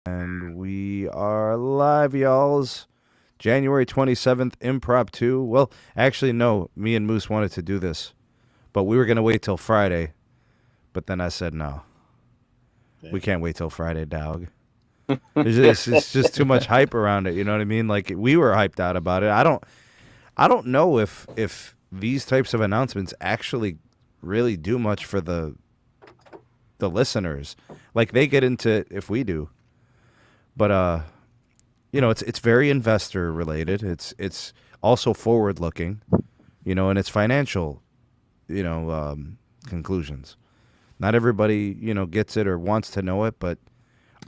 And we are live, y'alls. January 27th, impromptu. Well, actually, no. Me and Moose wanted to do this, but we were going to wait till Friday. But then I said, no. Yeah. We can't wait till Friday, dog. It's just too much hype around it. You know what I mean? Like, we were hyped out about it. I don't know if these types of announcements actually really do much for the listeners. Like, they get into if we do. But you know, it's very investor related. It's also forward looking, you know, and it's financial, you know, conclusions. Not everybody, you know, gets it or wants to know it, but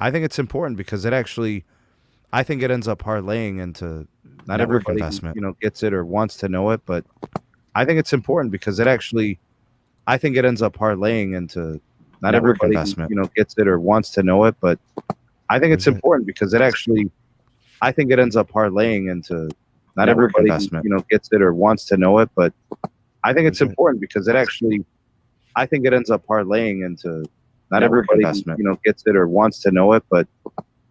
I think it's important because it actually, I think it ends up parlaying into not everybody, investment. You know, gets it or wants to know it, but I think it's important because it actually, I think it ends up parlaying into not everybody, investment. You know, gets it or wants to know it, but I think it's important because it actually, I think it ends up parlaying into not everybody, investment. You know, gets it or wants to know it, but I think it's important because it actually, I think it ends up parlaying into not everybody, investment. You know, gets it or wants to know it, but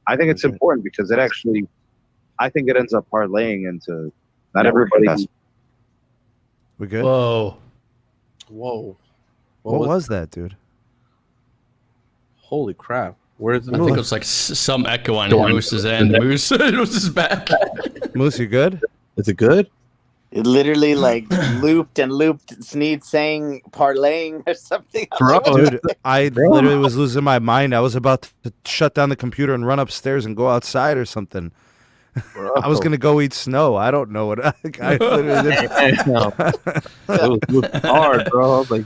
I think it's important because it actually, I think it ends up parlaying into not everybody. Investment. We good? Whoa. What was that, dude? Holy crap. Where's the I think it was like some echo on Moose's end. Moose is back. Moose, you good? Is it good? It literally like looped and looped. Sneed saying parlaying or something. Dude, I literally was losing my mind. I was about to shut down the computer and run upstairs and go outside or something. I was gonna go eat snow. I don't know what I literally did. It was hard, bro. I was like,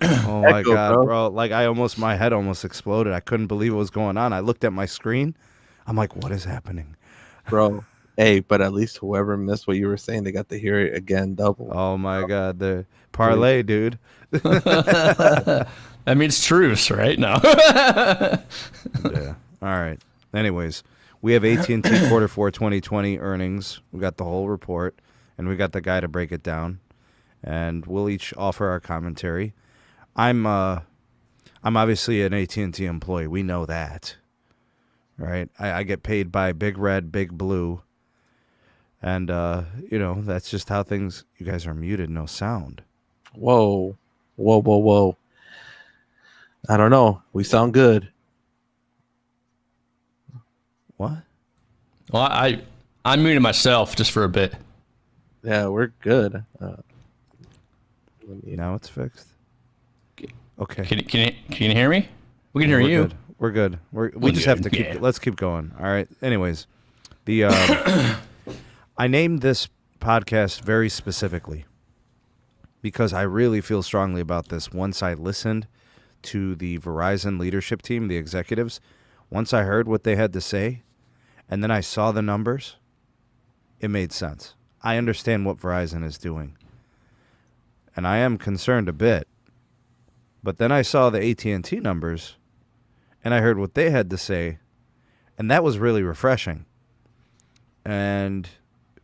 oh my God, bro. Like my head almost exploded. I couldn't believe what was going on. I looked at my screen. I'm like, what is happening? Bro. Hey, but at least whoever missed what you were saying, they got to hear it again double. Oh my God, the parlay, dude. That means truce, right? No. Yeah. All right. Anyways, we have AT&T quarter 4 2020 earnings. We got the whole report, and we got the guy to break it down, and we'll each offer our commentary. I'm obviously an AT&T employee. We know that, right? I get paid by Big Red, Big Blue, and you know, that's just how things. You guys are muted, no sound. Whoa. I don't know. We sound good. What? Well, I muted myself just for a bit. Yeah, we're good. Now it's fixed. Okay. Can you hear me? We can hear you. Good. We're good. We just have to keep. Let's keep going. All right. Anyways, the I named this podcast very specifically because I really feel strongly about this. Once I listened to the Verizon leadership team, the executives, once I heard what they had to say, and then I saw the numbers, it made sense. I understand what Verizon is doing, and I am concerned a bit. But then I saw the AT&T numbers, and I heard what they had to say, and that was really refreshing. And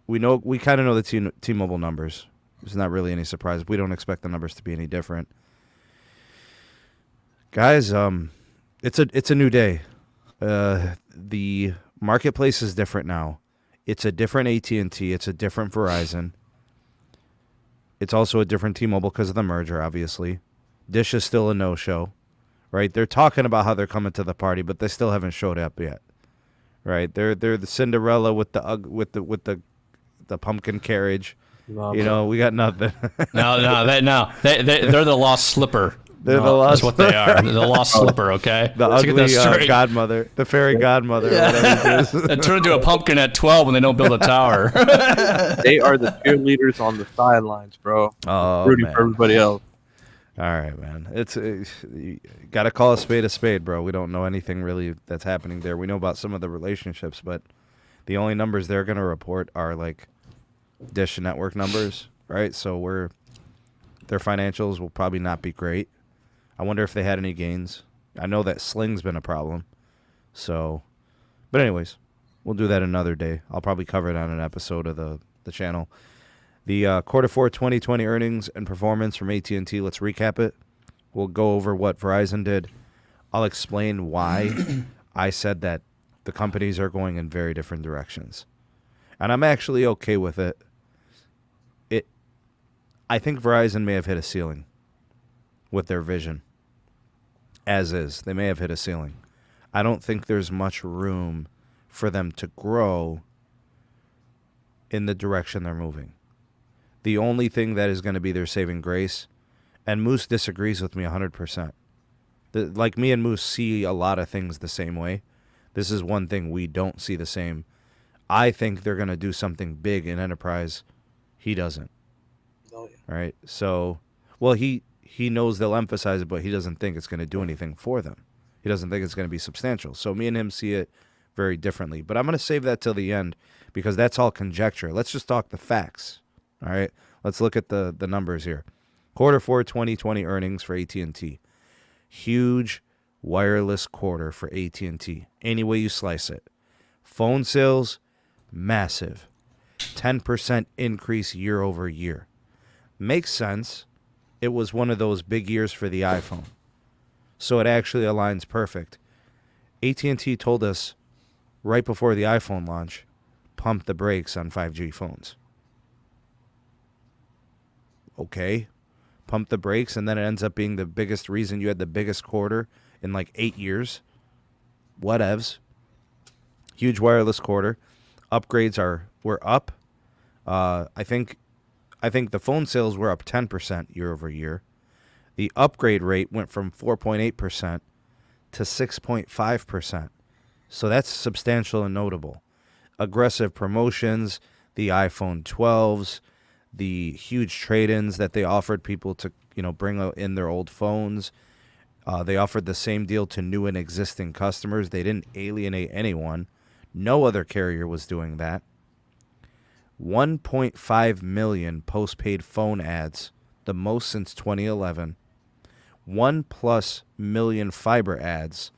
we kind of know the T-Mobile numbers. There's not really any surprise. We don't expect the numbers to be any different. Guys, it's a new day. The marketplace is different now. It's a different AT&T. It's a different Verizon. It's also a different T-Mobile because of the merger, obviously. Dish is still a no-show, right? They're talking about how they're coming to the party, but they still haven't showed up yet, right? They're the Cinderella with the pumpkin carriage. No, you know, we got nothing. They're the lost slipper. They're the lost. That's what they are. They're the lost slipper. Okay. The ugly godmother, the fairy godmother. Yeah. They turn into a pumpkin at 12 when they don't build a tower. They are the cheerleaders on the sidelines, bro. Oh, rooting man. for everybody else. All right, man. You got to call a spade, bro. We don't know anything really that's happening there. We know about some of the relationships, but the only numbers they're going to report are like Dish Network numbers, right? So their financials will probably not be great. I wonder if they had any gains. I know that Sling's been a problem. So, but anyways, we'll do that another day. I'll probably cover it on an episode of the channel. The quarter 4 2020 earnings and performance from AT&T. Let's recap it. We'll go over what Verizon did. I'll explain why I said that The companies are going in very different directions. And I'm actually okay with it. I think Verizon may have hit a ceiling with their vision. As is. They may have hit a ceiling. I don't think there's much room for them to grow in the direction they're moving. The only thing that is going to be their saving grace, and Moose disagrees with me 100%. Like me and Moose see a lot of things the same way. This is one thing we don't see the same. I think they're going to do something big in enterprise. He doesn't. Oh, yeah. Right? So, well, he knows they'll emphasize it, but he doesn't think it's going to do anything for them. He doesn't think it's going to be substantial. So me and him see it very differently. But I'm going to save that till the end because that's all conjecture. Let's just talk the facts. All right? Let's look at the numbers here. Quarter 4 2020 earnings for AT&T. Huge wireless quarter for AT&T. Any way you slice it. Phone sales, massive. 10% increase year over year. Makes sense. It was one of those big years for the iPhone. So it actually aligns perfect. AT&T told us right before the iPhone launch, pump the brakes on 5G phones. Okay. Pump the brakes, and then it ends up being the biggest reason you had the biggest quarter in like 8 years. Whatevs. Huge wireless quarter. Upgrades were up. I think the phone sales were up 10% year over year. The upgrade rate went from 4.8% to 6.5%. So that's substantial and notable. Aggressive promotions, the iPhone 12s, the huge trade-ins that they offered people to, bring in their old phones. They offered the same deal to new and existing customers. They didn't alienate anyone. No other carrier was doing that. 1.5 million postpaid phone ads, the most since 2011. 1+ million fiber ads.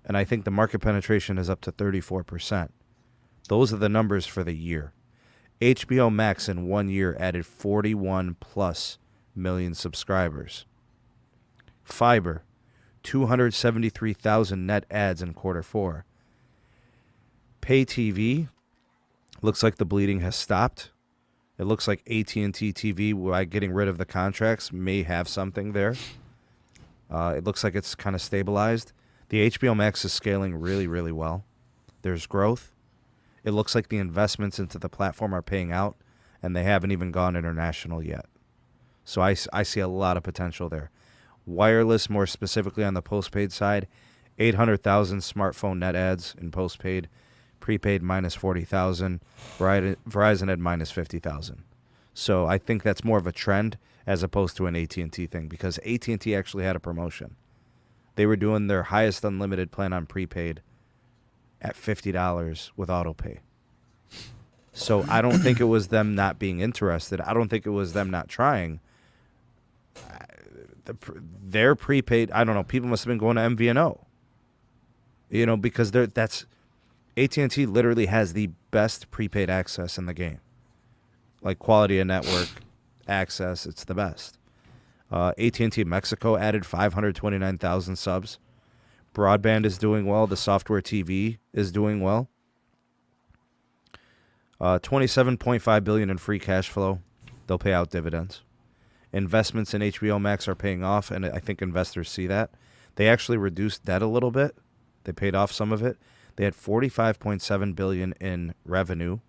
And I think the market penetration is up to 34%. Those are the numbers for the year. HBO Max in 1 year added 41+ million subscribers. Fiber, 273,000 net ads in quarter 4. Pay TV, looks like the bleeding has stopped. It looks like AT&T TV, by getting rid of the contracts, may have something there. It looks like it's kind of stabilized. The HBO Max is scaling really, really well. There's growth. It looks like the investments into the platform are paying out, and they haven't even gone international yet. So I see a lot of potential there. Wireless, more specifically on the postpaid side, 800,000 smartphone net adds in postpaid. Prepaid minus 40,000. Verizon had minus 50,000. So I think that's more of a trend as opposed to an AT&T thing, because AT&T actually had a promotion. They were doing their highest unlimited plan on prepaid at $50 with autopay. So I don't think it was them not being interested. I don't think it was them not trying. Their prepaid, I don't know, people must have been going to MVNO. Because that's AT&T literally has the best prepaid access in the game. Like quality of network access, it's the best. AT&T Mexico added 529,000 subs. Broadband is doing well. The software TV is doing well. $27.5 billion in free cash flow. They'll pay out dividends. Investments in HBO Max are paying off, and I think investors see that. They actually reduced debt a little bit. They paid off some of it. They had $45.7 billion in revenue.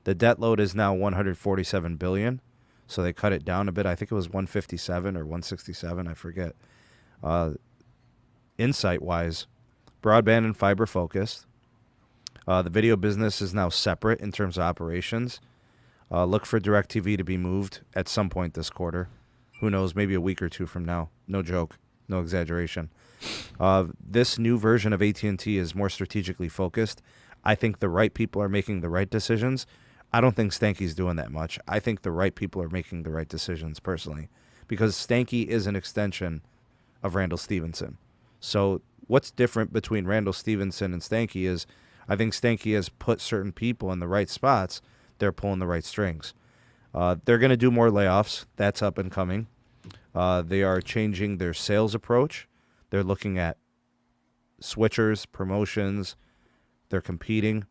The debt load is now $147 billion, so they cut it down a bit. I think it was 157 or 167, I forget. Insight-wise, broadband and fiber focused. The video business is now separate in terms of operations. Look for DirecTV to be moved at some point this quarter. Who knows, maybe a week or two from now. No joke, no exaggeration. This new version of AT&T is more strategically focused. I think the right people are making the right decisions. I don't think Stanky's doing that much. I think the right people are making the right decisions personally, because Stanky is an extension of Randall Stevenson. So what's different between Randall Stevenson and Stanky is I think Stanky has put certain people in the right spots. They're pulling the right strings. They're going to do more layoffs. That's up and coming. They are changing their sales approach. They're looking at switchers, promotions, They're competing.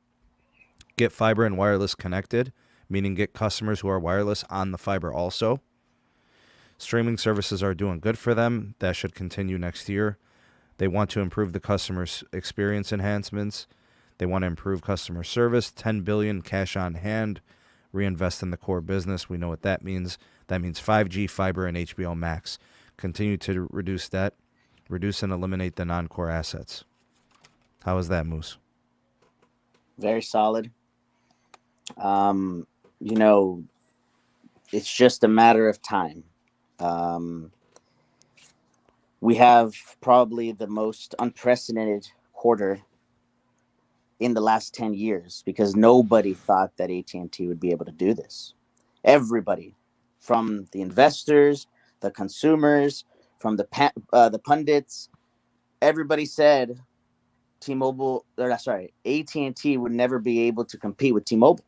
Get fiber and wireless connected, meaning get customers who are wireless on the fiber also. Streaming services are doing good for them. That should continue next year. They want to improve the customer experience enhancements. They want to improve customer service. $10 billion cash on hand. Reinvest in the core business. We know what that means. That means 5G, fiber, and HBO Max. Continue to reduce debt. Reduce and eliminate the non-core assets. How is that, Moose? Very solid. You know, it's just a matter of time. We have probably the most unprecedented quarter in the last 10 years because nobody thought that AT&T would be able to do this. Everybody, from the investors, the consumers, from the pundits, everybody said AT&T would never be able to compete with T-Mobile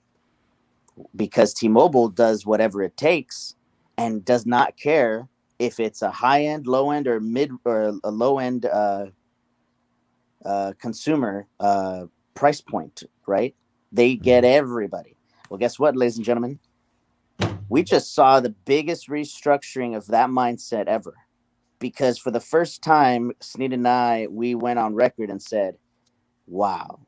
because T-Mobile does whatever it takes and does not care if it's a high-end, low-end, or mid or a low-end consumer price point, right? They get everybody. Well, guess what, ladies and gentlemen? We just saw the biggest restructuring of that mindset ever. Because for the first time, Sneed and I, we went on record and said, wow,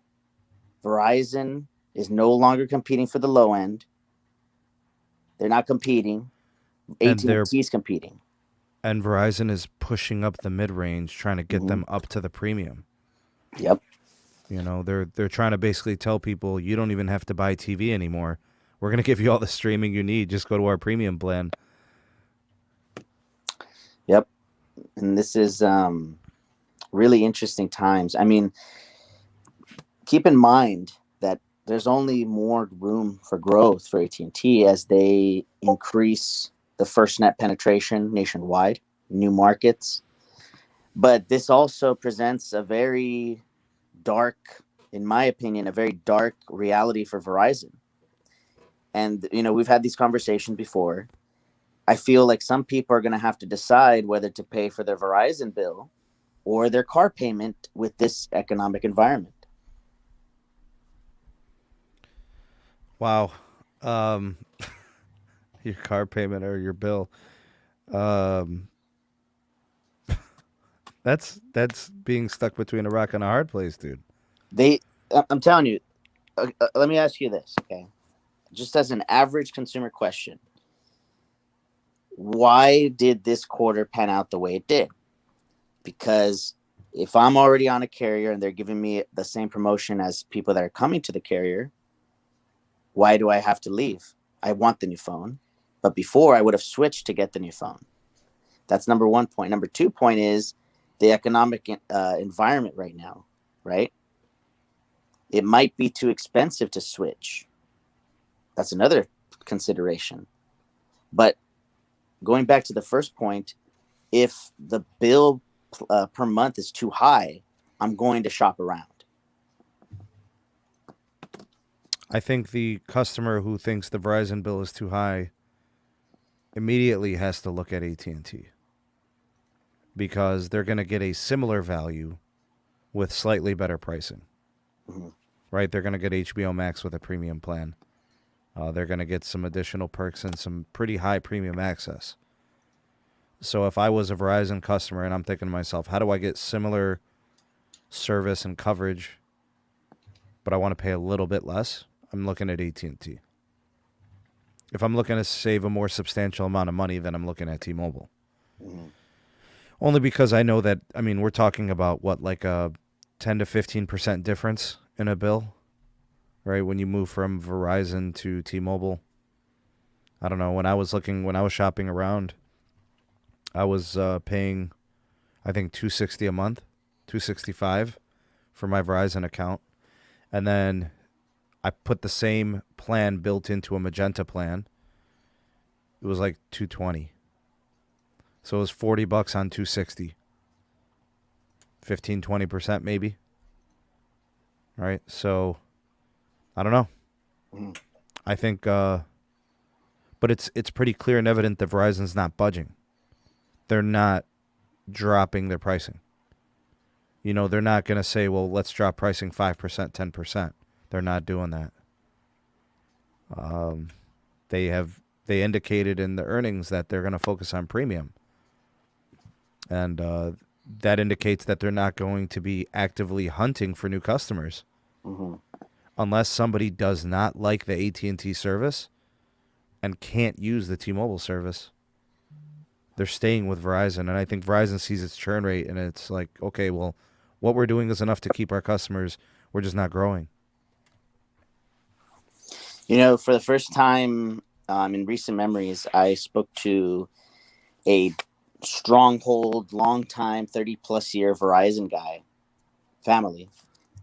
Verizon is no longer competing for the low end. They're not competing. AT&T is competing. And Verizon is pushing up the mid-range, trying to get them up to the premium. Yep. You know, they're trying to basically tell people, you don't even have to buy TV anymore. We're going to give you all the streaming you need. Just go to our premium plan. Yep. And this is really interesting times. I mean, keep in mind that there's only more room for growth for AT&T as they increase the FirstNet penetration nationwide, new markets. But this also presents a very dark, in my opinion, a very dark reality for Verizon. And, you know, we've had these conversations before. I feel like some people are going to have to decide whether to pay for their Verizon bill or their car payment with this economic environment. Wow. Your car payment or your bill. That's being stuck between a rock and a hard place, dude. I'm telling you, let me ask you this, okay? Just as an average consumer question, why did this quarter pan out the way it did? Because if I'm already on a carrier and they're giving me the same promotion as people that are coming to the carrier, why do I have to leave? I want the new phone. But before, I would have switched to get the new phone. That's number one point. Number 2 point is the economic environment right now, right? It might be too expensive to switch. That's another consideration. But going back to the first point, if the bill per month is too high, I'm going to shop around. I think the customer who thinks the Verizon bill is too high immediately has to look at AT&T because they're going to get a similar value with slightly better pricing. Mm-hmm. Right? They're going to get HBO Max with a premium plan. They're going to get some additional perks and some pretty high premium access. So if I was a Verizon customer and I'm thinking to myself, how do I get similar service and coverage, but I want to pay a little bit less, I'm looking at AT&T. If I'm looking to save a more substantial amount of money, then I'm looking at T-Mobile. Mm-hmm. Only because I know that, I mean, we're talking about what, like a 10 to 15% difference in a bill, right? When you move from Verizon to T-Mobile. I don't know. When I was shopping around, I was paying, I think, $260 a month, $265 for my Verizon account. And then I put the same plan built into a Magenta plan. It was like $220. So it was $40 on $260. 15-20% maybe. Right? So I don't know. Mm. I think but it's pretty clear and evident that Verizon's not budging. They're not dropping their pricing. They're not going to say, well, let's drop pricing 5%, 10%. They're not doing that. They indicated in the earnings that they're going to focus on premium. And that indicates that they're not going to be actively hunting for new customers. Mm-hmm. Unless somebody does not like the AT&T service and can't use the T-Mobile service. They're staying with Verizon. And I think Verizon sees its churn rate and it's like, okay, well, what we're doing is enough to keep our customers. We're just not growing. For the first time in recent memories, I spoke to a stronghold, long time, 30+ year Verizon family.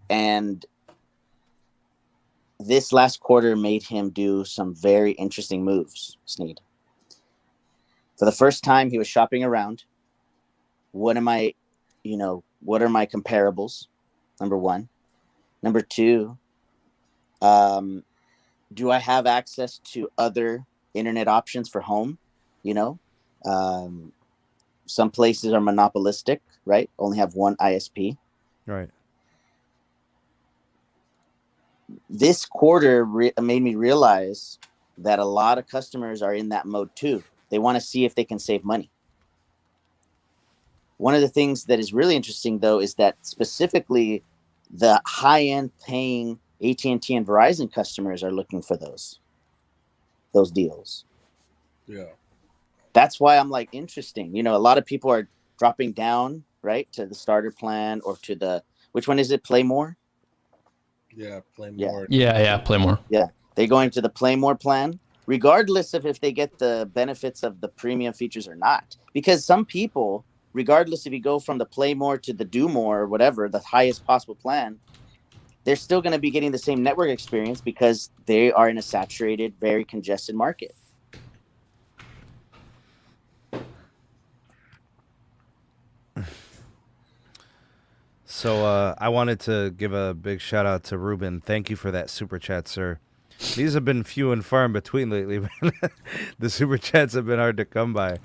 And this last quarter made him do some very interesting moves, Sneed. For the first time, he was shopping around. What are my comparables? Number one. Number two, do I have access to other internet options for home? Some places are monopolistic, right? Only have one ISP. Right. This quarter made me realize that a lot of customers are in that mode too. They want to see if they can save money. One of the things that is really interesting, though, is that specifically the high-end paying AT&T and Verizon customers are looking for those deals. Yeah. That's why I'm like, interesting. A lot of people are dropping down, right, to the starter plan or to which one is it? Play More? Yeah, Play More. Yeah, Play More. Yeah, they're going to the Play More plan, regardless of if they get the benefits of the premium features or not. Because some people, regardless if you go from the Play More to the Do More or whatever, the highest possible plan, they're still going to be getting the same network experience because they are in a saturated, very congested market. So I wanted to give a big shout out to Ruben. Thank you for that super chat, sir. These have been few and far in between lately, but the super chats have been hard to come by.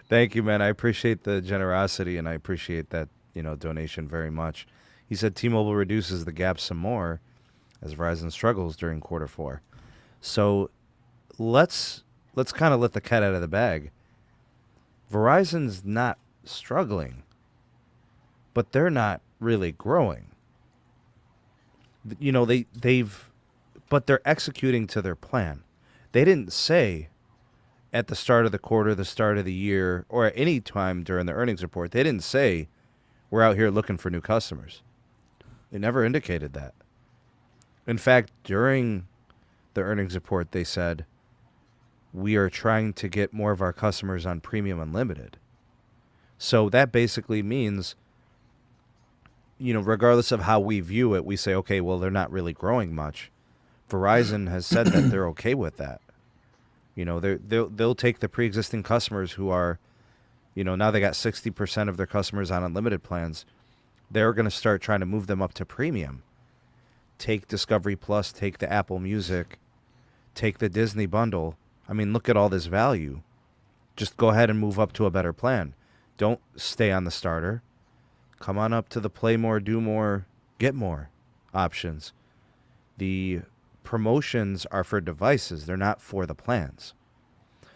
Thank you, man. I appreciate the generosity and I appreciate that, donation very much. He said T-Mobile reduces the gap some more as Verizon struggles during quarter 4. So let's kind of let the cat out of the bag. Verizon's not struggling, but they're not really growing. But they're executing to their plan. They didn't say at the start of the quarter, the start of the year, or at any time during the earnings report, they didn't say we're out here looking for new customers. They never indicated that. In fact, during the earnings report, they said we are trying to get more of our customers on Premium Unlimited. So that basically means, regardless of how we view it, we say, okay, well, they're not really growing much. Verizon has said that they're okay with that. They'll take the pre-existing customers who are, now they got 60% of their customers on unlimited plans. They're going to start trying to move them up to premium. Take Discovery Plus, take the Apple Music, take the Disney bundle. I mean, look at all this value. Just go ahead and move up to a better plan. Don't stay on the starter. Come on up to the Play More, Do More, Get More options. The promotions are for devices. They're not for the plans.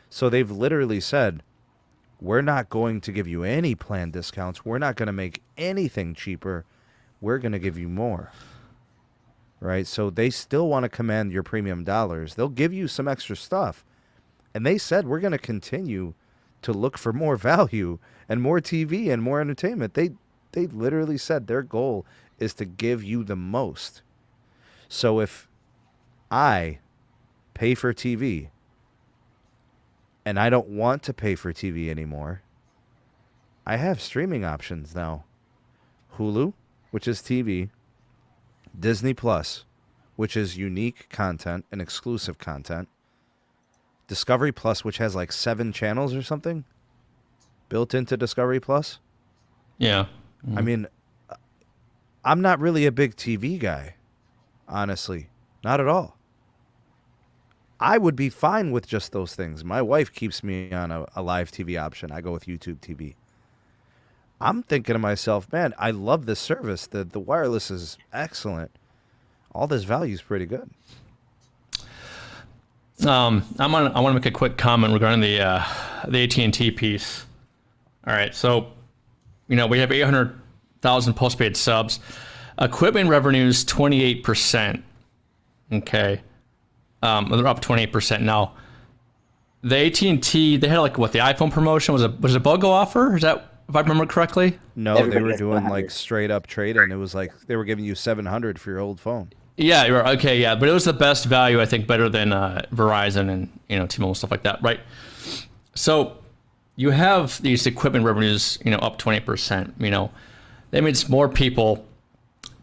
So they've literally said, we're not going to give you any plan discounts. We're not going to make anything cheaper. We're going to give you more. Right? So they still want to command your premium dollars. They'll give you some extra stuff. And they said, we're going to continue to look for more value and more TV and more entertainment. They literally said their goal is to give you the most. So if I pay for TV and I don't want to pay for TV anymore, I have streaming options now. Hulu, which is TV, Disney Plus, which is unique content and exclusive content, Discovery Plus, which has like 7 channels or something built into Discovery Plus. Yeah. Mm-hmm. I mean, I'm not really a big TV guy, honestly. Not at all. I would be fine with just those things. My wife keeps me on a live TV option. I go with YouTube TV. I'm thinking to myself, man, I love this service. The wireless is excellent. All this value is pretty good. I want to make a quick comment regarding the AT&T piece. All right, so we have 800,000 postpaid subs. Equipment revenues 28%. Okay, they're up 28% now. The AT&T, they had the iPhone promotion was a BOGO offer. Is that, if I remember correctly? No, Everybody they were gets doing 100. straight up trade-in. It was they were giving you $700 for your old phone. Yeah, you're okay. Yeah, but it was the best value, I think, better than Verizon and T-Mobile and stuff like that, right? So you have these equipment revenues, up 20%. That means more people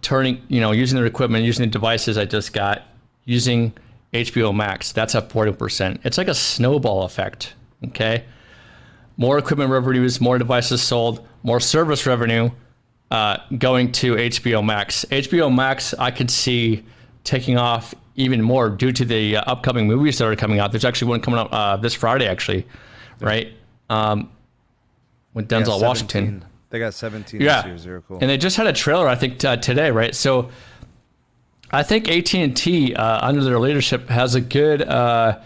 turning, using their equipment, using the devices I just got, using HBO Max. That's up 40%. It's like a snowball effect. Okay, more equipment revenues, more devices sold, more service revenue. Going to HBO Max. HBO Max, I could see taking off even more due to the upcoming movies that are coming out. There's actually one coming out this Friday, actually, right? With Denzel Washington. They got 17 this year. Zero cool. And they just had a trailer, I think, today, right? So I think AT&T, under their leadership, has a good, like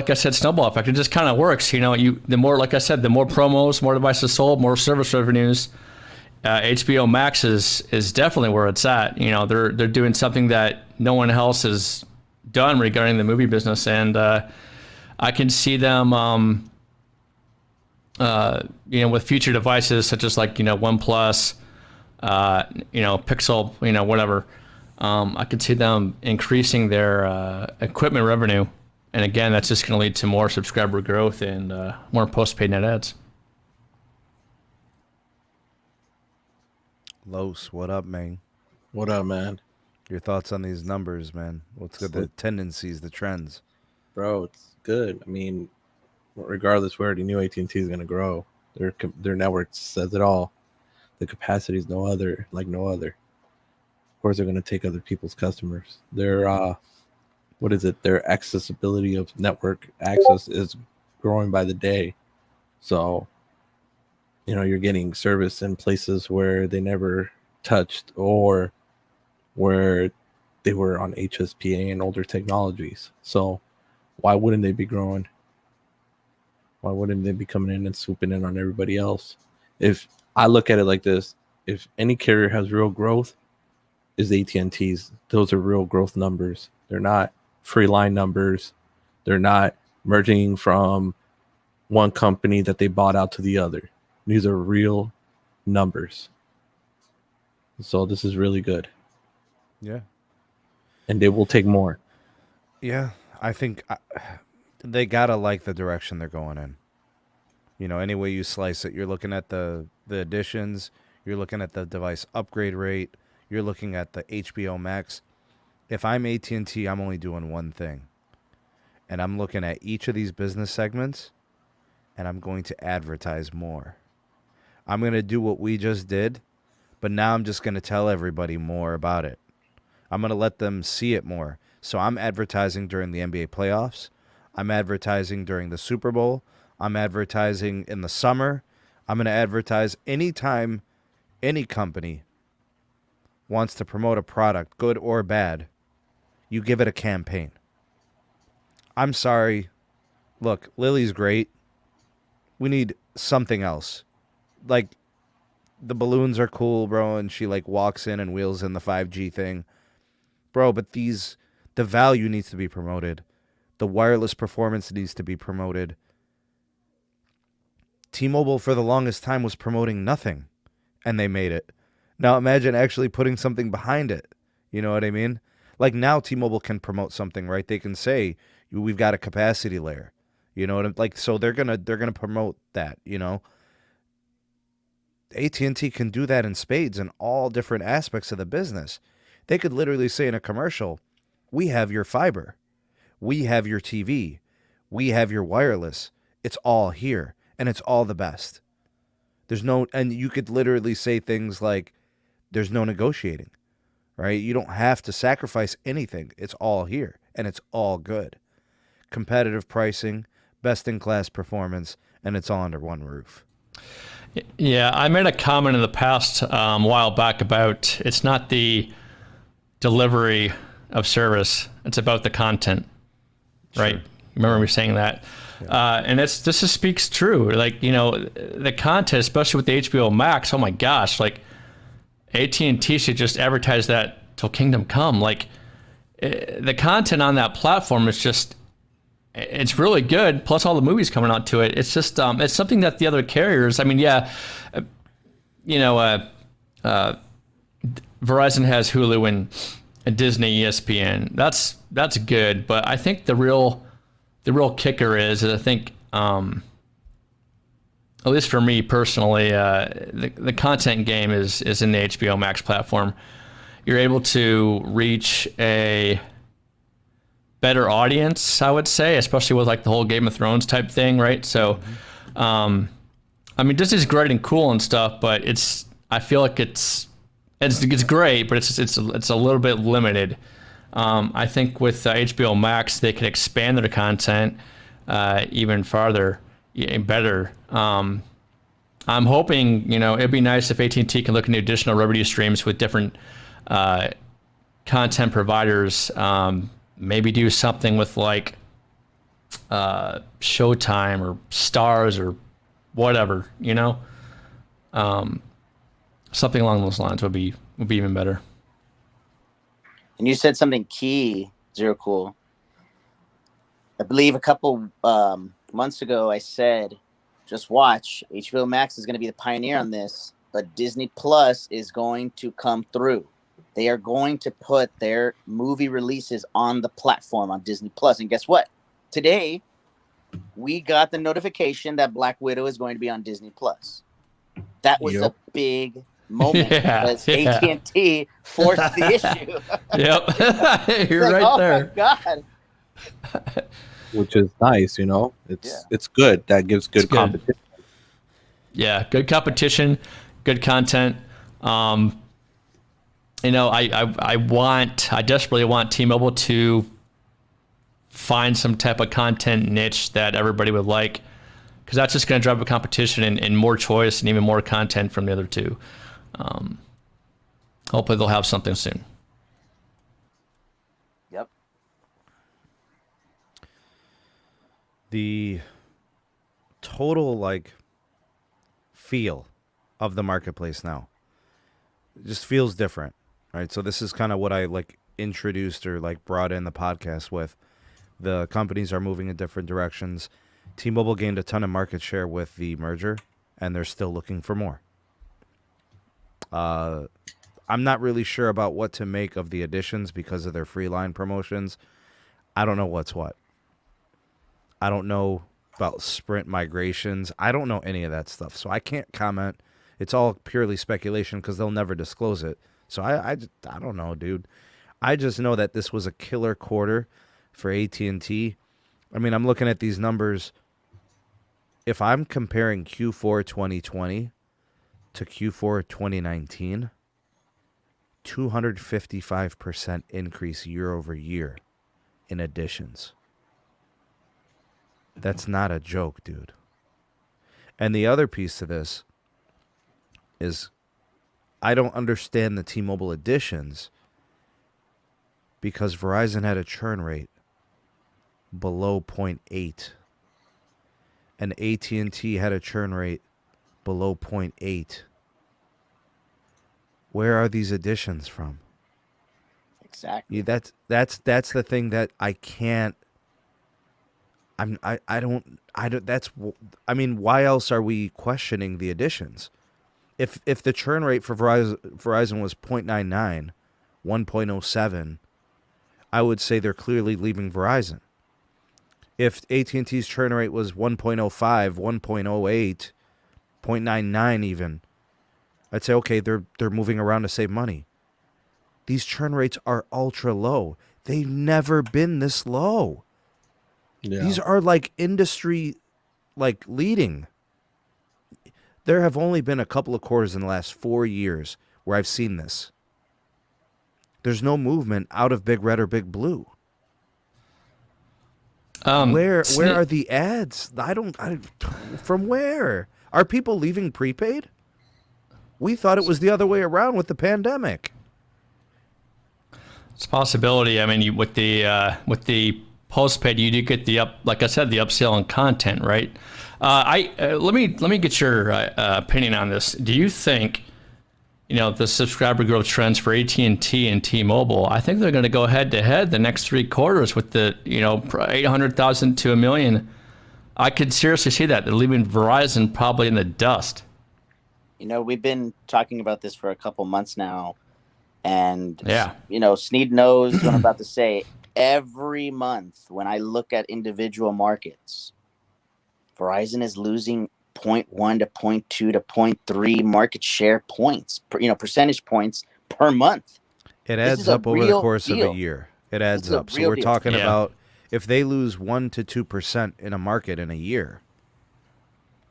I said, snowball effect. It just kind of works. The more, like I said, the more promos, more devices sold, more service revenues. HBO Max is definitely where it's at. They're doing something that no one else has done regarding the movie business, and I can see them, with future devices such as OnePlus, Pixel, whatever. I could see them increasing their equipment revenue, and again, that's just going to lead to more subscriber growth and more postpaid net adds. Los, what up, man? What up, man? Your thoughts on these numbers, man? What's good? The tendencies, the trends. Bro, it's good. I mean, regardless, we already knew AT&T is going to grow. Their network says it all. The capacity is no other. Of course, they're going to take other people's customers. Their their accessibility of network access is growing by the day. So, you're getting service in places where they never touched or where they were on HSPA and older technologies. So why wouldn't they be growing? Why wouldn't they be coming in and swooping in on everybody else? If I look at it like this, if any carrier has real growth, is AT&T's. Those are real growth numbers. They're not free line numbers. They're not merging from one company that they bought out to the other. These are real numbers. So this is really good. Yeah. And they will take more. Yeah. I think they got to like the direction they're going in. Any way you slice it, you're looking at the additions, you're looking at the device upgrade rate, you're looking at the HBO Max. If I'm AT&T, I'm only doing one thing. And I'm looking at each of these business segments, and I'm going to advertise more. I'm going to do what we just did, but now I'm just going to tell everybody more about it. I'm going to let them see it more. So I'm advertising during the NBA playoffs. I'm advertising during the Super Bowl. I'm advertising in the summer. I'm going to advertise anytime any company wants to promote a product, good or bad. You give it a campaign. I'm sorry. Look, Lily's great. We need something else. The balloons are cool, bro, and she walks in and wheels in the 5G thing. Bro, but the value needs to be promoted. The wireless performance needs to be promoted. T-Mobile for the longest time was promoting nothing, and they made it. Now imagine actually putting something behind it. You know what I mean? Now T-Mobile can promote something, right? They can say, we've got a capacity layer. You know what I'm so they're gonna promote that, AT&T can do that in spades in all different aspects of the business. They could literally say in a commercial, we have your fiber, we have your TV, we have your wireless. It's all here, and it's all the best. And you could literally say things like, there's no negotiating, right? You don't have to sacrifice anything. It's all here, and it's all good. Competitive pricing, best-in-class performance, and it's all under one roof. Yeah, I made a comment in the past a while back about it's not the delivery of service, it's about the content, right? Remember me saying that? Yeah. And this just speaks true. Like, the content, especially with the HBO Max, oh my gosh, like AT&T should just advertise that till Kingdom Come. Like, the content on that platform is just, it's really good. Plus all the movies coming out to it. It's just, it's something that the other carriers, Verizon has Hulu and Disney, ESPN. That's good. But I think the real kicker is I think, at least for me personally, the content game is in the HBO Max platform. You're able to reach a better audience, I would say, especially with like the whole Game of Thrones type thing, right? So, Disney's great and cool and stuff, but I feel like it's great, but it's a little bit limited. I think with HBO Max, they could expand their content even farther and better. I'm hoping, it'd be nice if AT&T can look into additional revenue streams with different content providers. Maybe do something with like Showtime or Stars or whatever, something along those lines would be even better. And you said something key, Zero Cool. I believe a couple months ago I said, just watch, HBO Max is going to be the pioneer on this, but Disney Plus is going to come through. They are going to put their movie releases on the platform on Disney Plus. And guess what? Today, we got the notification that Black Widow is going to be on Disney Plus. That was a big moment because AT&T forced the issue. Yep. You're right there. Oh, my God. Which is nice, It's good. That gives good competition. Yeah, good competition, good content. I desperately want T-Mobile to find some type of content niche that everybody would like, because that's just going to drive a competition and more choice and even more content from the other two. Hopefully they'll have something soon. Yep. The total feel of the marketplace now just feels different. Right, so this is kind of what I introduced or brought in the podcast with. The companies are moving in different directions. T-Mobile gained a ton of market share with the merger, and they're still looking for more. I'm not really sure about what to make of the additions because of their free line promotions. I don't know what's what. I don't know about Sprint migrations. I don't know any of that stuff, so I can't comment. It's all purely speculation because they'll never disclose it. So I don't know, dude. I just know that this was a killer quarter for AT&T. I'm looking at these numbers. If I'm comparing Q4 2020 to Q4 2019, 255% increase year over year in additions. That's not a joke, dude. And the other piece to this is I don't understand the T-Mobile additions because Verizon had a churn rate below 0.8 and AT&T had a churn rate below 0.8. Where are these additions from? Exactly. That's the thing that I can't. Why else are we questioning the additions? If the churn rate for Verizon was 0.99, 1.07, I would say they're clearly leaving Verizon. If AT&T's churn rate was 1.05, 1.08, 0.99 even, I'd say, okay, they're moving around to save money. These churn rates are ultra low. They've never been this low. Yeah. These are industry leading. There have only been a couple of quarters in the last 4 years where I've seen this. There's no movement out of Big Red or Big Blue. Where are the ads? From where? Are people leaving prepaid? We thought it was the other way around with the pandemic. It's a possibility. I mean, with the postpaid, you do get the like I said, the upsell on content, right? Let me get your opinion on this. Do you think, the subscriber growth trends for AT&T and T-Mobile? I think they're going to go head to head the next 3 quarters with the 800,000 to 1 million. I could seriously see that. They're leaving Verizon probably in the dust. We've been talking about this for a couple months now. And, yeah, Sneed knows what I'm about to say. Every month when I look at individual markets, Verizon is losing 0.1 to 0.2 to 0.3 market share points, percentage points per month. It adds up over the course of a year. It adds up. So we're talking about if they lose 1 to 2% in a market in a year,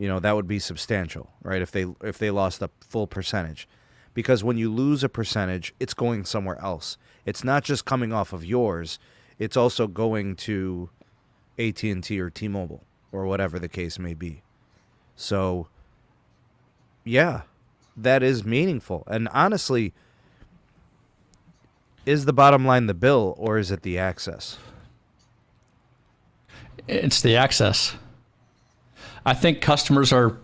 that would be substantial, right? If they lost a full percentage. Because when you lose a percentage, it's going somewhere else. It's not just coming off of yours. It's also going to AT&T or T-Mobile or whatever the case may be. So, yeah, that is meaningful. And honestly, is the bottom line the bill or is it the access? It's the access. I think customers are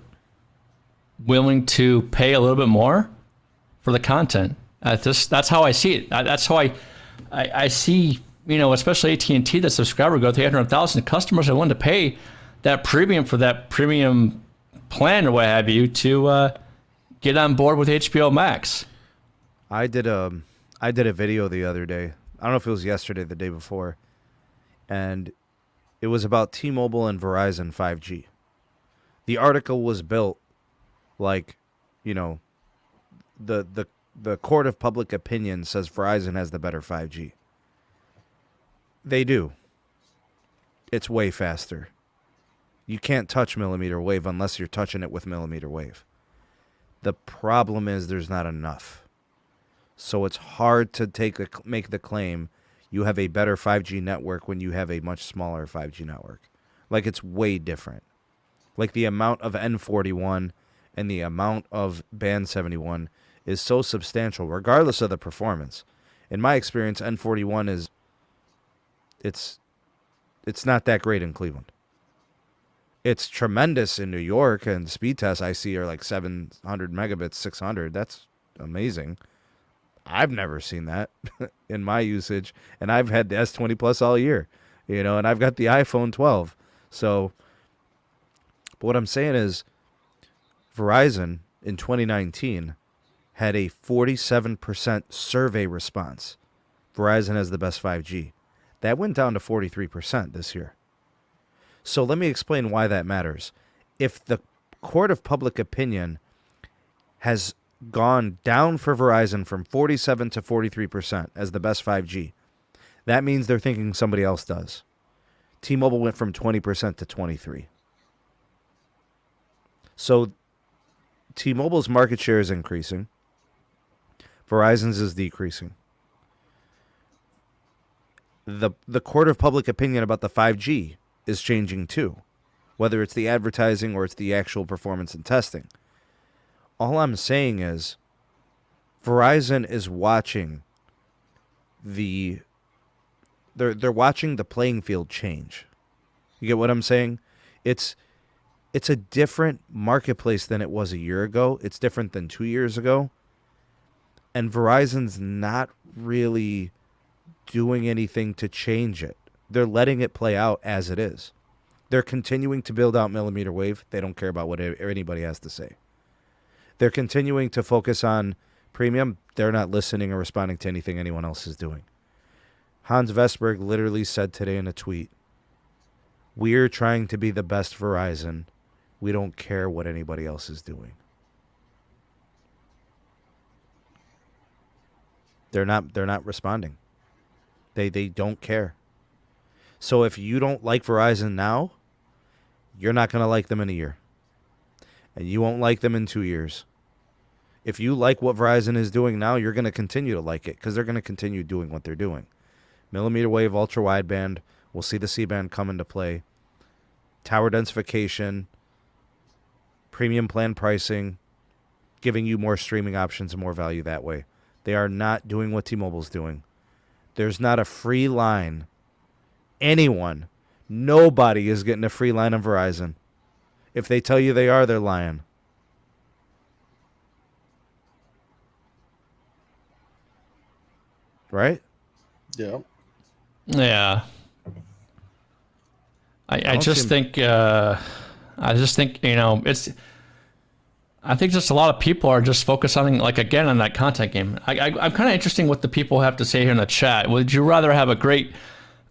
willing to pay a little bit more for the content. That's how I see it. That's how I see, especially AT&T, the subscriber growth, 800,000 customers are willing to pay that premium for that premium plan or what have you to get on board with HBO Max. I did a video the other day. I don't know if it was yesterday, the day before, and it was about T-Mobile and Verizon 5G. The article was built like, the court of public opinion says Verizon has the better 5G. They do. It's way faster. You can't touch millimeter wave unless you're touching it with millimeter wave. The problem is there's not enough. So it's hard to make the claim you have a better 5G network when you have a much smaller 5G network. Like, it's way different. Like, the amount of N41 and the amount of Band 71 is so substantial, regardless of the performance. In my experience, N41 it's not that great in Cleveland. It's tremendous in New York, and speed tests I see are like 700 megabits, 600. That's amazing. I've never seen that in my usage, and I've had the S20 Plus all year, and I've got the iPhone 12. So, but what I'm saying is, Verizon in 2019 had a 47% survey response. Verizon has the best 5G. That went down to 43% this year. So let me explain why that matters. If the court of public opinion has gone down for Verizon from 47 to 43% as the best 5G, that means they're thinking somebody else does. T-Mobile went from 20% to 23%. So T-Mobile's market share is increasing. Verizon's is decreasing. The court of public opinion about the 5G is changing too, whether it's the advertising or it's the actual performance and testing. All I'm saying is Verizon is watching they're watching the playing field change. You get what I'm saying? It's a different marketplace than it was a year ago. It's different than 2 years ago. And Verizon's not really doing anything to change it. They're letting it play out as it is. They're continuing to build out millimeter wave. They don't care about what anybody has to say. They're continuing to focus on premium. They're not listening or responding to anything anyone else is doing. Hans Vestberg literally said today in a tweet, "We're trying to be the best Verizon. We don't care what anybody else is doing." They're not responding. They don't care. So if you don't like Verizon now, you're not going to like them in a year. And you won't like them in 2 years. If you like what Verizon is doing now, you're going to continue to like it because they're going to continue doing what they're doing. Millimeter wave, ultra wideband. We'll see the C-band come into play. Tower densification. premium plan pricing, giving you more streaming options and more value that way. They are not doing what T-Mobile's doing. There's not a free line. Nobody is getting a free line on Verizon. If they tell you they are, they're lying. Right? Yeah. Yeah. I just think it's. I think just a lot of people are just focused on on that content game. I'm kind of interested in what the people have to say here in the chat. Would you rather have a great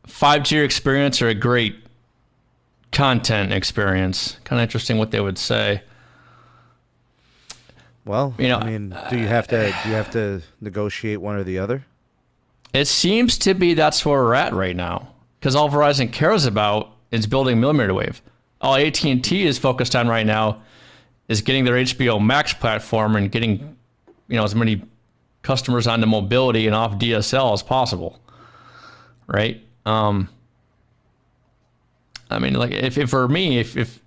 5G experience or a great content experience? Kind of interesting what they would say. Well, do you have to negotiate one or the other? It seems to be that's where we're at right now, because all Verizon cares about is building millimeter wave. All AT&T is focused on right now is getting their HBO Max platform and getting, as many customers onto mobility and off DSL as possible, right? If for me, if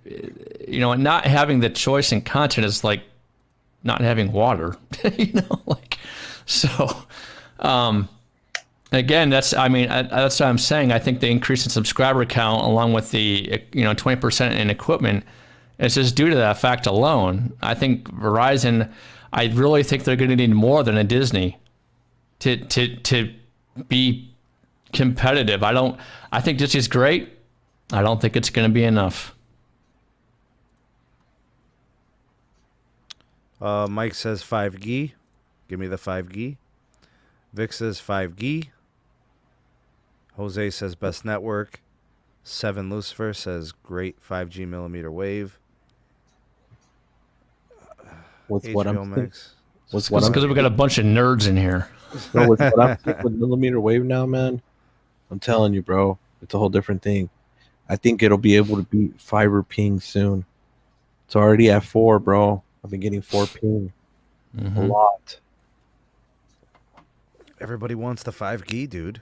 not having the choice in content is like not having water, so. Again, that's what I'm saying. I think the increase in subscriber count, along with the 20% in equipment, is just due to that fact alone. I think Verizon, I really think they're going to need more than a Disney to be competitive. I think Disney's great. I don't think it's going to be enough. Mike says 5G. Give me the 5G. Vic says 5G. Jose says best network. 7 Lucifer says great 5G millimeter wave. With what I'm Max. Because we got a bunch of nerds in here. Bro, with what I'm seeing with millimeter wave now, man, I'm telling you, bro, it's a whole different thing. I think it'll be able to beat fiber ping soon. It's already at 4, bro. I've been getting 4 ping a lot. Everybody wants the 5G, dude.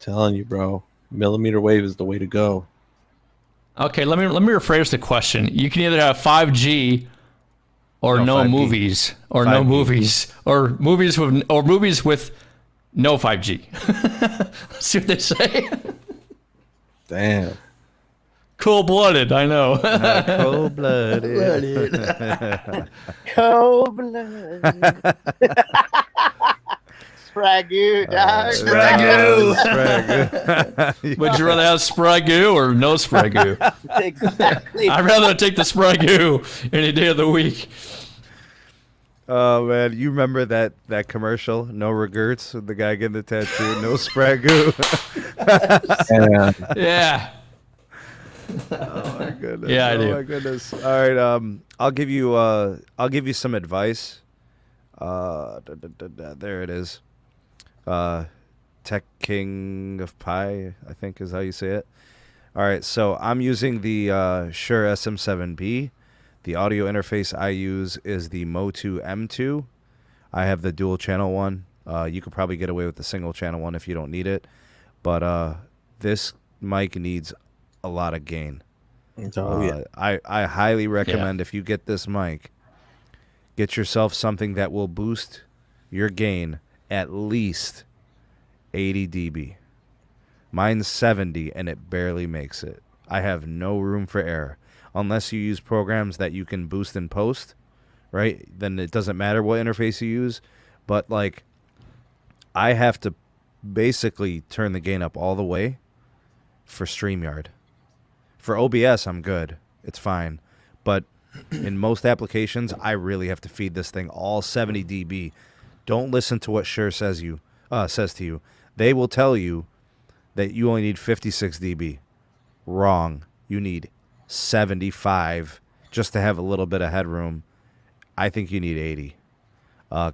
Telling you, bro, millimeter wave is the way to go. Okay, let me rephrase the question. You can either have 5G or no movies, or 5G. No movies, or movies with no 5G. See what they say? Damn. Cold-blooded, I know. Cold-blooded. Cold-blooded. Spragu, dog. Spragu. Would you rather have Spragu or no Spragu? Exactly. I'd rather take the Spragu any day of the week. Oh, man. You remember that commercial, No Regrets, with the guy getting the tattoo, no Spragu? Yeah. Oh, my goodness. Yeah, I do. Oh, my goodness. All right. I'll give you some advice. There it is. Tech King of Pi, I think is how you say it. All right, so I'm using the Shure SM7B. The audio interface I use is the Motu M2. I have the dual channel one. You could probably get away with the single channel one if you don't need it. But this mic needs a lot of gain. I highly recommend if you get this mic, get yourself something that will boost your gain at least 80 dB. Mine's 70 and it barely makes it. I have no room for error. Unless you use programs that you can boost in post, right? Then it doesn't matter what interface you use. But I have to basically turn the gain up all the way for StreamYard. For OBS, I'm good. It's fine. But in most applications, I really have to feed this thing all 70 dB. Don't listen to what Shure says to you. They will tell you that you only need 56 dB. Wrong. You need 75 just to have a little bit of headroom. I think you need 80.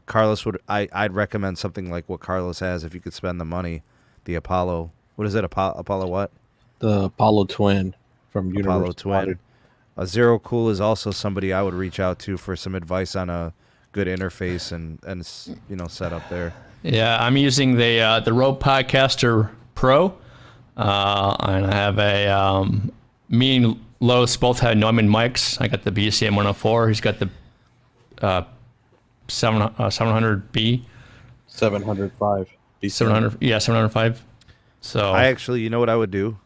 Carlos I'd recommend something like what Carlos has if you could spend the money. The Apollo. What is it? Apollo what? The Apollo Twin from Apollo Universal Twin. Zero Cool is also somebody I would reach out to for some advice on a good interface and setup there. Yeah, I'm using the Rode Podcaster Pro, and I have a Los both had Neumann mics. I got the BCM 104. He's got the 700B. 705. 700. Yeah, 705. So I actually, you know what I would do?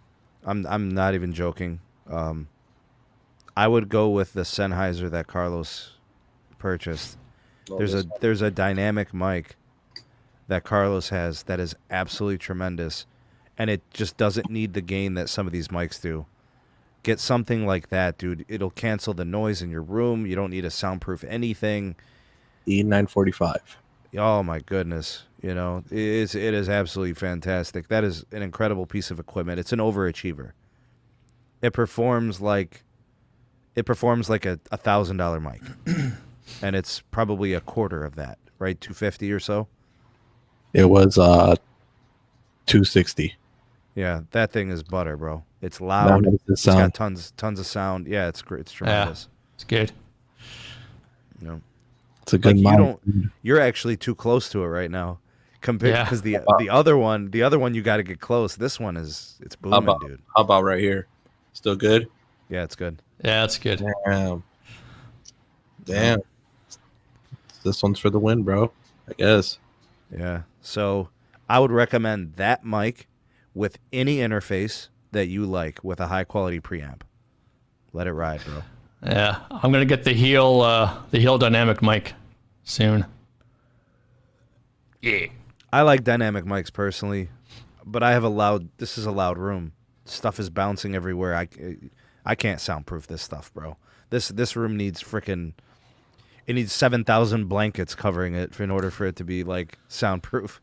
I'm not even joking. I would go with the Sennheiser that Carlos purchased. There's a dynamic mic that Carlos has that is absolutely tremendous, and it just doesn't need the gain that some of these mics do. Get something like that, dude. It'll cancel the noise in your room. You don't need to soundproof anything. E945. Oh my goodness. You know, it is absolutely fantastic. That is an incredible piece of equipment. It's an overachiever. It performs like a $1,000 mic. And it's probably a quarter of that, right? $250 or so. It was $260. Yeah, that thing is butter, bro. It's loud. It's got tons of sound. Yeah, it's great. It's tremendous. Yeah, it's good. You know, it's a good mic. You're actually too close to it right now. Because the other one you got to get close. This one it's booming, dude. How about right here? Still good? Yeah, it's good. Yeah, it's good. Damn. This one's for the win, bro. I guess. Yeah. So I would recommend that mic with any interface that you like with a high quality preamp. Let it ride, bro. Yeah, I'm gonna get the heel dynamic mic soon. Yeah. I like dynamic mics personally, but this is a loud room. Stuff is bouncing everywhere. I can't soundproof this stuff, bro. This room needs it needs 7,000 blankets covering it in order for it to be like soundproof.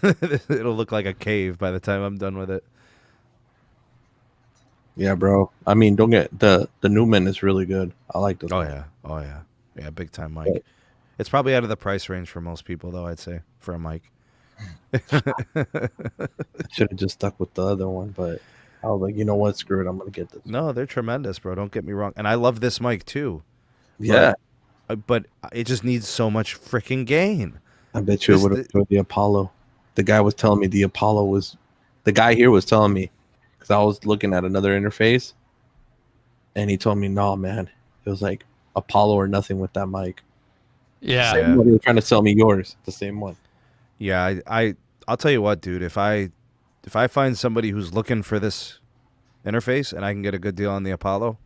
It'll look like a cave by the time I'm done with it. Yeah, bro. I mean, don't get the Newman is really good. I like this. Oh yeah, big time mic. It's probably out of the price range for most people, though. I'd say for a mic. I should have just stuck with the other one, but I was like, you know what? Screw it. I'm gonna get this. No, they're tremendous, bro. Don't get me wrong, and I love this mic too. Yeah, but it just needs so much freaking gain. I bet you it would have been the Apollo. The guy was telling me the guy here was telling me, because I was looking at another interface, and he told me, no, man, it was like Apollo or nothing with that mic. Yeah. They were trying to sell me yours, the same one. Yeah, I'll tell you what, dude. If I find somebody who's looking for this interface and I can get a good deal on the Apollo,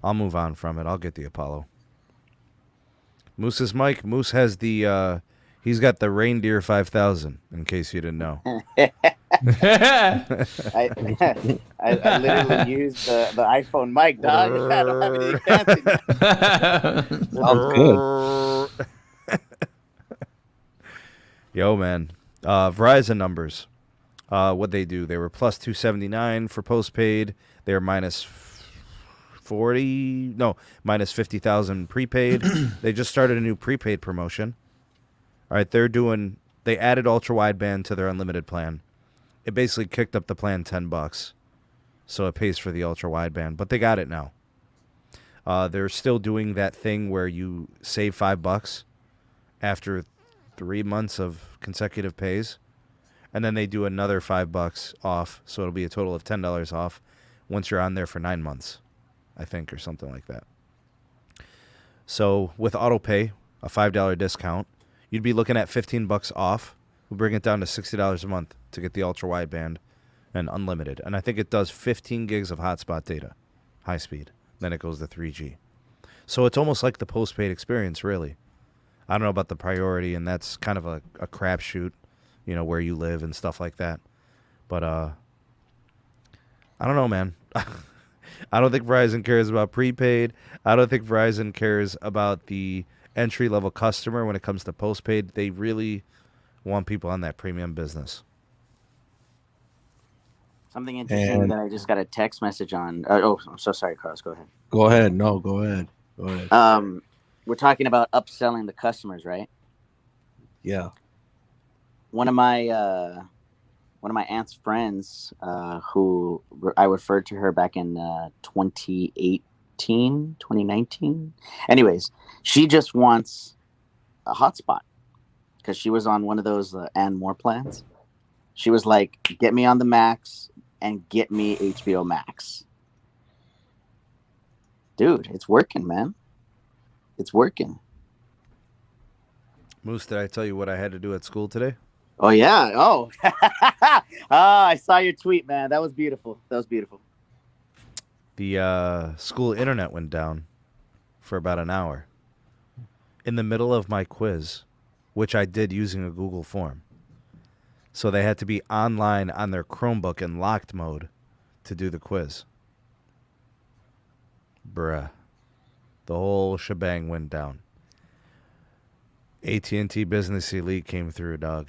I'll move on from it. I'll get the Apollo. Moose's mic. Moose has he's got the Reindeer 5000, in case you didn't know. I literally used the iPhone mic, dog. I don't have any fancy. Sounds good. Yo, man. Verizon numbers. What they do? They were plus 279 for postpaid. They were minus 50,000 prepaid. They just started a new prepaid promotion. All right, they added ultra wideband to their unlimited plan. It basically kicked up the plan $10, so it pays for the ultra wideband. But they got it now. They're still doing that thing where you save $5 after 3 months of consecutive pays, and then they do another $5 off, so it'll be a total of $10 off once you're on there for 9 months, I think, or something like that. So with autopay, a $5 discount, you'd be looking at $15 off. We'll bring it down to $60 a month to get the ultra wideband and unlimited. And I think it does 15 gigs of hotspot data, high speed. Then it goes to 3G. So it's almost like the postpaid experience, really. I don't know about the priority, and that's kind of a crapshoot, you know, where you live and stuff like that. But I don't know, man. I don't think Verizon cares about prepaid. I don't think Verizon cares about the entry-level customer when it comes to postpaid. They really want people on that premium business. Something interesting that I just got a text message on. I'm so sorry, Carlos. Go ahead. Go ahead. No, go ahead. We're talking about upselling the customers, right? Yeah. One of my aunt's friends, who I referred to her back in 2019. Anyways, she just wants a hotspot because she was on one of those and more plans. She was like, get me on the Max and get me HBO Max. Dude, it's working, man. It's working. Moose, did I tell you what I had to do at school today? Oh yeah. Oh. I saw your tweet, man. That was beautiful. The school internet went down for about an hour in the middle of my quiz, which I did using a Google form. So they had to be online on their Chromebook in locked mode to do the quiz. Bruh. The whole shebang went down. AT&T Business Elite came through, dog.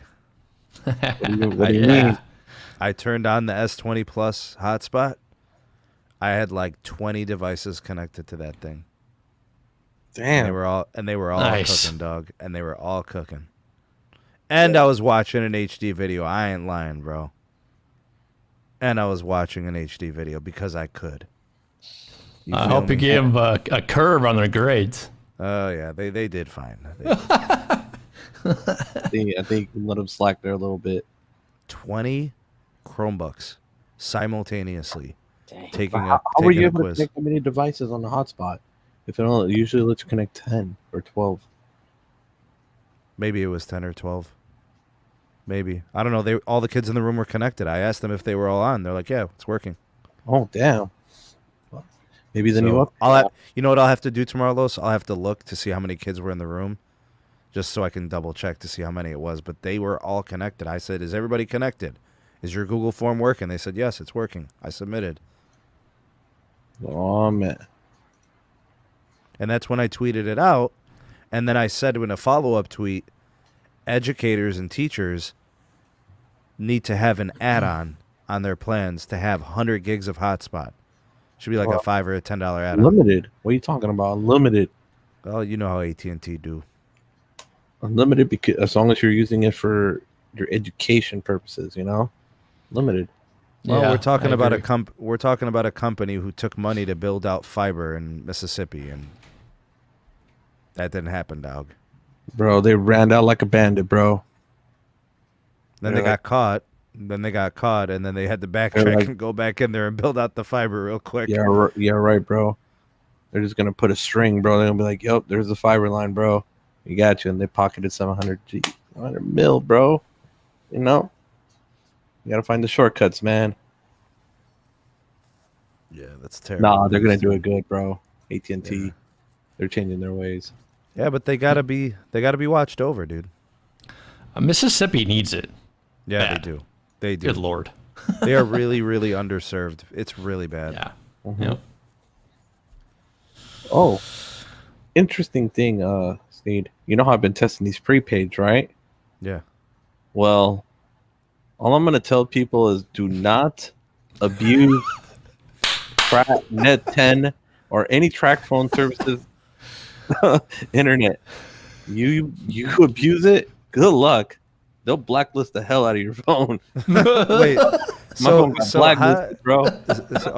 What do you mean? I turned on the S20 Plus hotspot. I had like 20 devices connected to that thing. Damn. And they were all Nice. cooking, dog. And they were all cooking. And I was watching an HD video. I ain't lying, bro. And I was watching an HD video because I could. I hope you gave them a curve on their grades. Oh, yeah. They did fine. I think let them slack there a little bit. 20 Chromebooks simultaneously Dang. taking How a were you able to quiz. connect that many devices on the hotspot? If it only usually lets you connect 10 or 12. Maybe it was 10 or 12. Maybe. I don't know. All the kids in the room were connected. I asked them if they were all on. They're like, yeah, it's working. Oh, damn. Maybe the new up. You know what I'll have to do tomorrow, Los? I'll have to look to see how many kids were in the room, just so I can double check to see how many it was. But they were all connected. I said, is everybody connected? Is your Google form working? They said, yes, it's working. I submitted. Oh, man. And that's when I tweeted it out. And then I said in a follow-up tweet, educators and teachers need to have an add-on on their plans to have 100 gigs of hotspot. Should be like a $5 or a $10 add-on. Unlimited. What are you talking about? Unlimited. Well, you know how AT&T do. Unlimited because as long as you're using it for your education purposes, you know? Limited. Well, Yeah, we're talking I about agree. we're talking about a company who took money to build out fiber in Mississippi, and that didn't happen, dog. Bro, they ran out like a bandit, bro. Then They're they like- got caught. Then they got caught, and then they had to backtrack like- and go back in there and build out the fiber real quick. Yeah, right, bro. They're just gonna put a string, bro. They're gonna be like, "Yep, there's the fiber line, bro. You got you." And they pocketed 700 mil, bro. You know, you gotta find the shortcuts, man. Yeah, that's terrible. Nah, they're gonna do it good, bro. AT&T, Yeah. they're changing their ways. Yeah, but they gotta be watched over, dude. Mississippi needs it. Yeah, Bad. they do. They do. Good lord. They are really, really underserved. It's really bad. Yeah. Mhm. Yep. Oh, interesting thing, Sneed. You know how I've been testing these prepaids, right? Yeah. Well, all I'm gonna tell people is do not abuse Net 10 or any track phone services internet. You abuse it, good luck. They'll blacklist the hell out of your phone. Wait. My phone got So blacklisted, bro.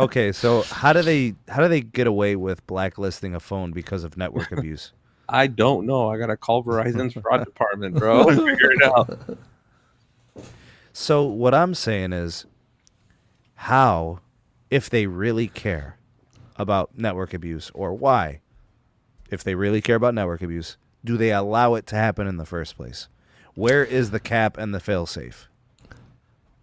okay, so how do they get away with blacklisting a phone because of network abuse? I don't know. I gotta call Verizon's fraud department, bro, and figure it out. So what I'm saying is, how, if they really care about network abuse, or why, if they really care about network abuse, do they allow it to happen in the first place? Where is the cap and the failsafe?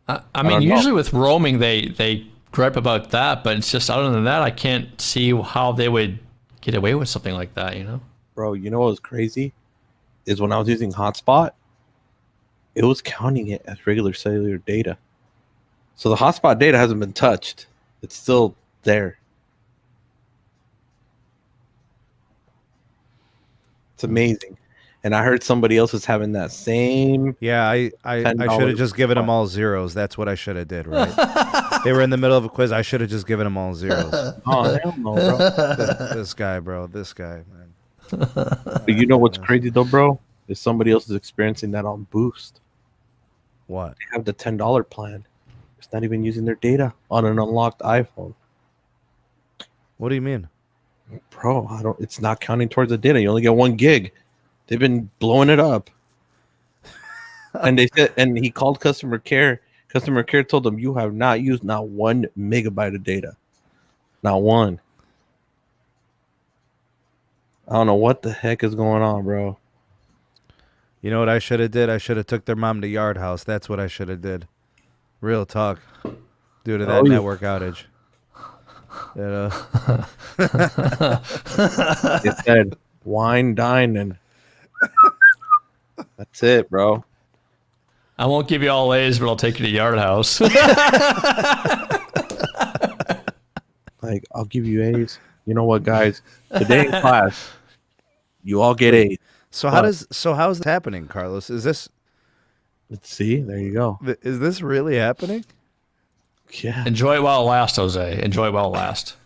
I mean, don't know. usually with roaming, they gripe about that, but it's just other than that, I can't see how they would get away with something like that. You know? Bro, you know what was crazy? Is when I was using hotspot, it was counting it as regular cellular data. So the hotspot data hasn't been touched. It's still there. It's amazing. And I heard somebody else is having that same. Yeah, I $10 should have just given them all zeros. That's what I should have did, right? They were in the middle of a quiz. I should have just given them all zeros. Oh, hell no, bro. This guy, man. But you know what's crazy though, bro? Is somebody else is experiencing that on Boost. What? They have the $10 plan. It's not even using their data on an unlocked iPhone. What do you mean? Bro, it's not counting towards the data. You only get 1 gig. They've been blowing it up. And they said, and he called customer care. Customer care told them you have not used not 1 megabyte of data. Not one. I don't know what the heck is going on, bro. You know what I should have did? I should have took their mom to Yard House. That's what I should have did. Real talk. Due to that network outage. You know? It said wine, dine, and that's it, bro. I won't give you all A's, but I'll take you to Yard House. Like, I'll give you A's. You know what, guys? Today in class, you all get A's. So how's this happening, Carlos? Is this Let's see. There you go. is this really happening? Yeah. Enjoy it while it lasts, Jose. Enjoy it while it lasts.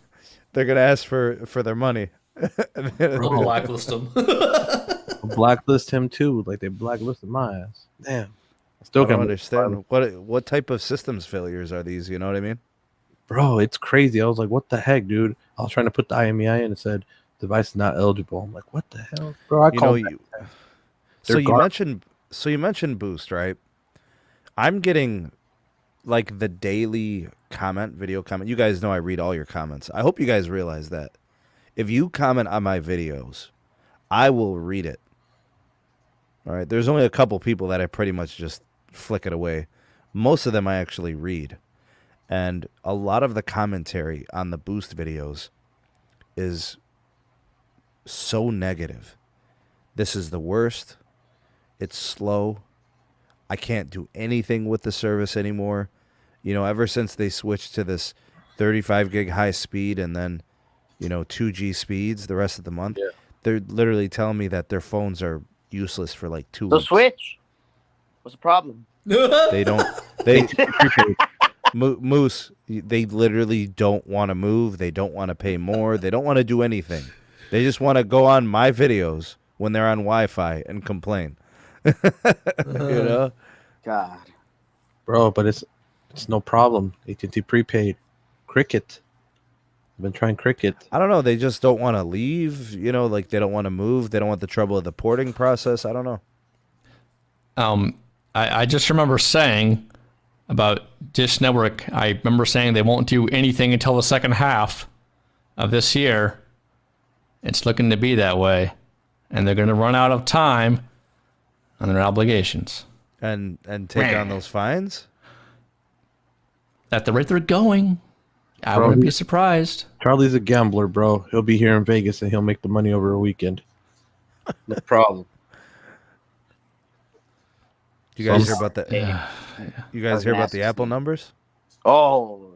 They're gonna ask for their money. We'll blacklist them. Blacklist him too, like they blacklisted my ass. Damn. I still I don't can't understand what type of systems failures are these. You know what I mean? Bro, it's crazy. I was like, what the heck, dude? I was trying to put the IMEI in and it said device is not eligible. I'm like, what the hell? Bro, you mentioned Boost, right? I'm getting like the daily video comment. You guys know I read all your comments. I hope you guys realize that. If you comment on my videos, I will read it. All right. There's only a couple people that I pretty much just flick it away. Most of them I actually read. And a lot of the commentary on the Boost videos is so negative. This is the worst. It's slow. I can't do anything with the service anymore. You know, ever since they switched to this 35 gig high speed and then, 2G speeds the rest of the month, they're literally telling me that their phones are useless for like 2 weeks. So switch. What's the problem? They don't. Moose, they literally don't want to move. They don't want to pay more. They don't want to do anything. They just want to go on my videos when they're on Wi-Fi and complain. God. Bro, but it's no problem. AT&T prepaid. Cricket. I've been trying Cricket. I don't know. They just don't want to leave. Like they don't want to move. They don't want the trouble of the porting process. I don't know. I just remember saying about Dish Network, I remember saying they won't do anything until the second half of this year. It's looking to be that way. And they're going to run out of time on their obligations. And take on those fines? At the rate they're going, I wouldn't be surprised. Charlie's a gambler, bro. He'll be here in Vegas and he'll make the money over a weekend. No problem. You guys hear about that? You guys hear about the Apple numbers? Oh,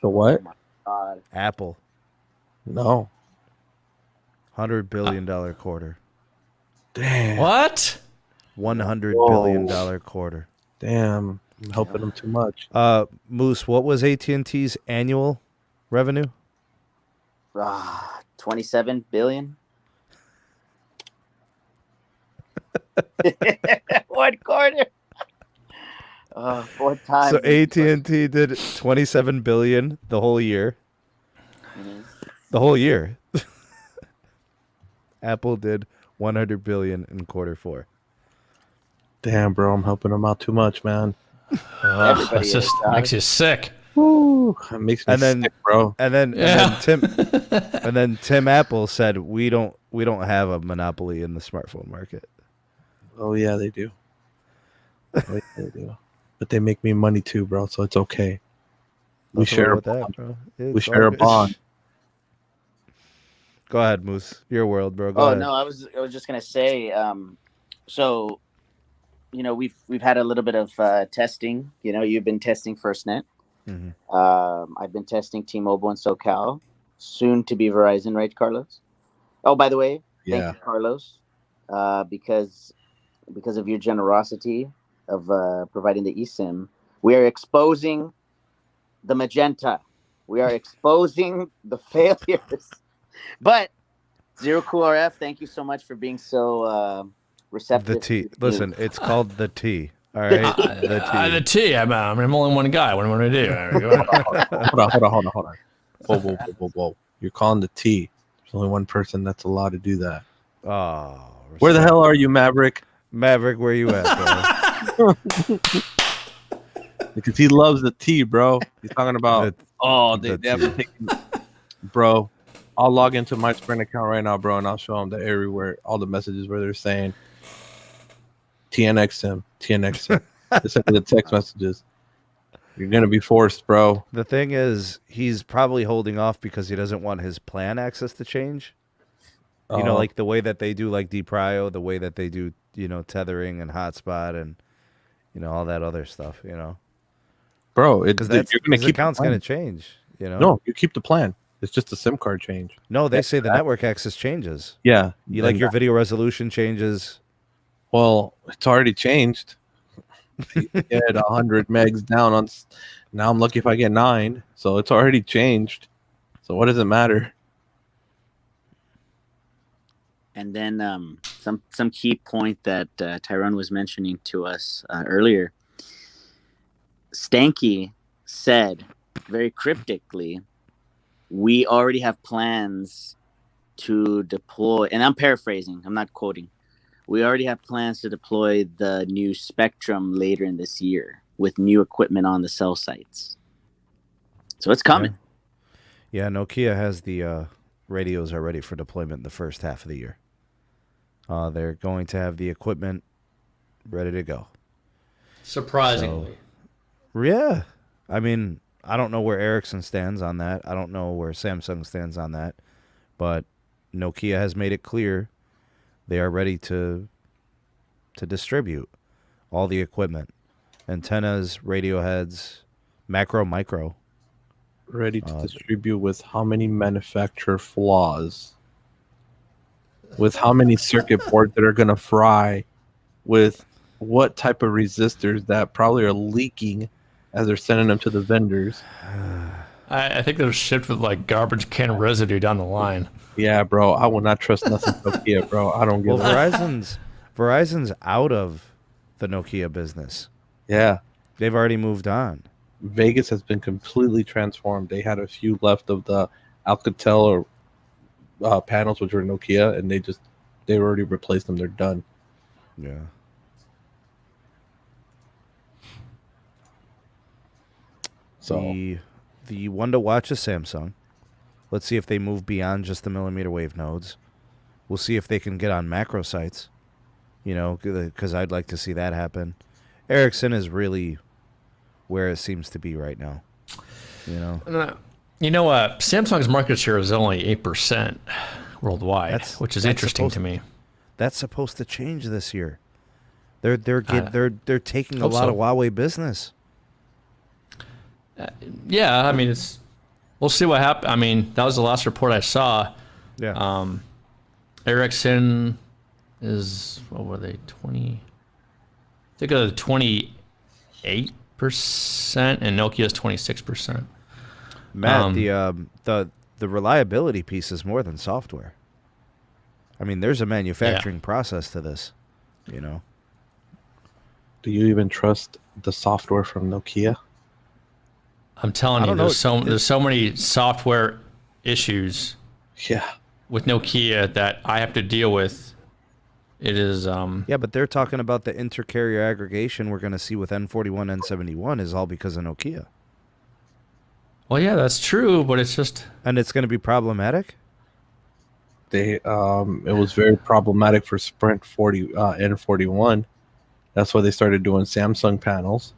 The what? God. Apple. No. $100 billion quarter. Damn. What? $100 billion quarter. Damn. I'm helping them too much. Moose, what was AT&T's annual revenue? 27 billion. 1 quarter. 4 times. So AT&T did 27 billion the whole year. Mhm. The whole year. Apple did 100 billion in Q4. Damn, bro. I'm helping them out too much, man. That just makes you sick. Woo. It makes me sick, bro. And then Tim Apple said we don't have a monopoly in the smartphone market. Oh yeah, they do. They do. But they make me money too, bro. So it's okay. We share a bond. Bro. We share a bond. Go ahead, Moose. Your world, bro. Go Oh ahead. no, I was just gonna say. So, we've had a little bit of testing. You've been testing FirstNet. Mm-hmm. I've been testing T-Mobile and SoCal. Soon to be Verizon, right, Carlos? Oh, by the way, thank you, Carlos, because of your generosity of providing the eSIM, we are exposing the magenta. We are exposing the failures. But Zero Cool RF, thank you so much for being so receptive. The T. Listen, it's called the T. All right, the T. I'm only one guy. What am I going to do? Hold on. Whoa. You're calling the T. There's only one person that's allowed to do that. Oh, where the hell are you, Maverick? Maverick, where you at, bro? Because he loves the T, bro. He's talking about they haven't taken, bro. I'll log into my Sprint account right now, bro, and I'll show them that everywhere, all the messages where they're saying TNX sim, TNX sim. They sent me the text messages. You're gonna be forced, bro. The thing is, he's probably holding off because he doesn't want his plan access to change. You know, like the way that they do like deprio, the way that they do, you know, tethering and hotspot and, you know, all that other stuff, you know. Bro, Because you're gonna his keep account's going to change, you know. No, you keep the plan. It's just a SIM card change. No, they say the network access changes. Yeah. You like your video resolution changes. Well, it's already changed. Get 100 megs down on. Now I'm lucky if I get 9. So it's already changed. So what does it matter? And then some key point that Tyrone was mentioning to us earlier. Stanky said very cryptically, we already have plans to deploy, and I'm paraphrasing, I'm not quoting. We already have plans to deploy the new Spectrum later in this year with new equipment on the cell sites. So it's coming. Yeah, Nokia has the radios are ready for deployment in the first half of the year. They're going to have the equipment ready to go. Surprisingly. So, yeah. I mean, I don't know where Ericsson stands on that. I don't know where Samsung stands on that. But Nokia has made it clear they are ready to distribute all the equipment. Antennas, radio heads, macro, micro. Ready to distribute with how many manufacturer flaws? With how many circuit boards that are going to fry? With what type of resistors that probably are leaking as they're sending them to the vendors? I think they're shipped with like garbage can residue down the line. Yeah, bro. I will not trust nothing Nokia, bro. I don't give Well, Verizon's out of the Nokia business. Yeah. They've already moved on. Vegas has been completely transformed. They had a few left of the Alcatel or panels, which were Nokia, and they already replaced them. They're done. Yeah. So the one to watch is Samsung. Let's see if they move beyond just the millimeter wave nodes. We'll see if they can get on macro sites, you know, because I'd like to see that happen. Ericsson is really where it seems to be right now, you know. You know, Samsung's market share is only 8% worldwide, which is interesting to me. That's supposed to change this year. They're taking a lot of Huawei business. Yeah, I mean, we'll see what happens. I mean, that was the last report I saw. Yeah. Ericsson is, what were they, 20? I think it was 28%, and Nokia is 26%. Matt, the reliability piece is more than software. I mean, there's a manufacturing process to this, you know. Do you even trust the software from Nokia? I'm telling you, there's so many software issues. Yeah. With Nokia that I have to deal with. It is. Yeah, but they're talking about the inter-carrier aggregation we're going to see with N41, N71 is all because of Nokia. Well, yeah, that's true, but it's just. And it's going to be problematic. It was very problematic for Sprint N41. That's why they started doing Samsung panels.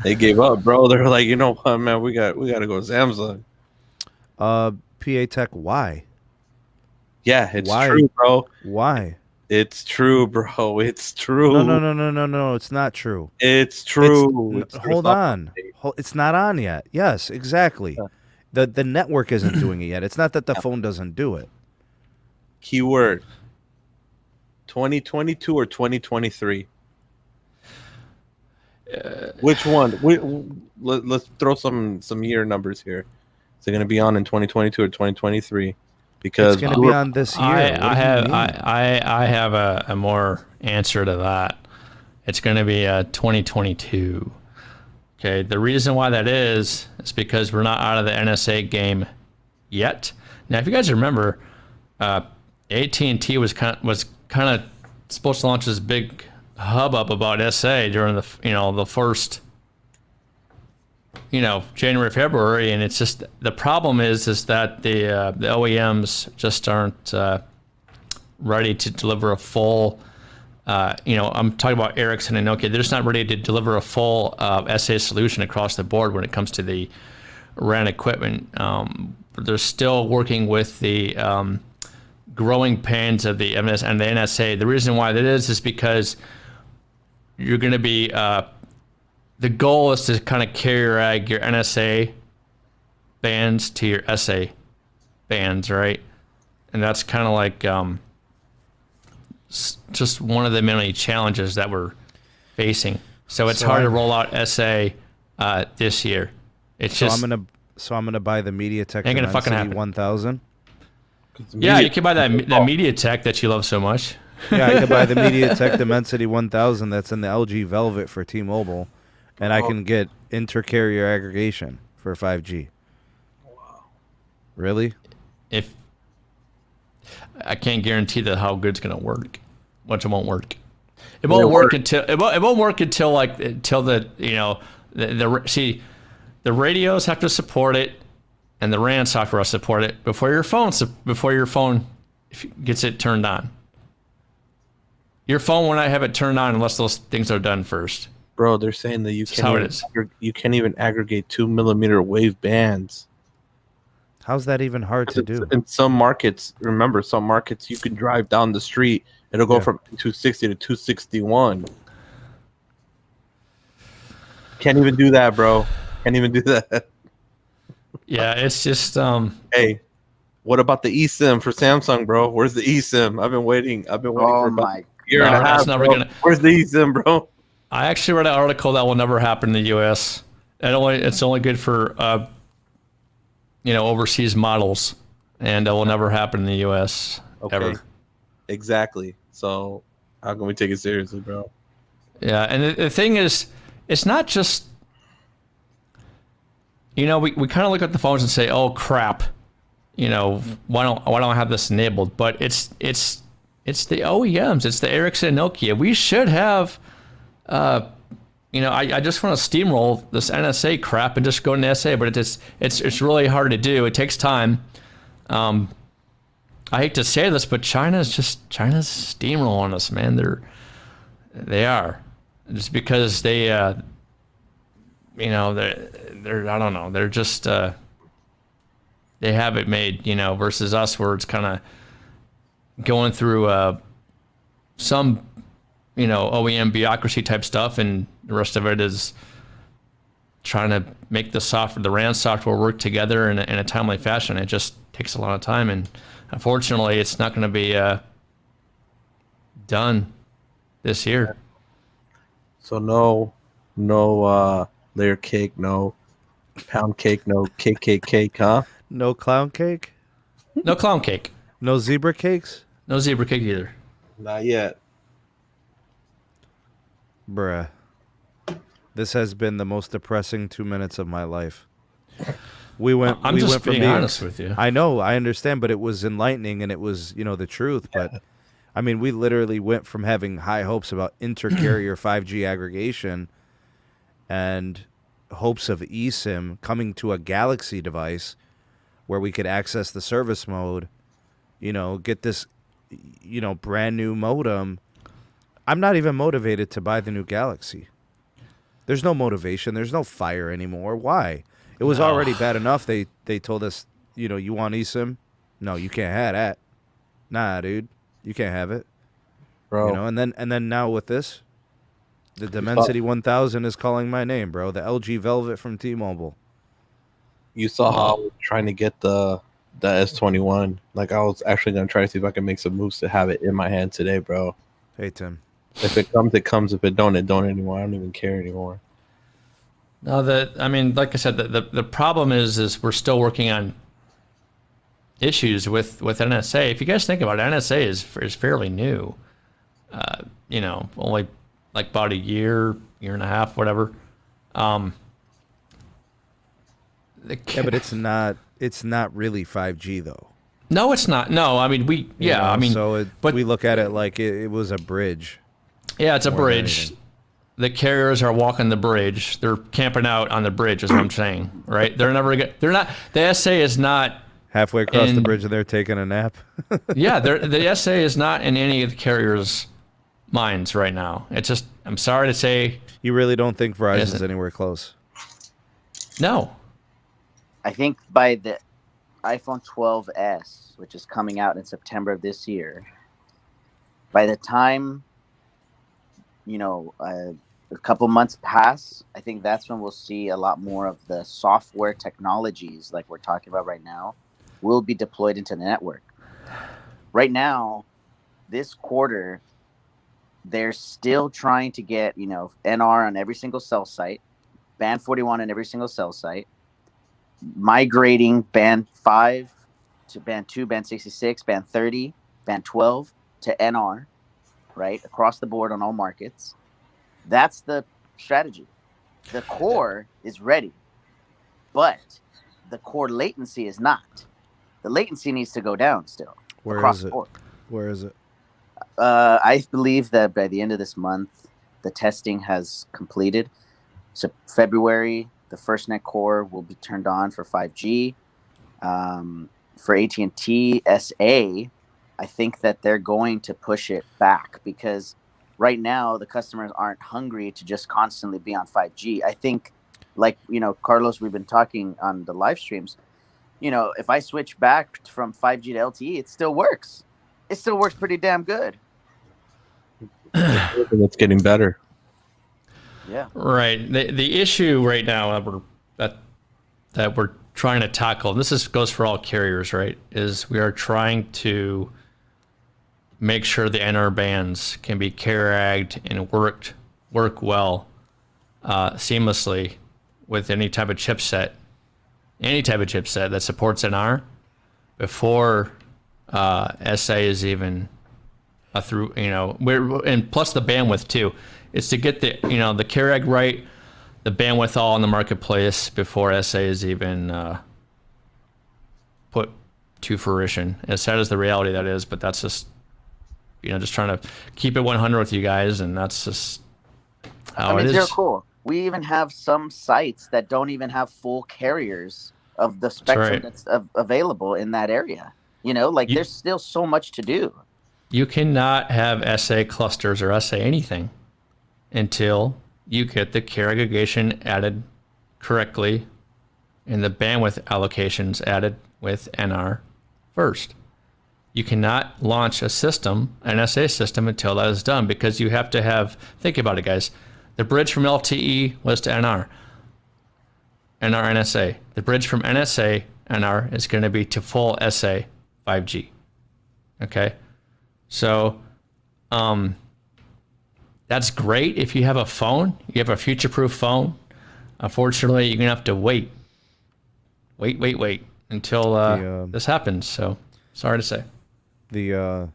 They gave up, bro. They're like, you know what, man, we got to go Samsung. PA Tech, why? Yeah, it's true, bro. Why? It's true, bro. It's true. No. It's not true. It's true. Hold on. It's not on yet. Yes, exactly. The network isn't doing it yet. It's not that the phone doesn't do it. Keyword. 2022 or 2023? Which one? Let's throw some year numbers here. Is it going to be on in 2022 or 2023? Because it's going to be on this year. I have a more answer to that. It's going to be 2022. Okay. The reason why that is because we're not out of the NSA game yet. Now, if you guys remember, AT&T was kind of supposed to launch this big hubbub about SA during the first January, February, and it's just the problem is that the OEMs just aren't ready to deliver a full. I'm talking about Ericsson and Nokia. They're just not ready to deliver a full SA solution across the board when it comes to the RAN equipment. They're still working with the growing pains of the MS and the NSA. The reason why that is because you're going to be the goal is to kind of carrier ag your NSA bands to your SA bands, right? And that's kind of like just one of the many challenges that we're facing. So it's hard to roll out SA this year. It's just I'm gonna buy the MediaTek ain't gonna fucking Dimensity happen. 1000. Yeah, you can buy that MediaTek that you love so much. Yeah, I can buy the MediaTek Dimensity 1000 that's in the LG Velvet for T-Mobile, and I can get inter-carrier aggregation for 5G. Wow. Really? If I can't guarantee that how good it's gonna work, much it won't work. It won't work until the radios have to support it, and the RAN software will support it before your phone gets it turned on. Your phone will not have it turned on unless those things are done first. Bro, they're saying that you can't even aggregate 2 millimeter wave bands. How's that even hard to do? In some markets, you can drive down the street, it'll go from 260 to 261. Can't even do that, bro. Can't even do that. Yeah, it's just Hey, what about the eSIM for Samsung, bro? Where's the eSIM? I've been waiting for about a year and a half. Where's the eSIM, bro? I actually read an article that will never happen in the U.S. It's only good for overseas models, and it will never happen in the U.S. ever. Exactly. So how can we take it seriously, bro? Yeah, and the thing is, it's not just. We kind of look at the phones and say, "Oh crap," why don't I have this enabled? But it's the OEMs, it's the Ericsson and Nokia. We should have, I just want to steamroll this NSA crap and just go into SA, but it's really hard to do. It takes time. I hate to say this, but China's steamrolling us, man. They are, just because they. They're I don't know. They're just they have it made, versus us where it's kind of going through some OEM bureaucracy type stuff, and the rest of it is trying to make the RAN software work together in a timely fashion. It just takes a lot of time, and unfortunately, it's not going to be done this year. So no layer cake, no pound cake, no cake, huh? No clown cake? No clown cake. No zebra cakes? No zebra cake either. Not yet. Bruh. This has been the most depressing 2 minutes of my life. I'm just being honest with you. I know, I understand, but it was enlightening and it was, the truth. But I mean, we literally went from having high hopes about inter-carrier 5G aggregation and hopes of eSIM coming to a Galaxy device where we could access the service mode, get this, brand new modem. I'm not even motivated to buy the new Galaxy. There's no motivation. There's no fire anymore. Why? It was already bad enough. They told us, you want eSIM? No, you can't have that. Nah, dude, you can't have it. Bro. And then now with this, the Dimensity 1000 is calling my name, bro. The LG Velvet from T-Mobile. You saw how I was trying to get the S21. Like, I was actually going to try to see if I can make some moves to have it in my hand today, bro. Hey, Tim. If it comes, it comes. If it don't, it don't anymore. I don't even care anymore. No, like I said, the problem is we're still working on issues with NSA. If you guys think about it, NSA is fairly new. Only like about a year and a half, whatever. Yeah, but it's not really 5G though. No, it's not. No, I mean we we look at it like it was a bridge. Yeah, it's a bridge. the carriers are walking the bridge. They're camping out on the bridge, is what I'm saying, right? They're not. The SA is not halfway across the bridge and they're taking a nap. Yeah, the SA is not in any of the carriers' minds right now. It's just, I'm sorry to say. You really don't think Verizon's anywhere close? No. I think by the iPhone 12s, which is coming out in September of this year, by the time, a couple months pass, I think that's when we'll see a lot more of the software technologies like we're talking about right now will be deployed into the network. Right now, this quarter, they're still trying to get, NR on every single cell site, band 41 on every single cell site, migrating band 5 to band 2, band 66, band 30, band 12 to NR, right? Across the board on all markets. That's the strategy. The core is ready, but the core latency is not. The latency needs to go down still. Where is it? Where is it? I believe that by the end of this month, the testing has completed. So February, the FirstNet core will be turned on for 5G. For AT&T SA, I think that they're going to push it back because right now the customers aren't hungry to just constantly be on 5G. I think, Carlos, we've been talking on the live streams, if I switch back from 5G to LTE, it still works. It still works pretty damn good. It's getting better. Yeah. Right. The issue right now that we're trying to tackle, and this goes for all carriers, right, is we are trying to make sure the NR bands can be carried and work well seamlessly with any type of chipset that supports NR before SA is even through, and plus the bandwidth too. It's to get the carrier right, the bandwidth all in the marketplace before SA is even put to fruition. As sad as the reality that is, but that's just, just trying to keep it 100 with you guys, and that's just how it is. They're cool. We even have some sites that don't even have full carriers of the spectrum that's available in that area. There's still so much to do. You cannot have SA clusters or SA anything until you get the carrier aggregation added correctly and the bandwidth allocations added with NR first. You cannot launch an SA system until that is done, because you have to think about it, guys. The bridge from LTE was to NR NSA. The bridge from NSA NR is going to be to full SA 5G. Okay? So, that's great if you have a phone, you have a future-proof phone. Unfortunately, you're going to have to wait until this happens. So, sorry to say. The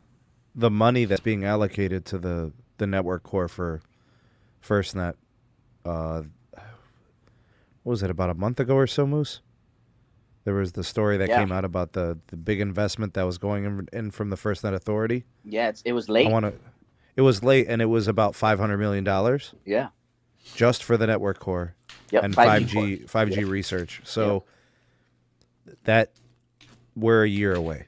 money that's being allocated to the network core for FirstNet, what was it, about a month ago or so, Moose? There was the story that came out about the big investment that was going in from the FirstNet Authority. Yeah, it was late. It was late, and it was about $500 million. Yeah. Just for the network core and 5G research. So that we're a year away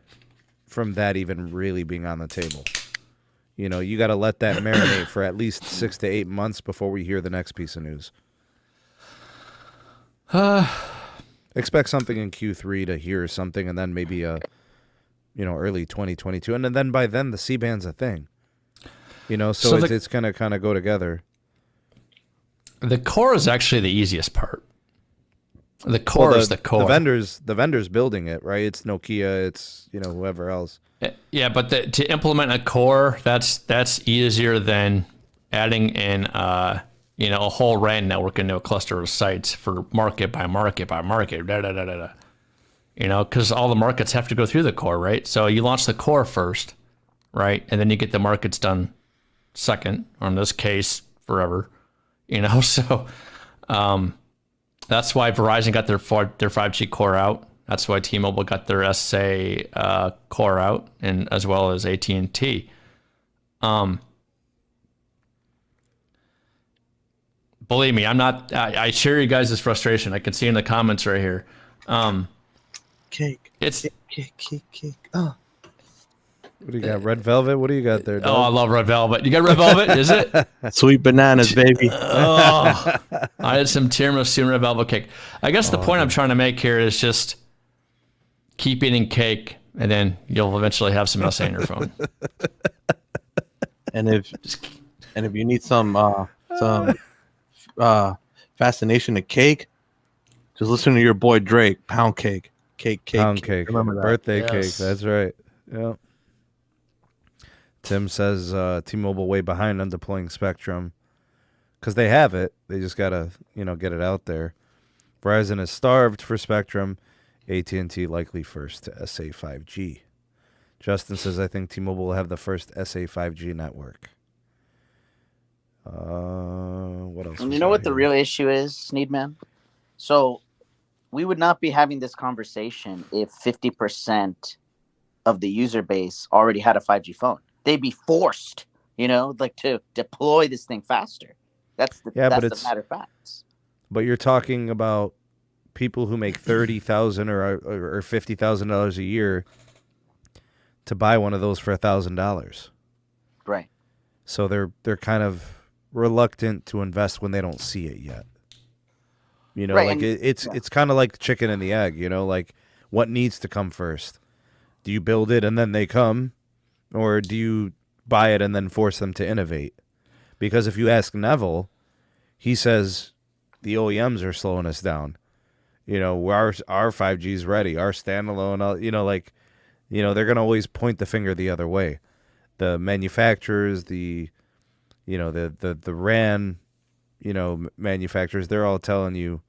from that even really being on the table. You got to let that marinate for at least 6 to 8 months before we hear the next piece of news. Expect something in Q3 to hear something, and then maybe early 2022, and then by then the C-band's a thing. So it's going to kind of go together. The core is actually the easiest part. The core is the core. The vendors building it, right? It's Nokia, it's whoever else. Yeah, but to implement a core, that's easier than adding in a whole RAN network into a cluster of sites for market by market by market. Because all the markets have to go through the core, right? So you launch the core first, right, and then you get the markets done second, or in this case, forever. So that's why Verizon got their 5G core out. That's why T-Mobile got their SA core out, and as well as AT&T. Believe me, I'm not. I share you guys' frustration. I can see in the comments right here. Cake. It's Cake. Oh. What do you got? Red velvet? What do you got there, dog? I love red velvet. You got red velvet? Is it? Sweet bananas, baby. Oh, I had some tiramisu and red velvet cake. I guess the point I'm trying to make here is just keep eating cake, and then you'll eventually have some essay on your phone. And if you need some fascination of cake, just listen to your boy Drake. Pound cake. Pound cake. Remember that. Birthday cake. That's right. Yeah. Tim says T-Mobile way behind on deploying Spectrum because they have it. They just gotta, get it out there. Verizon is starved for Spectrum. AT&T likely first to SA 5G. Justin says, I think T-Mobile will have the first SA 5G network. What else? You know what the real issue is, Sneedman? So we would not be having this conversation if 50% of the user base already had a 5G phone. They'd be forced, to deploy this thing faster. That's the matter of facts. But you're talking about people who make $30,000 or $50,000 a year to buy one of those for $1,000. Right. So they're kind of reluctant to invest when they don't see it yet. Right, it's kind of like the chicken and the egg. Like what needs to come first? Do you build it and then they come? Or do you buy it and then force them to innovate? Because if you ask Neville, he says the OEMs are slowing us down. Our 5G is ready. Our standalone, they're going to always point the finger the other way. The manufacturers, the RAN, manufacturers, they're all telling you,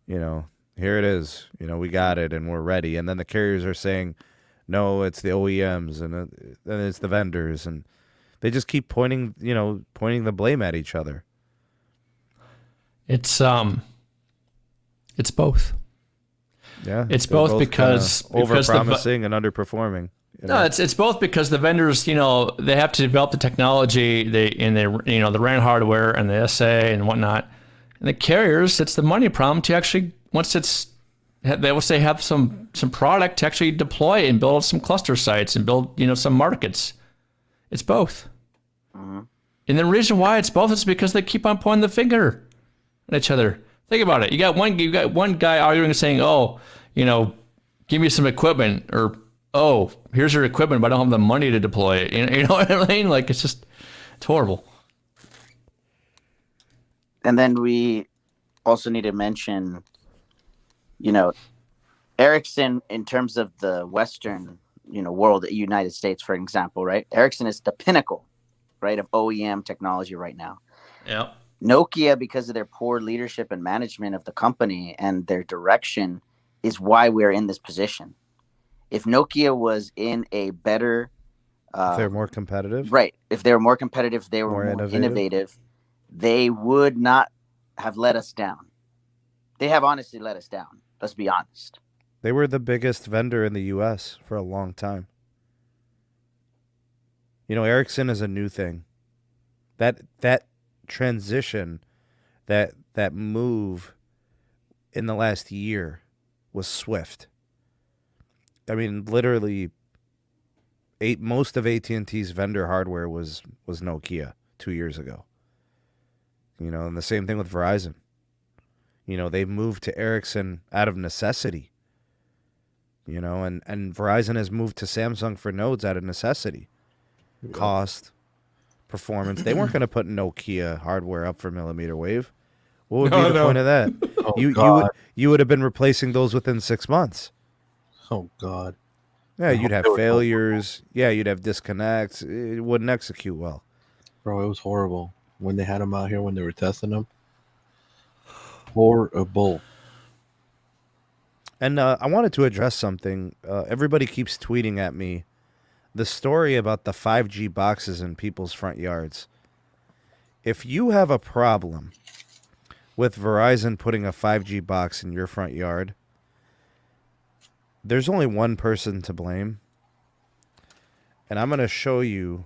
here it is. We got it and we're ready. And then the carriers are saying, no, it's the OEMs and it's the vendors, and they just keep pointing the blame at each other. It's both. Yeah, it's both because over-promising and underperforming. No, it's both because the vendors, they have to develop the technology, the RAN hardware and the SA and whatnot, and the carriers, it's the money problem to actually they will say have some product to actually deploy and build some cluster sites and build some markets. It's both. Mm-hmm. And the reason why it's both is because they keep on pointing the finger at each other. Think about it. You got one guy arguing and saying, give me some equipment, or here's your equipment, but I don't have the money to deploy it. You know what I mean? Like it's horrible. And then we also need to mention Ericsson, in terms of the Western, world, the United States, for example, right? Ericsson is the pinnacle, right, of OEM technology right now. Yeah. Nokia, because of their poor leadership and management of the company and their direction, is why we're in this position. If Nokia was in a better... if they're more competitive? Right. If they were more competitive, they were more innovative, they would not have let us down. They have honestly let us down. Let's be honest. They were the biggest vendor in the U.S. for a long time. Ericsson is a new thing. That transition, that move in the last year was swift. I mean, literally, most of AT&T's vendor hardware was Nokia 2 years ago. And the same thing with Verizon. They've moved to Ericsson out of necessity. And Verizon has moved to Samsung for nodes out of necessity. Yeah. Cost, performance. They weren't going to put Nokia hardware up for millimeter wave. What would be the point of that? You would have been replacing those within 6 months. Oh, God. Yeah, you'd have failures. Yeah, you'd have disconnects. It wouldn't execute well. Bro, it was horrible. When they had them out here, when they were testing them. Horrible. And I wanted to address something. Everybody keeps tweeting at me the story about the 5G boxes in people's front yards. If you have a problem with Verizon putting a 5G box in your front yard, there's only one person to blame. And I'm going to show you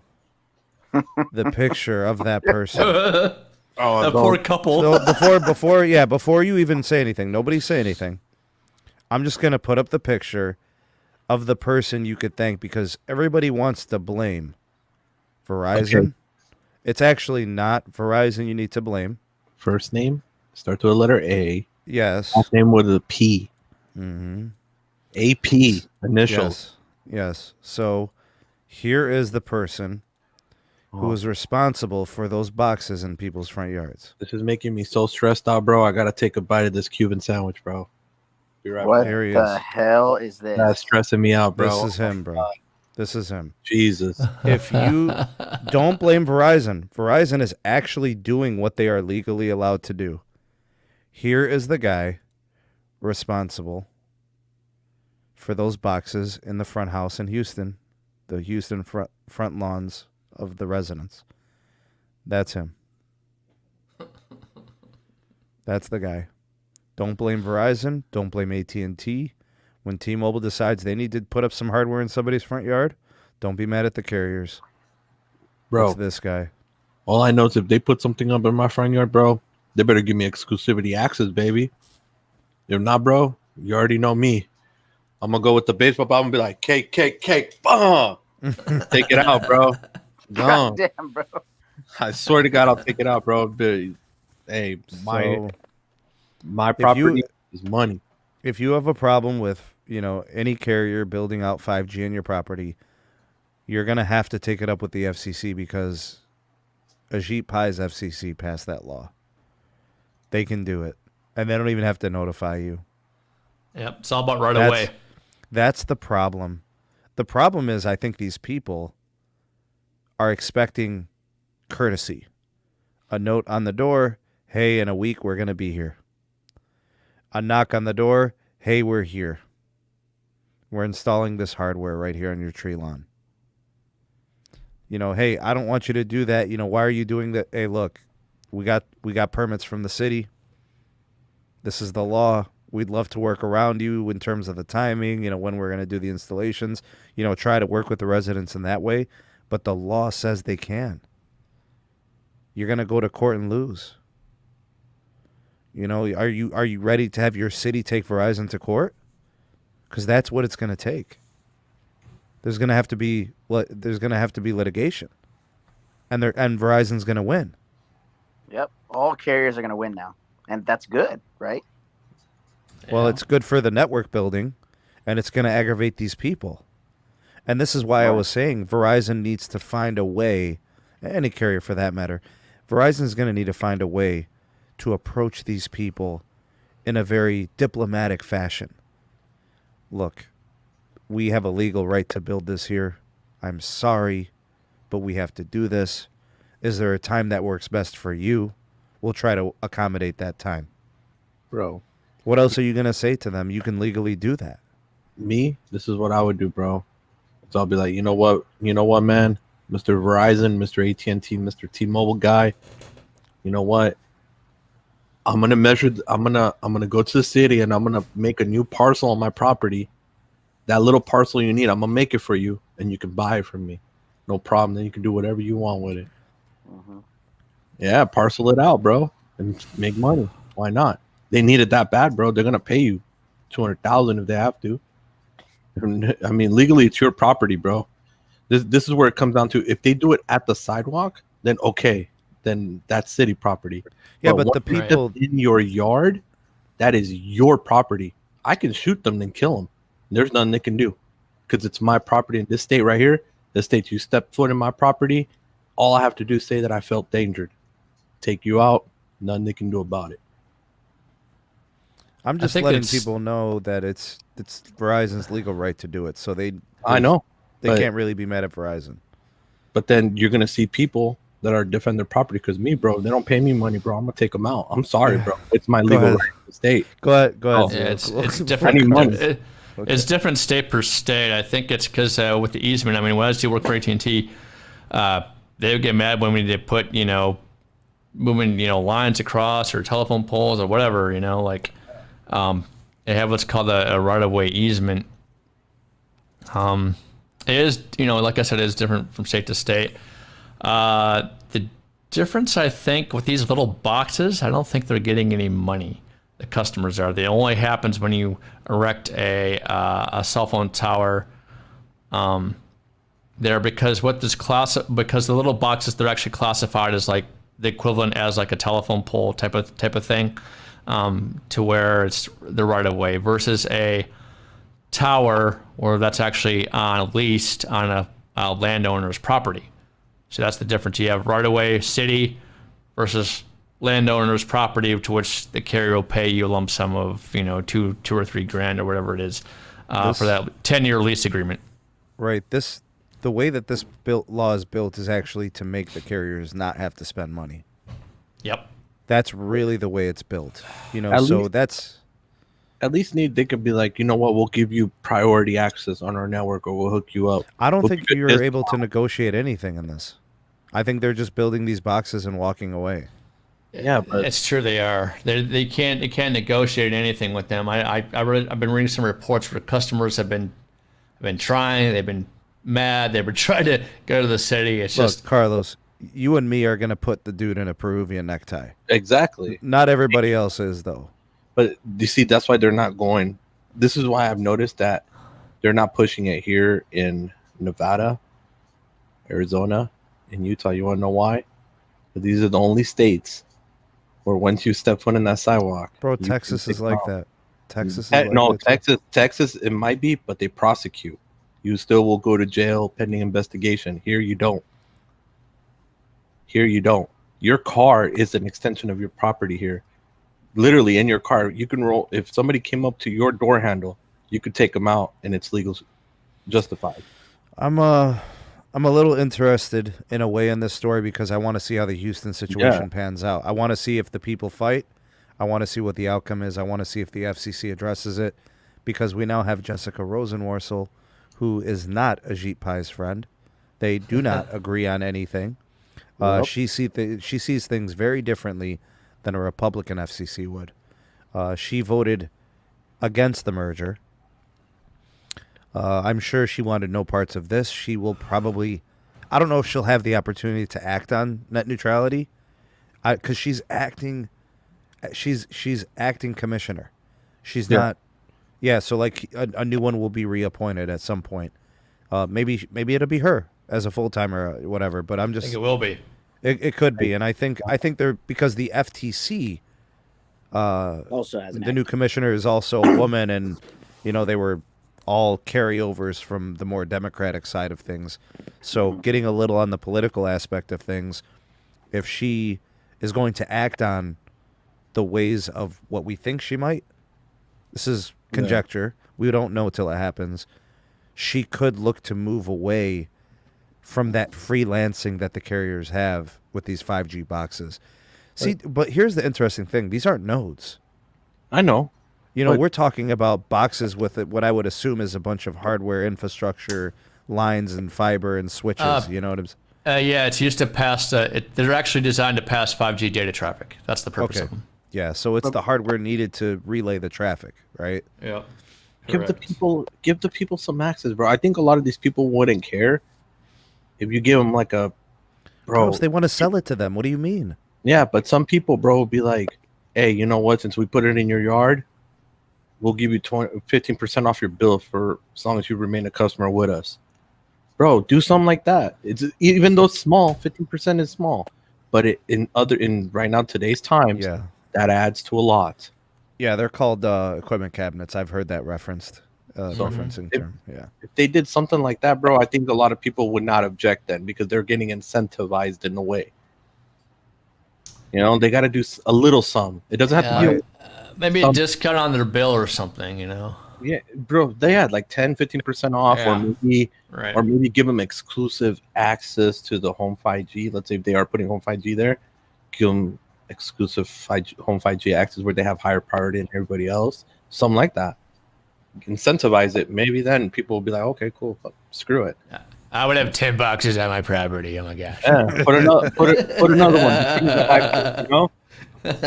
the picture of that person. Oh, That poor couple. So before you even say anything, nobody say anything. I'm just gonna put up the picture of the person you could thank because everybody wants to blame Verizon. Okay. It's actually not Verizon you need to blame. First name starts with a letter A. Yes. Last name with a P. Mm-hmm. AP initials. Yes. So here is the person who was responsible for those boxes in people's front yards. This is making me so stressed out, bro. I gotta take a bite of this Cuban sandwich, bro. Be right What back. Here he the is. hell is this? That's stressing me out, bro. This is him, bro. This is him. Jesus. If you don't blame Verizon, Verizon is actually doing what they are legally allowed to do. Here is the guy responsible for those boxes in the front house in Houston, the Houston front lawns of the residents. That's him. That's the guy. Don't blame Verizon. Don't blame AT&T. When T-Mobile decides they need to put up some hardware in somebody's front yard, don't be mad at the carriers. Bro, It's this guy. all I know is if they put something up in my front yard, bro, they better give me exclusivity access, baby. If not, bro, you already know me. I'm gonna go with the baseball bat and be like, cake, bomb. Take it out, bro. No, Goddamn, bro. I swear to God, I'll take it out, bro. But, hey, my property is money. If you have a problem with, any carrier building out 5G in your property, you're going to have to take it up with the FCC because Ajit Pai's FCC passed that law. They can do it. And they don't even have to notify you. Yep, it's all about right away. That's the problem. The problem is I think these people are expecting courtesy. A note on the door, hey, in a week we're going to be here. A knock on the door, hey, we're here. We're installing this hardware right here on your tree lawn. Hey, I don't want you to do that. Why are you doing that? Hey, look, we got permits from the city. This is the law. We'd love to work around you in terms of the timing, when we're going to do the installations. Try to work with the residents in that way. But the law says they can. You're going to go to court and lose. Are you ready to have your city take Verizon to court? Because that's what it's going to take. There's going to have to be litigation, and Verizon's going to win. Yep. All carriers are going to win now. And that's good, right? Well, it's good for the network building, and it's going to aggravate these people. And this is why I was saying Verizon needs to find a way, any carrier for that matter, Verizon's going to need to find a way to approach these people in a very diplomatic fashion. Look, we have a legal right to build this here. I'm sorry, but we have to do this. Is there a time that works best for you? We'll try to accommodate that time. Bro. What else are you going to say to them? You can legally do that. Me, this is what I would do, bro. So I'll be like, you know what, man? Mr. Verizon, Mr. AT&T, Mr. T-Mobile guy. You know what? I'm gonna go to the city and I'm gonna make a new parcel on my property. That little parcel you need, I'm gonna make it for you, and you can buy it from me. No problem. Then you can do whatever you want with it. Mm-hmm. Yeah, parcel it out, bro, and make money. Why not? They need it that bad, bro. They're gonna pay you $200,000 if they have to. I mean, legally, it's your property, bro. This is where it comes down to. If they do it at the sidewalk, then okay, then that's city property. Yeah, but the people in your yard, that is your property. I can shoot them and kill them. There's nothing they can do because it's my property in this state right here. The state you step foot in my property, all I have to do is say that I felt endangered. Take you out. Nothing they can do about it. I'm just letting people know that it's Verizon's legal right to do it. So I know they can't really be mad at Verizon. But then you're gonna see people that are defend their property because me, bro, they don't pay me money, bro. I'm gonna take them out. I'm sorry, bro. It's my legal right to the state. Go ahead. Oh, yeah, it's different. I need money. It's different state per state. I think it's because with the easement. I mean, when I used to work for AT&T, they would get mad when they put moving lines across or telephone poles or whatever. They have what's called a right-of-way easement. It is like I said, it is different from state to state. The difference, I think, with these little boxes, I don't think they're getting any money. The customers are. It only happens when you erect a cell phone tower there, because because the little boxes, they're actually classified as like the equivalent as like a telephone pole type of thing, to where it's the right of way, versus a tower where that's actually leased on a landowner's property. So that's the difference. You have right of way city versus landowner's property, to which the carrier will pay you a lump sum of $2 or $3 grand or whatever it is for that 10-year lease agreement. Right. The way that this law is built is actually to make the carriers not have to spend money. Yep. That's really the way it's built. That's at least they could be like, you know what, we'll give you priority access on our network, or we'll hook you up. I don't think you're able to negotiate anything in this. I think they're just building these boxes and walking away. Yeah, but it's true. They are. They can't negotiate anything with them. I've been reading some reports where customers have been trying. They've been mad. They've been trying to go to the city. Look, just Carlos. You and me are gonna put the dude in a Peruvian necktie. Exactly. Not everybody else is though. But you see, that's why they're not going. This is why I've noticed that they're not pushing it here in Nevada, Arizona, and Utah. You want to know why? But these are the only states where once you step foot in that sidewalk, bro, Texas is like that. Texas is like that. Texas, it might be, but they prosecute. You still will go to jail pending investigation. Here you don't. Your car is an extension of your property here. Literally in your car, you can roll. If somebody came up to your door handle, you could take them out, and it's legal, justified. I'm a little interested in a way in this story because I want to see how the Houston situation pans out. I want to see if the people fight. I want to see what the outcome is. I want to see if the FCC addresses it, because we now have Jessica Rosenworcel, who is not Ajit Pai's friend. They do not agree on anything. She sees things very differently than a Republican FCC would. She voted against the merger. I'm sure she wanted no parts of this. She will probably, I don't know if she'll have the opportunity to act on net neutrality, because she's acting commissioner. She's not. Yeah, so like a new one will be reappointed at some point. Maybe it'll be her as a full timer or whatever. But I think it will be. It could be, and I think they're, because the FTC also has the new commissioner is also a woman, and they were all carryovers from the more Democratic side of things. So getting a little on the political aspect of things, if she is going to act on the ways of what we think she might, this is conjecture. We don't know till it happens. She could look to move away from that freelancing that the carriers have with these 5G boxes. See, but here's the interesting thing. These aren't nodes. I know. We're talking about boxes with what I would assume is a bunch of hardware infrastructure, lines and fiber and switches. You know what I'm saying? Yeah, it's used to pass. They're actually designed to pass 5G data traffic. That's the purpose of them. Yeah, so it's the hardware needed to relay the traffic, right? Yeah. Give the people some access, bro. I think a lot of these people wouldn't care if you give them like a Carlos, they want to sell it to them. What do you mean? Yeah, but some people, bro, will be like, hey, you know what? Since we put it in your yard, we'll give you 15% off your bill for as long as you remain a customer with us. Bro, do something like that. It's, even though it's small, 15% is small, but in right now today's times, that adds to a lot. Yeah, they're called equipment cabinets. I've heard that referenced. Referencing term. Yeah. If they did something like that, bro, I think a lot of people would not object then, because they're getting incentivized in a way. They got to do a little sum. It doesn't have to be maybe a discount on their bill or something, Yeah, bro, they had like 10-15% off, or maybe give them exclusive access to the home 5G. Let's say if they are putting home 5G there, give them exclusive home 5G access where they have higher priority than everybody else. Something like that. Incentivize it. Maybe then people will be like, okay, cool, screw it. I would have 10 boxes on my property. Oh my gosh. Yeah, put another one.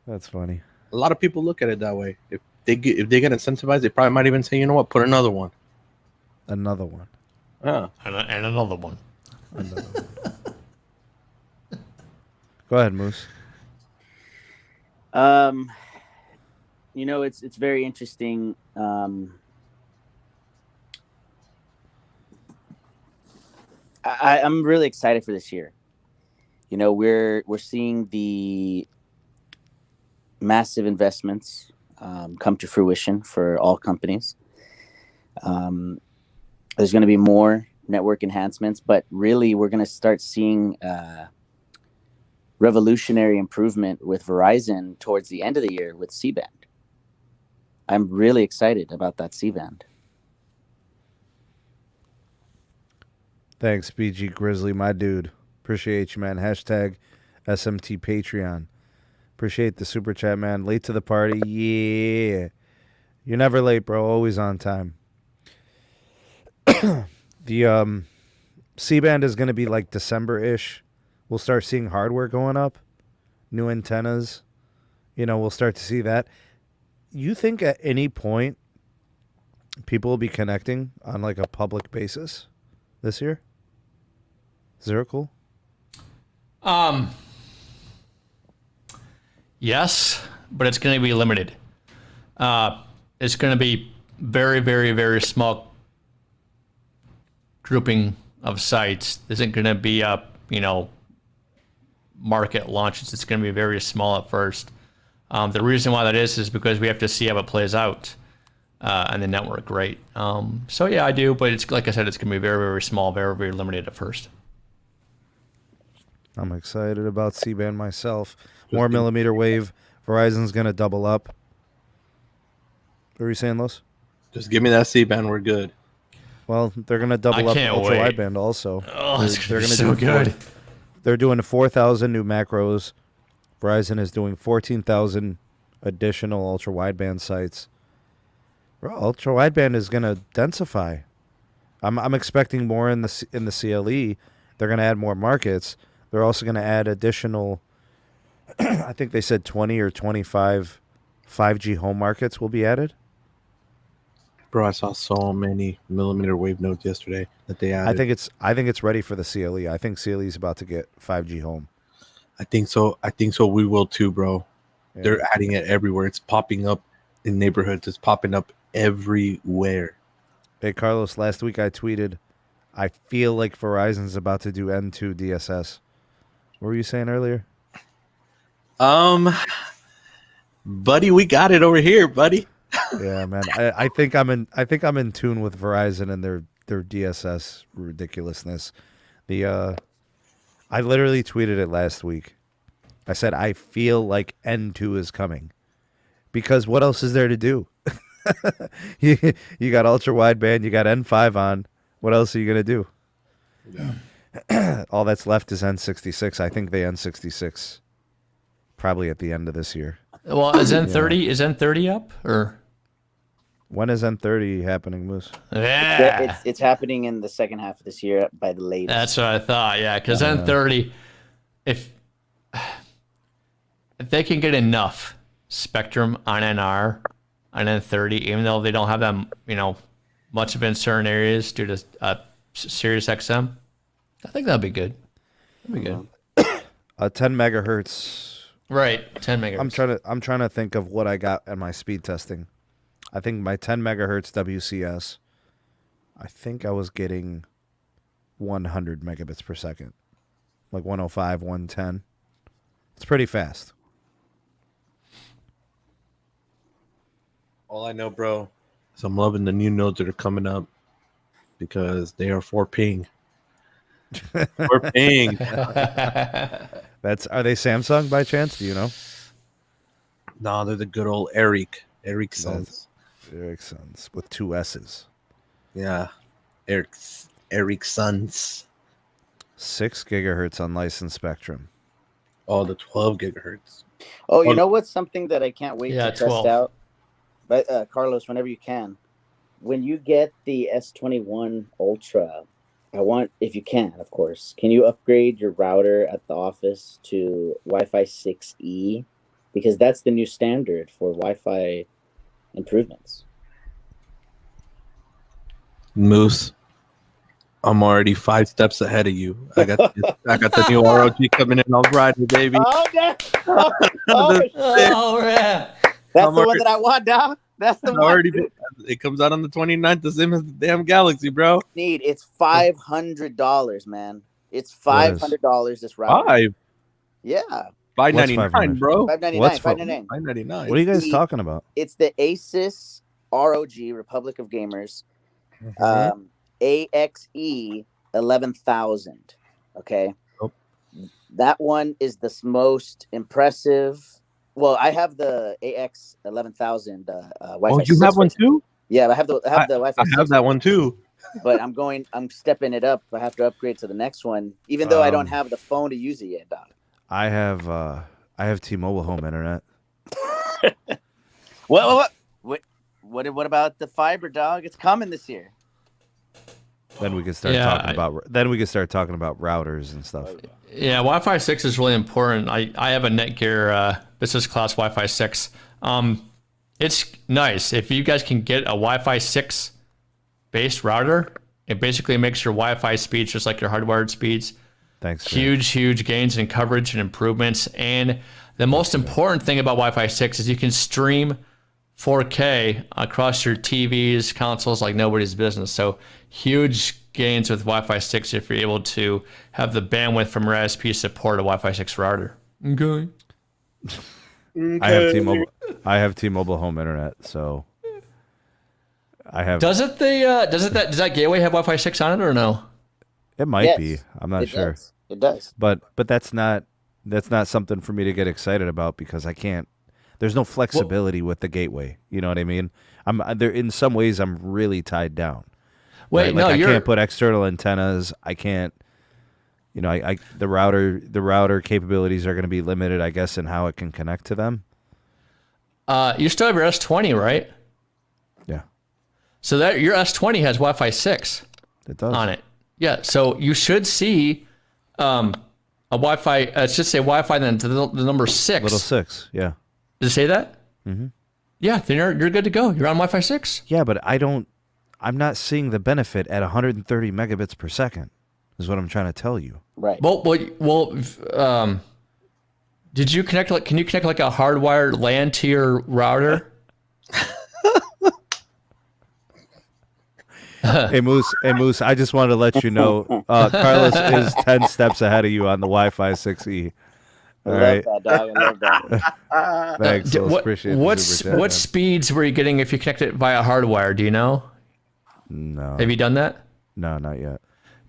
That's funny. A lot of people look at it that way. If they get incentivized, they probably might even say, you know what, put another one. Another one. Yeah. And another one. Go ahead, Moose. It's very interesting. I'm really excited for this year. We're seeing the massive investments come to fruition for all companies. There's going to be more network enhancements, but really we're going to start seeing revolutionary improvement with Verizon towards the end of the year with C-band. I'm really excited about that C-band. Thanks, BG Grizzly, my dude. Appreciate you, man. Hashtag SMT Patreon. Appreciate the super chat, man. Late to the party. Yeah. You're never late, bro. Always on time. The C-band is going to be like December-ish. We'll start seeing hardware going up. New antennas. We'll start to see that. You think at any point people will be connecting on like a public basis this year? Is that cool? Yes, but it's going to be limited. It's going to be very, very, very small grouping of sites. This isn't going to be a, market launches. It's going to be very small at first. The reason why that is because we have to see how it plays out on the network, right? So yeah, I do, but it's like I said, it's going to be very, very small, very, very limited at first. I'm excited about C-band myself. More millimeter wave. Verizon's going to double up. What are you saying, Los? Just give me that C-band. We're good. Well, they're going to double up ultra wideband also. Oh, it's going to be so good. They're doing 4,000 new macros. Verizon is doing 14,000 additional ultra wideband sites. Bro, ultra wideband is going to densify. I'm expecting more in the CLE. They're going to add more markets. They're also going to add additional, I think they said 20 or 25 5G home markets will be added. Bro, I saw so many millimeter wave nodes yesterday that they added. I think it's ready for the CLE. I think CLE is about to get 5G home. I think so. We will too, bro. Yeah. They're adding it everywhere. It's popping up in neighborhoods. It's popping up everywhere. Hey, Carlos, last week I tweeted, I feel like Verizon's about to do N2 DSS. What were you saying earlier? Buddy, we got it over here, buddy. Yeah, man. I think I'm in tune with Verizon and their DSS ridiculousness. I literally tweeted it last week. I said I feel like N2 is coming. Because what else is there to do? you got ultra wideband, you got N5 on. What else are you gonna do? Yeah. All that's left is N66. I think they N66 probably at the end of this year. Well, is N30 is N30 up or when is N30 happening, Moose? Yeah, it's happening in the second half of this year by the latest. That's what I thought. Yeah, because N30, if they can get enough spectrum on NR on N30, even though they don't have that much of it in certain areas due to Sirius XM, I think that'd be good. That'd be good. 10 megahertz. Right, 10 megahertz. I'm trying to think of what I got at my speed testing. I think my 10 megahertz WCS, I think I was getting 100 megabits per second. Like 105, 110. It's pretty fast. All I know, bro, is I'm loving the new nodes that are coming up because they are for ping. For ping. Are they Samsung by chance? Do you know? No, they're the good old Ericssons. Ericssons with 2 S's. Yeah. Ericssons. 6 gigahertz unlicensed spectrum. Oh, the 12 gigahertz. Oh, you know what's something that I can't wait to 12. test out? But Carlos, whenever you can, when you get the S21 Ultra, I want, if you can, of course, can you upgrade your router at the office to Wi-Fi 6E? Because that's the new standard for Wi-Fi improvements. Moose, I'm already 5 steps ahead of you. I got the new ROG coming in on Friday, baby. Oh, yeah. Oh, yeah. That's the one that I want, dog. That's the one. It comes out on the 29th, the same as the damn Galaxy, bro. It's $500, man. It's $500 this route. 5? Yeah. $599, bro. $599. $599. What are you guys talking about? It's the Asus ROG Republic of Gamers. Mhm. AXE 11,000. Okay. Oh. That one is the most impressive. Well, I have the AX 11,000 Wi-Fi. Oh, you have one too? Yeah, I have the Wi-Fi. I have that one too. But I'm stepping it up. I have to upgrade to the next one, even though I don't have the phone to use it yet, dog. I have T-Mobile home internet. What about the fiber, dog? It's coming this year. Then we can start talking about. Then we can start talking about routers and stuff. Yeah, Wi-Fi 6 is really important. I have a Netgear business class Wi-Fi 6. It's nice if you guys can get a Wi-Fi 6 based router. It basically makes your Wi-Fi speeds just like your hardwired speeds. Thanks. Huge gains in coverage and improvements. And the most important thing about Wi-Fi 6 is you can stream 4K across your TVs, consoles like nobody's business. So huge gains with Wi-Fi 6 if you're able to have the bandwidth from your ISP support a Wi-Fi 6 router. Okay. I have T-Mobile home internet, so I have. Does that gateway have Wi-Fi 6 on it or no? It might be. I'm not sure. It does. But that's not something for me to get excited about because I can't. There's no flexibility with the gateway. You know what I mean? I'm there in some ways. I'm really tied down. Wait, right? no, I can't put external antennas. I can't. You know, the router capabilities are going to be limited, I guess, in how it can connect to them. You still have your S20, right? Yeah. So that your S20 has Wi-Fi 6 It does. on it. Yeah. So you should see a Wi-Fi. It should say Wi-Fi then to the number 6. Little 6. Yeah. Does it say that? Mm-hmm. Yeah. Then you're good to go. You're on Wi-Fi 6. Yeah, but I'm not seeing the benefit at 130 megabits per second. Is what I'm trying to tell you. Right. Well. Did you connect? Can you connect like a hardwired LAN to your router? Hey Moose. I just wanted to let you know, Carlos is 10 steps ahead of you on the Wi-Fi 6E. All right. Love that, dog. I love that. Thanks. Appreciate it. What speeds were you getting if you connect it via hardwire? Do you know? No. Have you done that? No, not yet.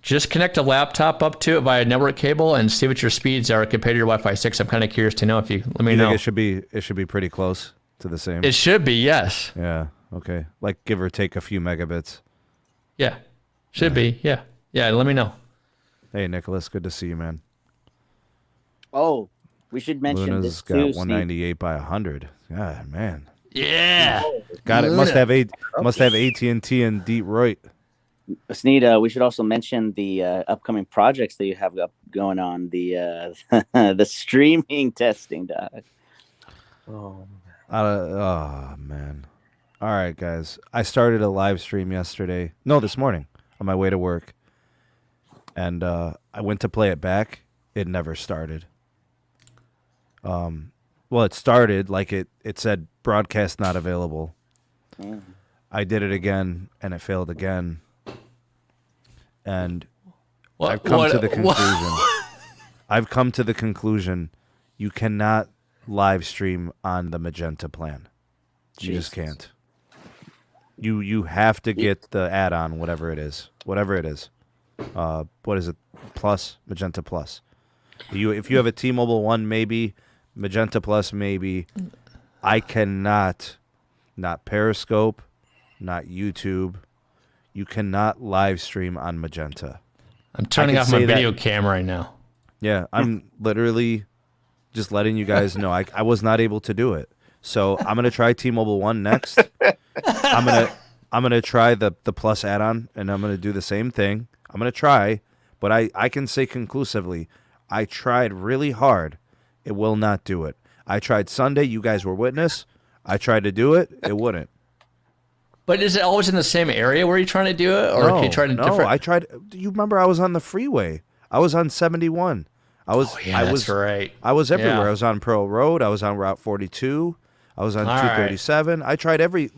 Just connect a laptop up to it via network cable and see what your speeds are compared to your Wi-Fi 6. I'm kind of curious to know if you let me know. Think it should be pretty close to the same. It should be, yes. Yeah. Okay. Like give or take a few megabits. Yeah. Should be. Yeah. Yeah. Let me know. Hey Nicholas, good to see you, man. Oh, we should mention Luna's this got too. 198 by 100. God, man. Yeah. Got it. Must have AT&T in Detroit. Sneed, we should also mention the upcoming projects that you have going on, the the streaming testing, dog. Oh, man. All right, guys. I started a live stream this morning on my way to work. And I went to play it back. It never started. Well, it started like it said broadcast not available. I did it again and it failed again. And I've come to the conclusion you cannot live stream on the Magenta plan. You just can't. You have to get the add-on, whatever it is. What is it? Plus, Magenta Plus. If you have a T-Mobile One, maybe. Magenta Plus, maybe. I cannot, not Periscope, not YouTube. You cannot live stream on Magenta. I'm turning off my video cam right now. Yeah, I'm literally just letting you guys know I was not able to do it. So I'm gonna try T-Mobile One next. I'm gonna try the Plus add-on, and I'm gonna do the same thing. I'm gonna try, but I can say conclusively, I tried really hard. It will not do it. I tried Sunday. You guys were witness. I tried to do it. It wouldn't. But is it always in the same area where you're trying to do it, or can you try to no, different? I tried. You remember I was on the freeway. I was on 71. That's right. I was everywhere. Yeah. I was on Pearl Road. I was on Route 42. I was on 237. I tried everybody.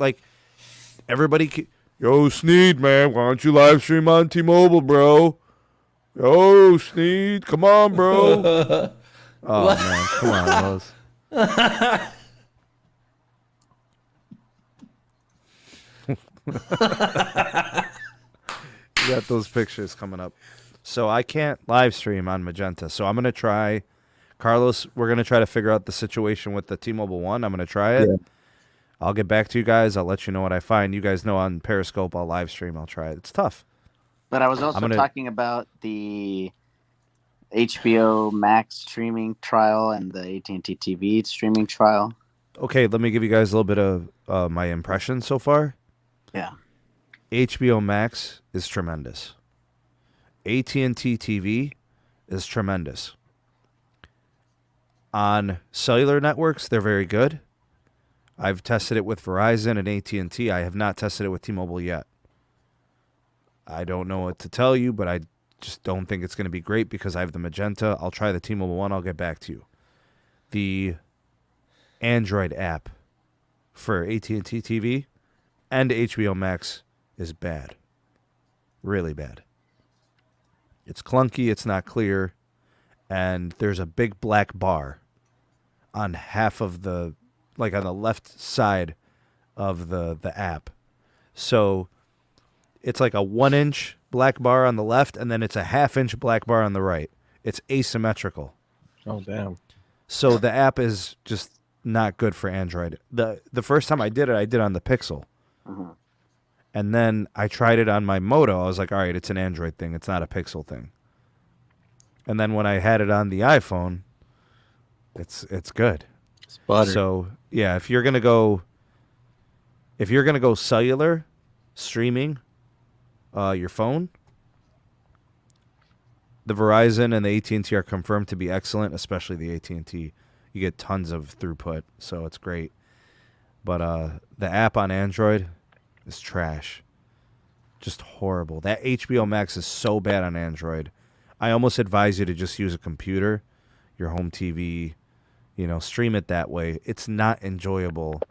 Yo, Sneed, man, why don't you live stream on T-Mobile, bro? Yo, Sneed, come on, bro. Oh, man, come on, Rose. You got those pictures coming up. So I can't live stream on Magenta. So I'm going to try. Carlos, we're going to try to figure out the situation with the T-Mobile One. I'm going to try it. Yeah. I'll get back to you guys. I'll let you know what I find. You guys know on Periscope, I'll live stream. I'll try it. It's tough. But I was also talking about the HBO Max streaming trial and the AT&T TV streaming trial. Okay, let me give you guys a little bit of my impression so far. Yeah. HBO Max is tremendous. AT&T TV is tremendous. On cellular networks, they're very good. I've tested it with Verizon and AT&T. I have not tested it with T-Mobile yet. I don't know what to tell you, but I just don't think it's going to be great because I have the Magenta. I'll try the T-Mobile One. I'll get back to you. The Android app for AT&T TV and HBO Max is bad. Really bad. It's clunky. It's not clear. And there's a big black bar on half of the, like on the left side of the app. So it's like a 1-inch black bar on the left, and then it's a 1/2-inch black bar on the right. It's asymmetrical. Oh, damn. So the app is just not good for Android. The first time I did it on the Pixel. Uh-huh. And then I tried it on my Moto. I was like, all right, it's an Android thing. It's not a Pixel thing. And then when I had it on the iPhone, it's good. It's butter. So yeah, if you're gonna go cellular streaming, your phone, the Verizon and the AT&T are confirmed to be excellent, especially the AT&T. You get tons of throughput, so it's great. But the app on Android is trash. Just horrible. That HBO Max is so bad on Android. I almost advise you to just use a computer, your home TV, stream it that way. It's not enjoyable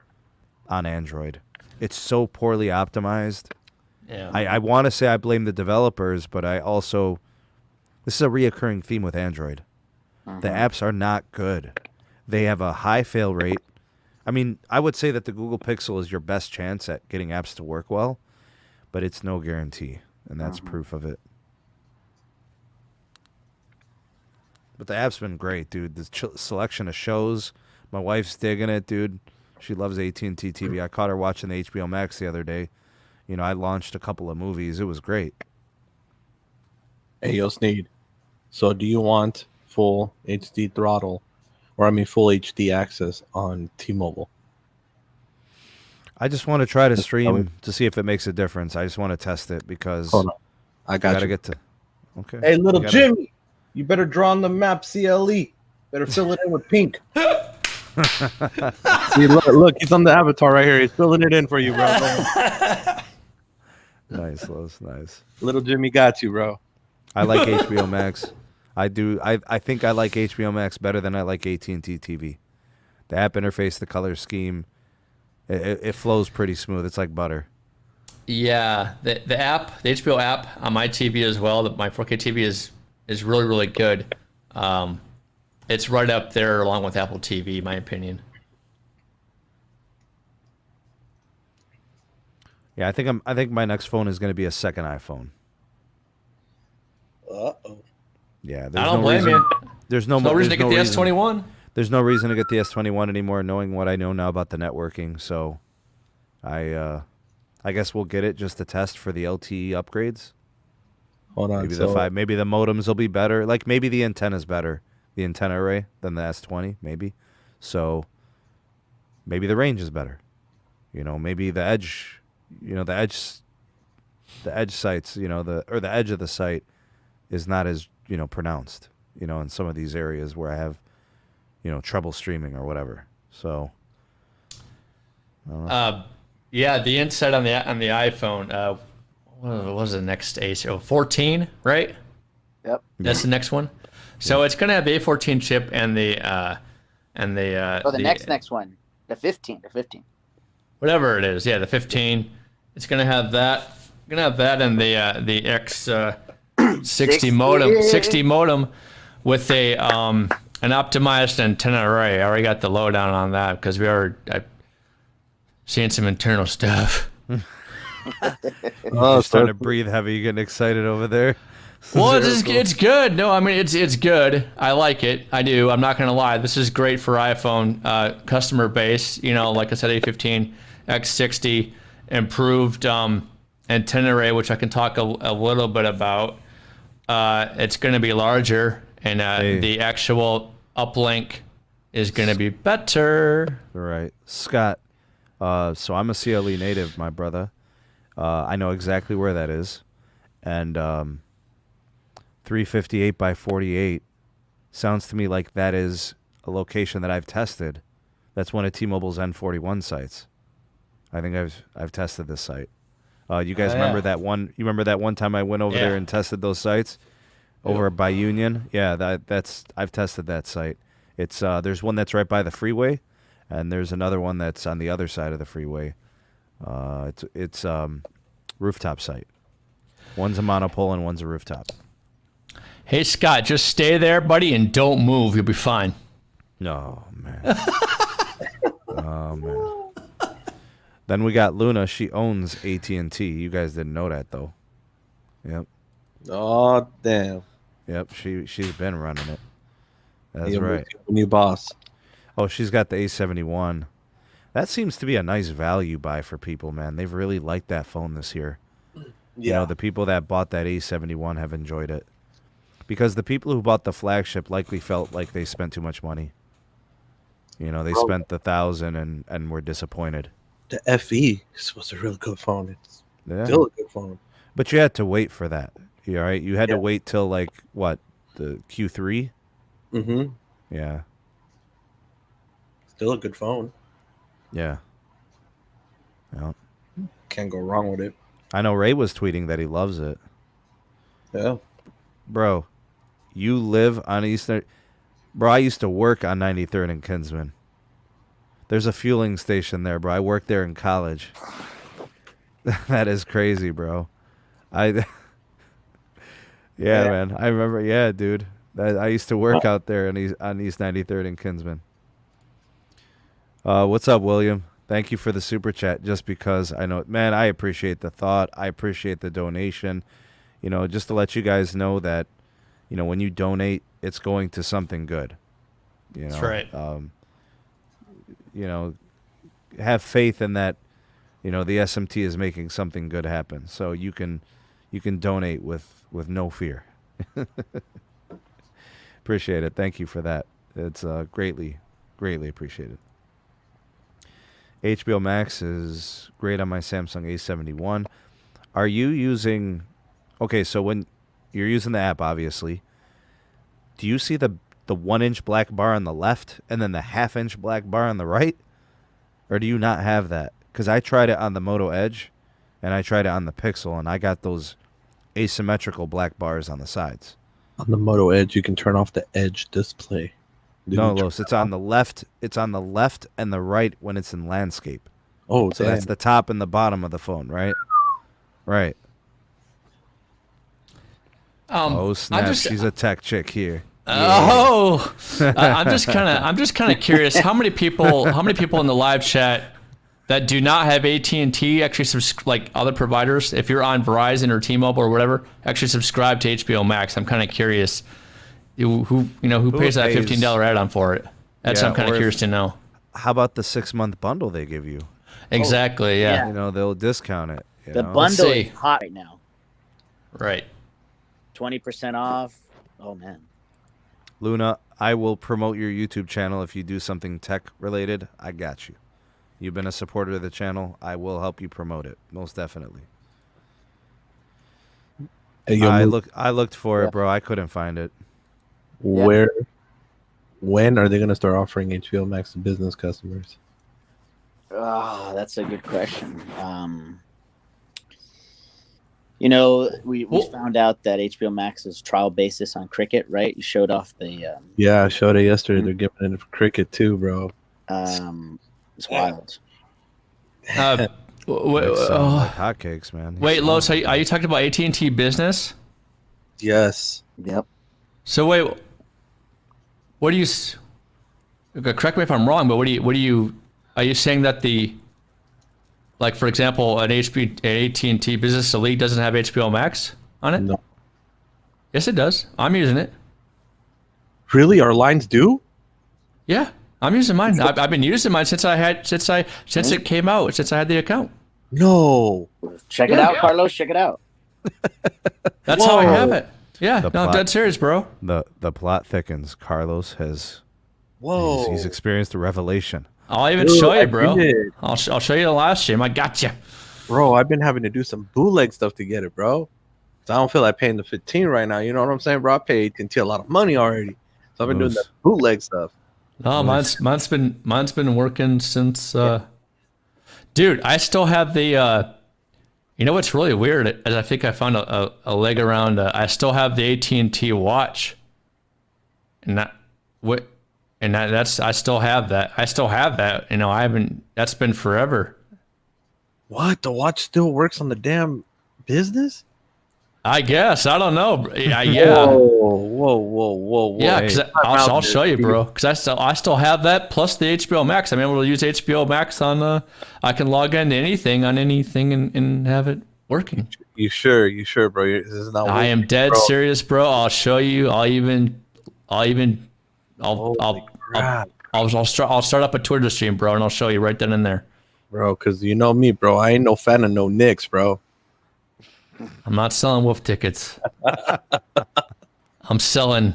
on Android. It's so poorly optimized. Yeah. I want to say I blame the developers, but this is a reoccurring theme with Android. Uh-huh. The apps are not good. They have a high fail rate. I mean, I would say that the Google Pixel is your best chance at getting apps to work well, but it's no guarantee, and that's proof of it. But the app's been great, dude. The selection of shows, my wife's digging it, dude. She loves AT&T TV. I caught her watching the HBO Max the other day. I launched a couple of movies. It was great. Hey, yo, Sneed. So do you want full HD throttle, full HD access on T-Mobile? I just want to try to stream to see if it makes a difference. I just want to test it because Hold on. I got you. Get to. Okay. Hey, little Jimmy, you better draw on the map CLE. Better fill it in with pink. See, look, he's on the avatar right here. He's filling it in for you, bro. Nice, Los. Nice. Little Jimmy got you, bro. I like HBO Max. I do. I think I like HBO Max better than I like AT&T TV. The app interface, the color scheme, it flows pretty smooth. It's like butter. Yeah, the app, the HBO app on my TV as well, my 4K TV is really, really good. It's right up there along with Apple TV, in my opinion. Yeah, I think my next phone is going to be a second iPhone. Uh-oh. Yeah, I don't blame you. There's no reason to get the S21. There's no reason to get the S21 anymore, knowing what I know now about the networking. So, I guess we'll get it just to test for the LTE upgrades. Hold on. Maybe the modems will be better. Like maybe the antenna's better, the antenna array than the S20. Maybe. So, maybe the range is better. Maybe the edge. The edge sites. The edge of the site is not as pronounced. In some of these areas where I have trouble streaming or whatever. So Yeah, the inside on the iPhone. What was the next Ace? 14, right? Yep. That's the next one. So it's gonna have the A14 chip and the next one, the 15. Whatever it is, yeah, the 15. It's gonna have that. And the X60 modem with a an optimized antenna array. I already got the lowdown on that because I'm seeing some internal stuff. Starting to breathe heavy, getting excited over there. Well, it's good. No, I mean it's good. I like it. I do. I'm not gonna lie. This is great for iPhone customer base. Like I said, A15, X60, improved antenna array, which I can talk a little bit about. It's going to be larger, and the actual uplink is going to be better. Right, Scott. So I'm a CLE native, my brother. I know exactly where that is, and 358 by 48 sounds to me like that is a location that I've tested. That's one of T-Mobile's N41 sites. I think I've tested this site. You guys remember that one? You remember that one time I went over there and tested those sites over by Union? Yeah, I've tested that site. It's there's one that's right by the freeway, and there's another one that's on the other side of the freeway. It's rooftop site. One's a monopole and one's a rooftop. Hey Scott, just stay there, buddy, and don't move. You'll be fine. Oh man. Oh man. Then we got Luna. She owns AT&T. You guys didn't know that though. Yep. Oh damn. Yep. She's been running it. That's right. New boss. Oh, she's got the A71. That seems to be a nice value buy for people, man. They've really liked that phone this year. Yeah. The people that bought that A71 have enjoyed it. Because the people who bought the flagship likely felt like they spent too much money. They spent the $1,000 and were disappointed. The FE was a real good phone. It's still a good phone. But you had to wait for that. You all right? You had to wait till the Q3? Mm-hmm. Yeah. Still a good phone. Yeah. Well, can't go wrong with it. I know Ray was tweeting that he loves it. Yeah. Bro, you live on Eastern... Bro, I used to work on 93rd and Kinsman. There's a fueling station there, bro. I worked there in college. That is crazy, bro. Man. I remember. Yeah, dude. I used to work out there on East 93rd and Kinsman. What's up, William? Thank you for the super chat. Just because I know, man, I appreciate the thought. I appreciate the donation. Just to let you guys know that, when you donate, it's going to something good. That's right. Have faith in that, the SMT is making something good happen. So you can donate with no fear. Appreciate it. Thank you for that. It's greatly appreciated. HBO Max is great on my Samsung A71. Are you using... Okay, so when you're using the app, obviously, do you see the 1-inch black bar on the left and then the 1/2-inch black bar on the right? Or do you not have that? Because I tried it on the Moto Edge and I tried it on the Pixel, and I got those asymmetrical black bars on the sides. On the Moto Edge, you can turn off the Edge display. No, Los, it's on the left. It's on the left and the right when it's in landscape. Oh, so that's the top and the bottom of the phone, right? Right. Snap! She's a tech chick here. I'm just kind of curious. How many people in the live chat that do not have AT&T actually like other providers? If you're on Verizon or T-Mobile or whatever, actually subscribe to HBO Max. I'm kind of curious. Who pays that $15 add-on for it? That's what I'm kind of curious to know. How about the 6-month bundle they give you? Exactly. Yeah. They'll discount it. The bundle is hot right now. Right. 20% off. Oh man. Luna, I will promote your YouTube channel if you do something tech related. I got you. You've been a supporter of the channel. I will help you promote it. Most definitely. Hey, I looked for it, bro. I couldn't find it. When are they going to start offering HBO Max to business customers? That's a good question. You know, we found out that HBO Max is trial basis on cricket, right? You showed off the. Yeah, I showed it yesterday. They're giving it for cricket too, bro. It's wild. Like hotcakes, man. Wait, Los, are you talking about AT&T Business? Yes. Yep. So wait, what do you? Correct me if I'm wrong, but what do you? Are you saying that like for example, an AT&T Business Elite doesn't have HBO Max on it? No. Yes, it does. I'm using it. Really, our lines do? Yeah, I'm using mine. I've been using mine since it came out. Since I had the account. No. Check it out, Carlos. Check it out. That's how I have it. Yeah, The no, plot- I'm dead serious, bro. The plot thickens. Carlos has. Whoa. He's experienced a revelation. I'll even Dude, show you, I bro. did. I'll show you the last stream. I got you. Bro, I've been having to do some bootleg stuff to get it, bro. So I don't feel like paying the 15 right now. You know what I'm saying, bro? I paid AT&T a lot of money already. So I've been doing the bootleg stuff. No, mine's been working since. Dude, I still have the. You know what's really weird is I think I found a leg around. I still have the AT&T watch, and that's I still have that. I still have that. You know, I haven't. That's been forever. What? The watch still works on the damn business? I guess I don't know. Yeah. Whoa. Yeah, because I'll show you, bro. Because I still have that plus the HBO Max. I'm able to use HBO Max on. I can log into anything on anything and have it working. You sure, bro? This is not. I am dead serious, bro. I'll show you. I'll start up a Twitter stream, bro, and I'll show you right then and there. Bro, because you know me, bro. I ain't no fan of no Knicks, bro. I'm not selling wolf tickets. I'm selling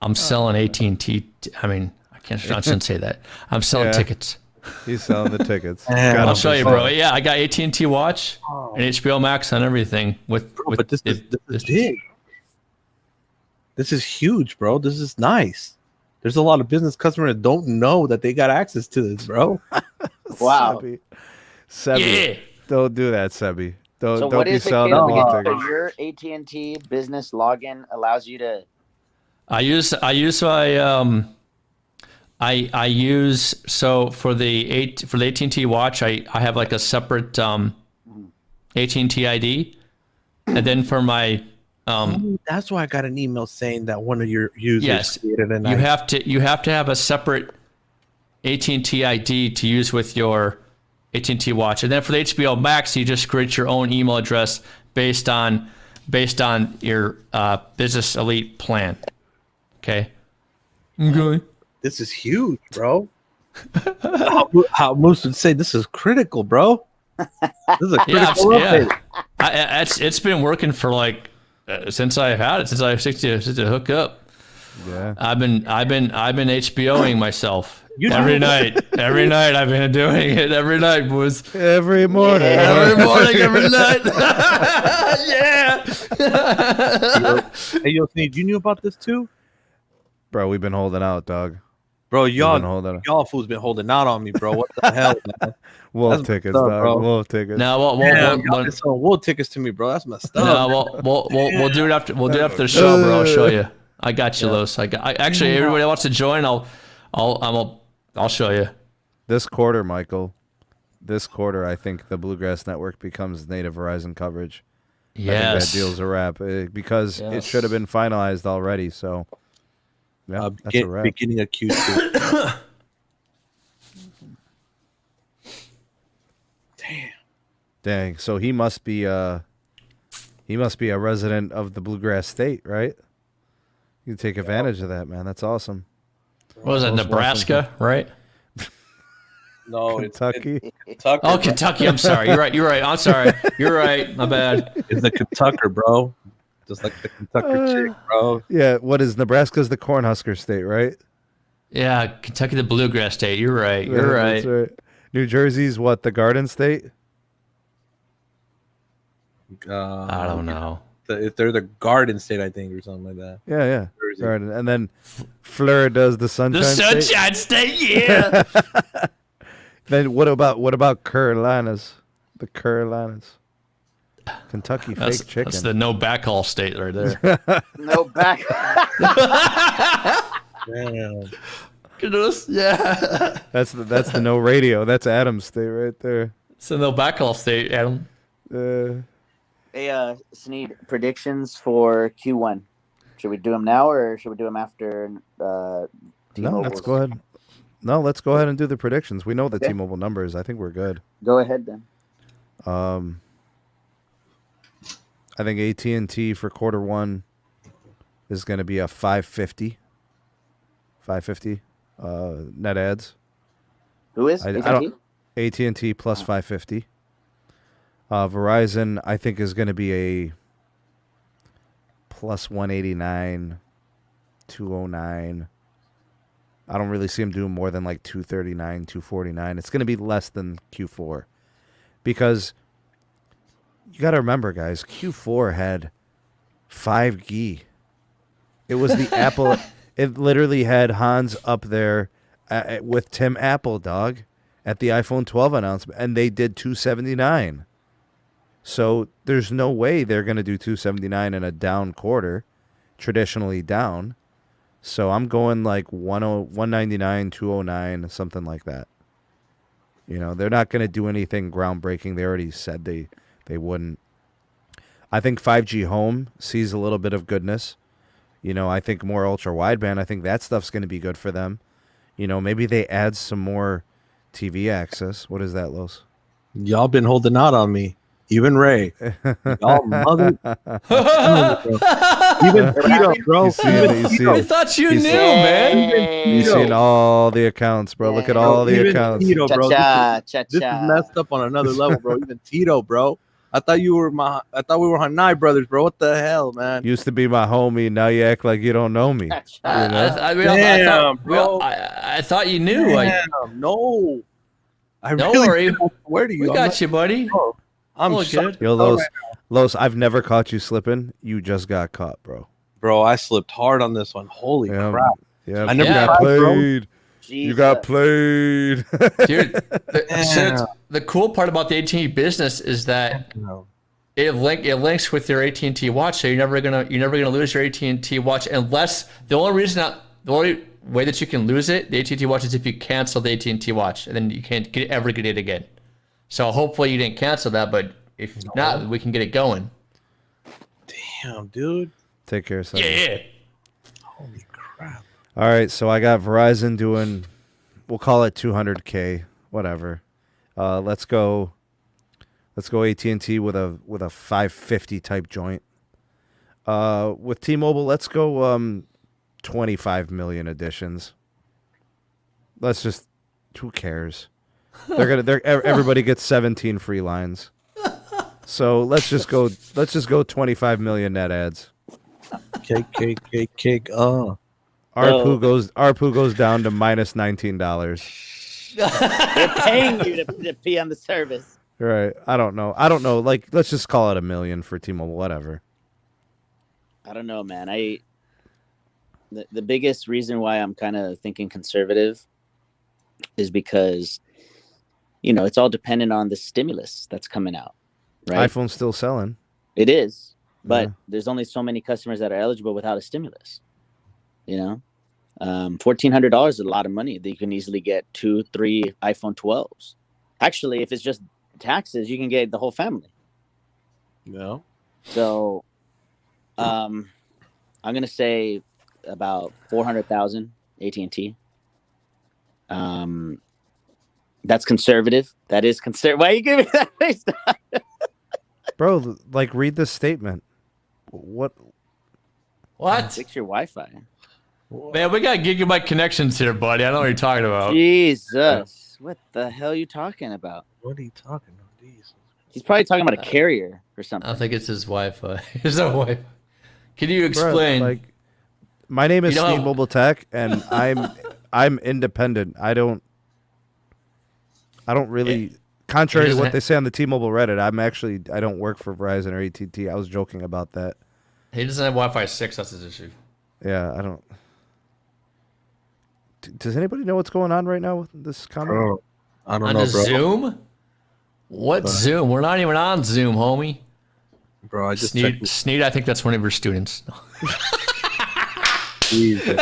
AT&T. I mean, I shouldn't say that. I'm selling tickets. He's selling the tickets. I'll show you, bro. Yeah, I got AT&T watch and HBO Max on everything. But this is big. This is huge, bro. This is nice. There's a lot of business customers that don't know that they got access to this, bro. Wow. Sebby. Yeah. Don't do that, Sebby. Don't what be is it, selling Caleb? wolf Because tickets. your AT&T business login allows you to. I use so for the AT&T watch I have like a separate AT&T ID, and then for my that's why I got an email saying that one of your users yes, created an you have to have a separate AT&T ID to use with your AT&T watch, and then for the HBO Max you just create your own email address based on your Business Elite plan. Okay. This is huge, bro. how Moose would say this is critical, bro. This is a critical update. It's been working for like since I've had it, since I was 60 to hook up. Yeah. I've been HBOing myself every night. Every night I've been doing it. Every night, boys. Every morning. Every morning, every night. Yeah. Hey, yo, Sneed, you knew about this too? Bro, we've been holding out, dog. Bro, We've been holding out. y'all fools been holding out on me, bro. What the hell, man? Wolf That's tickets, messed up, dog. bro. Wolf tickets. No, Y'all been selling wool tickets to me, bro. That's messed up. we'll do it after the show, bro. I'll show you. I got you, Los. Actually, everybody wants to join. I'll show you. This quarter, Michael. This quarter, I think the Bluegrass Network becomes native Verizon coverage. I think that deal's a wrap because it should have been finalized already. So, yeah, that's a wrap. Beginning of Q2. Dang. So he must be a resident of the Bluegrass State, right? You can take advantage of that, man. That's awesome. What was it, Nebraska, right? No, Kentucky. It's Kentucky. Oh, Kentucky. I'm sorry. You're right. I'm sorry. You're right. My bad. It's the Kentucker, bro. Just like the Kentucky chick, bro. Yeah. What is Nebraska's the Cornhusker State, right? Yeah, Kentucky, the Bluegrass State. You're right. You're right. That's right. New Jersey's what? The Garden State. I don't know. If they're the Garden State, I think, or something like that. Yeah. Jersey. Garden. And then Florida's the Sunshine State. State, yeah. Then what about Carolinas? The Carolinas. Kentucky fake chicken. That's the no backhaul state right there. No back. Damn. Yeah. That's the no radio. That's Adam's state right there. It's the no backhaul state, Adam. Hey, Sneed, predictions for Q1. Should we do them now or should we do them after No, T-Mobile's? let's go ahead. No, let's go ahead and do the predictions. We know the Okay. T-Mobile numbers. I think we're good. Go ahead then. I think AT&T for quarter one is going to be a 550. 550 net adds. Who is? I AT&T? don't- AT&T plus 550. Verizon, I think, is going to be a plus 189, 209. I don't really see them doing more than like 239, 249. It's going to be less than Q4 because you got to remember, guys, Q4 had 5G. It was the Apple. It literally had Hans up there with Tim Apple, dog, at the iPhone 12 announcement, and they did 279. So there's no way they're going to do 279 in a down quarter, traditionally down. So I'm going like 199, 209, something like that. You know, they're not going to do anything groundbreaking. They already said they wouldn't. I think 5G home sees a little bit of goodness. You know, I think more ultra wideband. I think that stuff's going to be good for them. You know, maybe they add some more TV access. What is that, Los? Y'all been holding out on me. Even Ray. Y'all mother. Even Tito, bro. You see it, you see I it. thought you He's- knew, man. You've seen all the accounts, bro. Look at all the Even accounts. Tito, bro. Cha-cha, This is cha-cha. messed up on another level, bro. Even Tito, bro. I thought we were Hanai brothers, bro. What the hell, man? Used to be my homie. Now you act like you don't know me. Damn, I thought you knew. Damn, no. I Don't really worry. did. I swear to you. We got you, buddy. I'm All so- good. Yo, Los, I've never caught you slipping. You just got caught, bro. Bro, I slipped hard on this one. Holy Yeah. crap. Yeah, I never you got tried, bro. played. You got played. Dude, Damn. the cool part about the AT&T business is that it links with your AT&T watch, so you're never gonna lose your AT&T watch unless the only way that you can lose it, the AT&T watch, is if you cancel the AT&T watch, and then you can't ever get it again. So hopefully you didn't cancel that, but if not, we can get it going. Damn, dude. Take care, son. Yeah. Holy crap. All right, so I got Verizon doing, we'll call it 200K, whatever. Let's go AT&T with a 550 type joint. With T-Mobile, let's go 25 million additions. Let's just, who cares? Everybody gets 17 free lines. So let's just go 25 million net adds. Cake. ARPU goes down to minus $19. They're paying you to pee on the service. Right. I don't know. Like, let's just call it $1 million for T-Mobile, whatever. I don't know, man. The biggest reason why I'm kind of thinking conservative is because, you know, it's all dependent on the stimulus that's coming out, right? iPhone's still selling. It is, but Yeah. there's only so many customers that are eligible without a stimulus. You know, $1,400 is a lot of money. That you can easily get 2-3 iPhone 12s. Actually, if it's just taxes, you can get the whole family. No. So, I'm gonna say about 400,000 AT&T. That's conservative. That is conservative. Why are you giving me that face? Bro, like, read this statement. What? Fix your Wi-Fi. Man, we got gigabyte connections here, buddy. I know what you're talking about. Jesus, what the hell are you talking about? What are you talking about? Jesus. He's probably talking about a carrier or I something. don't think it's his Wi-Fi. His own Wi-Fi. Can you Bro, explain? like, my name is You know- Steve Mobile Tech, and I'm independent. I don't really. Contrary to doesn't what they say on the T-Mobile Reddit, I don't work for Verizon or AT&T. I was joking about that. He doesn't have Wi-Fi 6. That's his issue. Yeah, I don't. Does anybody know what's going on right now with this comment? Oh, I don't On know, the bro. Zoom? What Zoom? We're not even on Zoom, homie. Bro, I just checked. Sneed, I think that's one of your students. Jesus.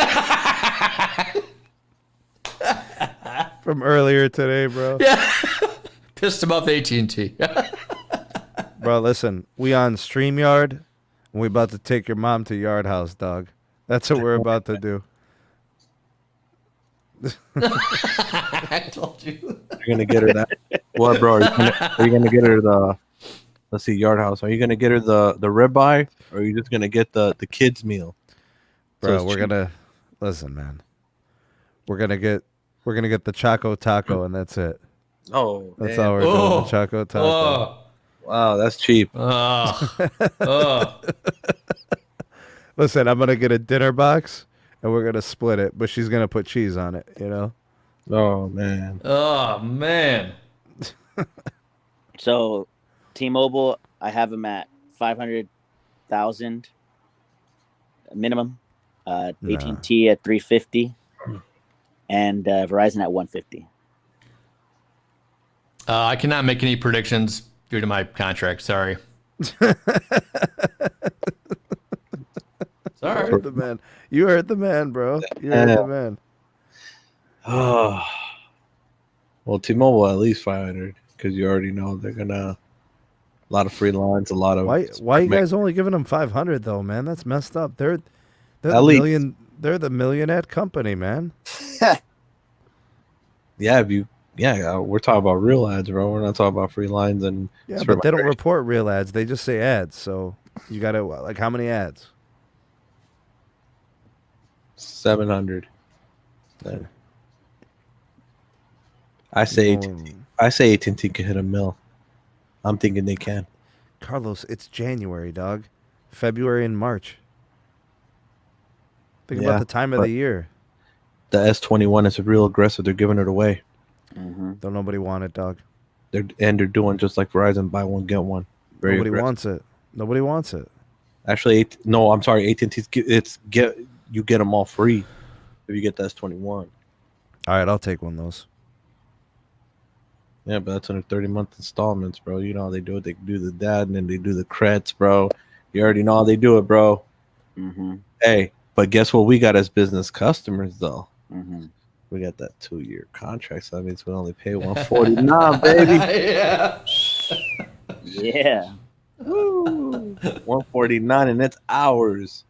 From earlier today, bro. Yeah. Pissed him off AT&T. Bro, listen, we on StreamYard, and we about to take your mom to Yard House, dog. That's what we're about to do. I told you. You're gonna get her that. What, bro? Are you gonna get her the? Let's see, Yard House. Are you gonna get her the ribeye, or are you just gonna get the kids meal? Bro, So we're gonna listen, man. We're gonna get the Choco Taco, and that's it. Oh, That's man. all we're doing. The Choco Taco. Oh. Wow, that's cheap. Oh. Oh. Listen, I'm gonna get a dinner box, and we're gonna split it, but she's gonna put cheese on it. You know. Oh man. Oh, man. So, T-Mobile, I have them at 500,000 minimum. AT&T at 350, and Verizon at 150. I cannot make any predictions due to my contract. Sorry. You Sorry. heard the man. You heard the man, bro. You heard the man. Oh. Well, T-Mobile at least 500 because you already know they're gonna. A lot of free lines, a lot of. Why you guys only giving them 500 though, man? That's messed up. They're At the least. They're the millionaire company, man. Yeah, we're talking about real ads, bro. We're not talking about free lines and. Yeah, but they don't report real ads. They just say ads. So you gotta like how many ads? 700. Then. I say AT&T can hit a mill. I'm thinking they can. Carlos, it's January, dog. February and March. Think Yeah, about the time of the year. The S21 is real aggressive. They're giving it away. Mm-hmm. Don't nobody want it, dog. They're doing just like Verizon, buy one get one. Very Nobody aggressive. wants it. Nobody wants it. Actually, no, I'm sorry. AT&T's you get them all free if you get the S21. All right, I'll take one of those. Yeah, but that's under 30-month installments, bro. You know how they do it. They do the dad and then they do the creds, bro. You already know how they do it, bro. Mm-hmm. Hey, but guess what we got as business customers, though? Mm-hmm. We got that 2-year contract, so that means we only pay $149, baby. Yeah. Yeah. Woo. $149, and it's ours.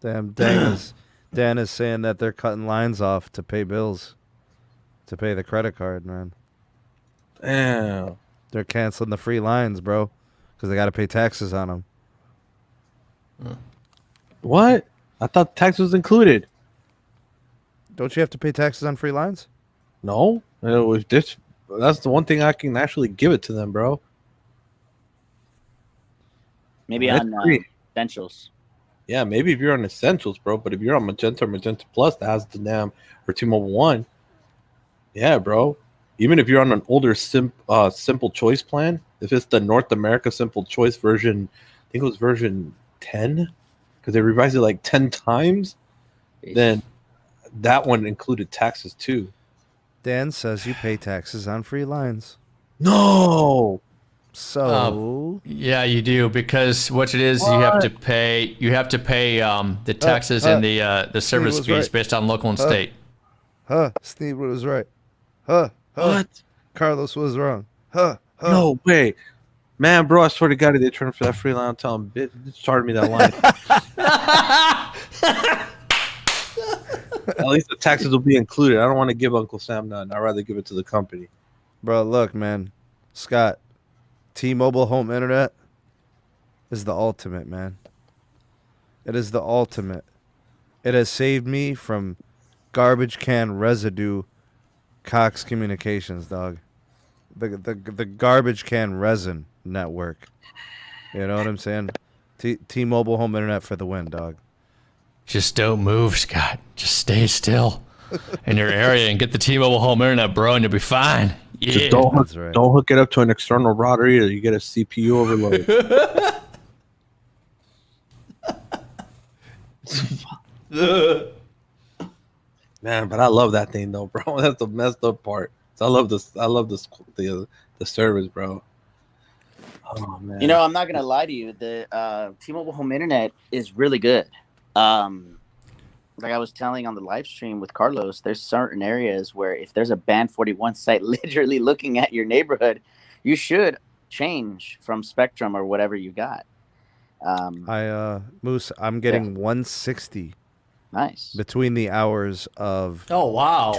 Damn, Dan is saying that they're cutting lines off to pay bills, to pay the credit card, man. Damn. They're canceling the free lines, bro, because they got to pay taxes on them. What? I thought tax was included. Don't you have to pay taxes on free lines? No, that's the one thing I can actually give it to them, bro. Maybe That's on free. Essentials. Yeah, maybe if you're on Essentials, bro. But if you're on Magenta or Magenta Plus, that has the damn or T-Mobile One. Yeah, bro. Even if you're on an older Simple Choice plan, if it's the North America Simple Choice version, I think it was version 10, because they revised it like 10 times, then that one included taxes too. Dan says you pay taxes on free lines. No. So Yeah, you do, because what it is, you have to pay the taxes and the service was fees right. based on local and state. Steve was right. What? Carlos was wrong. No way. Man, bro, I swear to God, if they turn for that free line, I'll tell them, bitch, charge me that line. At least the taxes will be included. I don't want to give Uncle Sam none. I'd rather give it to the company. Bro, look, man. Scott, T-Mobile home internet is the ultimate, man. It is the ultimate. It has saved me from garbage can residue Cox Communications, dog. The garbage can resin network. You know what I'm saying? T-Mobile home internet for the win, dog. Just don't move, Scott. Just stay still in your area and get the T-Mobile home internet, bro, and you'll be fine. Yeah. Just don't That's right. hook it up to an external router either. You get a CPU overload. Man, but I love that thing though, bro. That's the messed up part. I love this. I love this the service, bro. Oh man. You know, I'm not gonna lie to you. The T-Mobile home internet is really good. Like I was telling on the live stream with Carlos, there's certain areas where if there's a band 41 site literally looking at your neighborhood, you should change from Spectrum or whatever you got. Moose, I'm getting 160 Nice. between the hours of Oh wow.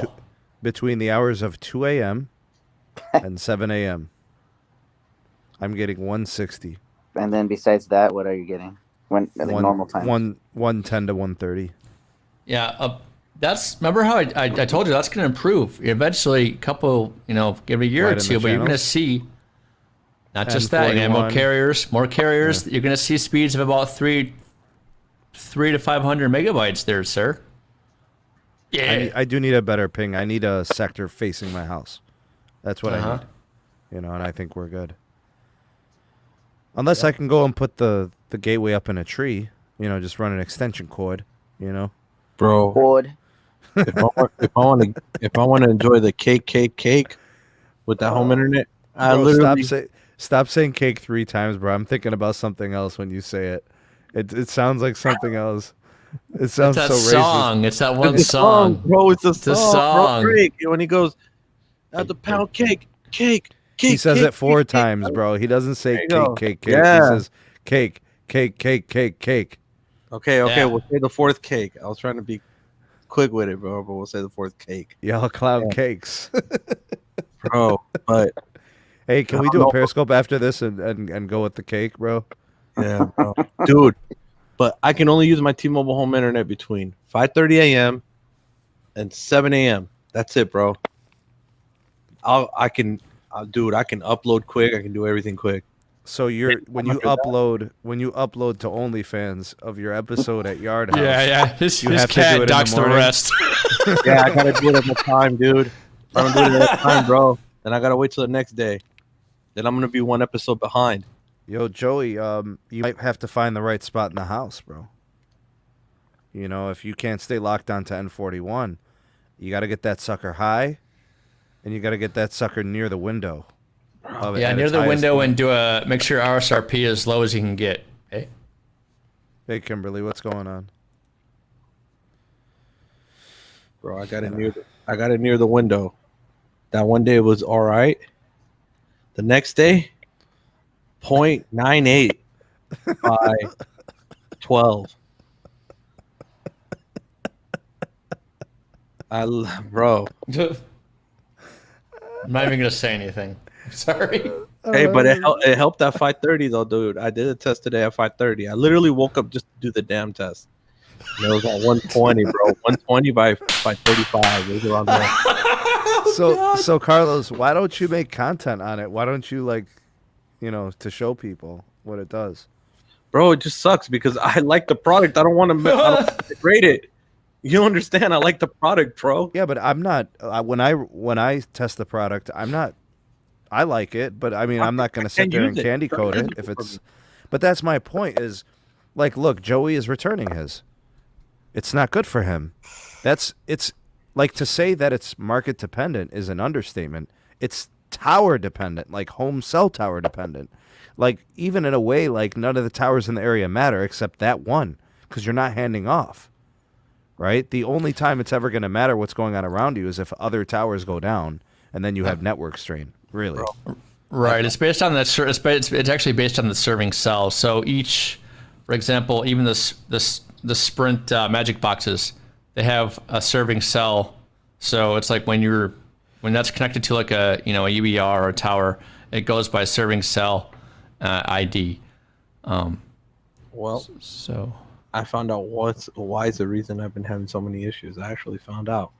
between the hours of 2 a.m. and 7 a.m. I'm getting 160. And then besides that, what are you getting? When normal time? 110 to 130. Yeah, remember how I told you that's going to improve eventually. Give it a year Right or in two, the but you're going to channels. see not just And that. You're going to have 41. more carriers. You're going to see speeds of about 3 to 500 megabytes there, sir. Yeah, I do need a better ping. I need a sector facing my house. That's what I need. And I think we're good. Unless I can go and put the gateway up in a tree, just run an extension cord, Bro, Cord. if I want to enjoy the cake with that home internet, I Bro, literally stop saying cake 3 times, bro. I'm thinking about something else when you say it. It sounds like something else. It sounds that so song. racist. It's that one It's a song. bro. It's a a song. song. Bro, Greg, when he goes, "At the pound cake." He says cake, it 4 cake, times, bro. He doesn't say There you go. cake. Yeah. He says cake. Okay, Yeah. we'll say the 4th cake. I was trying to be quick with it, bro, but we'll say the 4th cake, Y'all clown cakes. bro. But Hey, can I we don't do a know. Periscope after this and go with the cake, bro? yeah, bro. Dude. But I can only use my T-Mobile home internet between 5:30 a.m. and 7 a.m. That's it, bro. I can upload quick. I can do everything quick. So when you upload to OnlyFans of your episode at Yard House, Yeah. His You have to do cat it in the docks the morning? rest. Yeah, I gotta do it at the time, dude. If I don't do it at the time, bro, then I gotta wait till the next day. Then I'm gonna be 1 episode behind. Yo, Joey, you might have to find the right spot in the house, bro. If you can't stay locked down to N41, you got to get that sucker high, and you got to get that sucker near the window. Yeah, near the window and make sure RSRP as low as you can get. Hey, Hey, Kimberly, what's going on? Bro, I got it near the window. That one day was all right. The next day, 0.98 by 12. Bro. I'm not even gonna say anything. I'm sorry. Hey, but it helped at 5:30 though, dude. I did a test today at 5:30. I literally woke up just to do the damn test. And it was at 120, bro. 120 by 35. It was around there. So Carlos, why don't you make content on it? Why don't you to show people what it does? Bro, it just sucks because I like the product. I don't want to degrade it. You understand? I like the product, bro. Yeah, but I'm not. When I test the product, I'm not. I like it, but I'm not going to sit there and candy coat it if it's. But that's my point. Is look, Joey is returning his. It's not good for him. It's like to say that it's market dependent is an understatement. It's tower dependent, like home cell tower dependent. Like even in a way, like none of the towers in the area matter except that one because you're not handing off. Right? The only time it's ever going to matter what's going on around you is if other towers go down and then you have network strain. Really? Right. It's based on that. It's actually based on the serving cell. So for example, even the Sprint Magic boxes, they have a serving cell. So it's like when that's connected to like a UER or a tower, it goes by serving cell ID. So I found out why is the reason I've been having so many issues. I actually found out.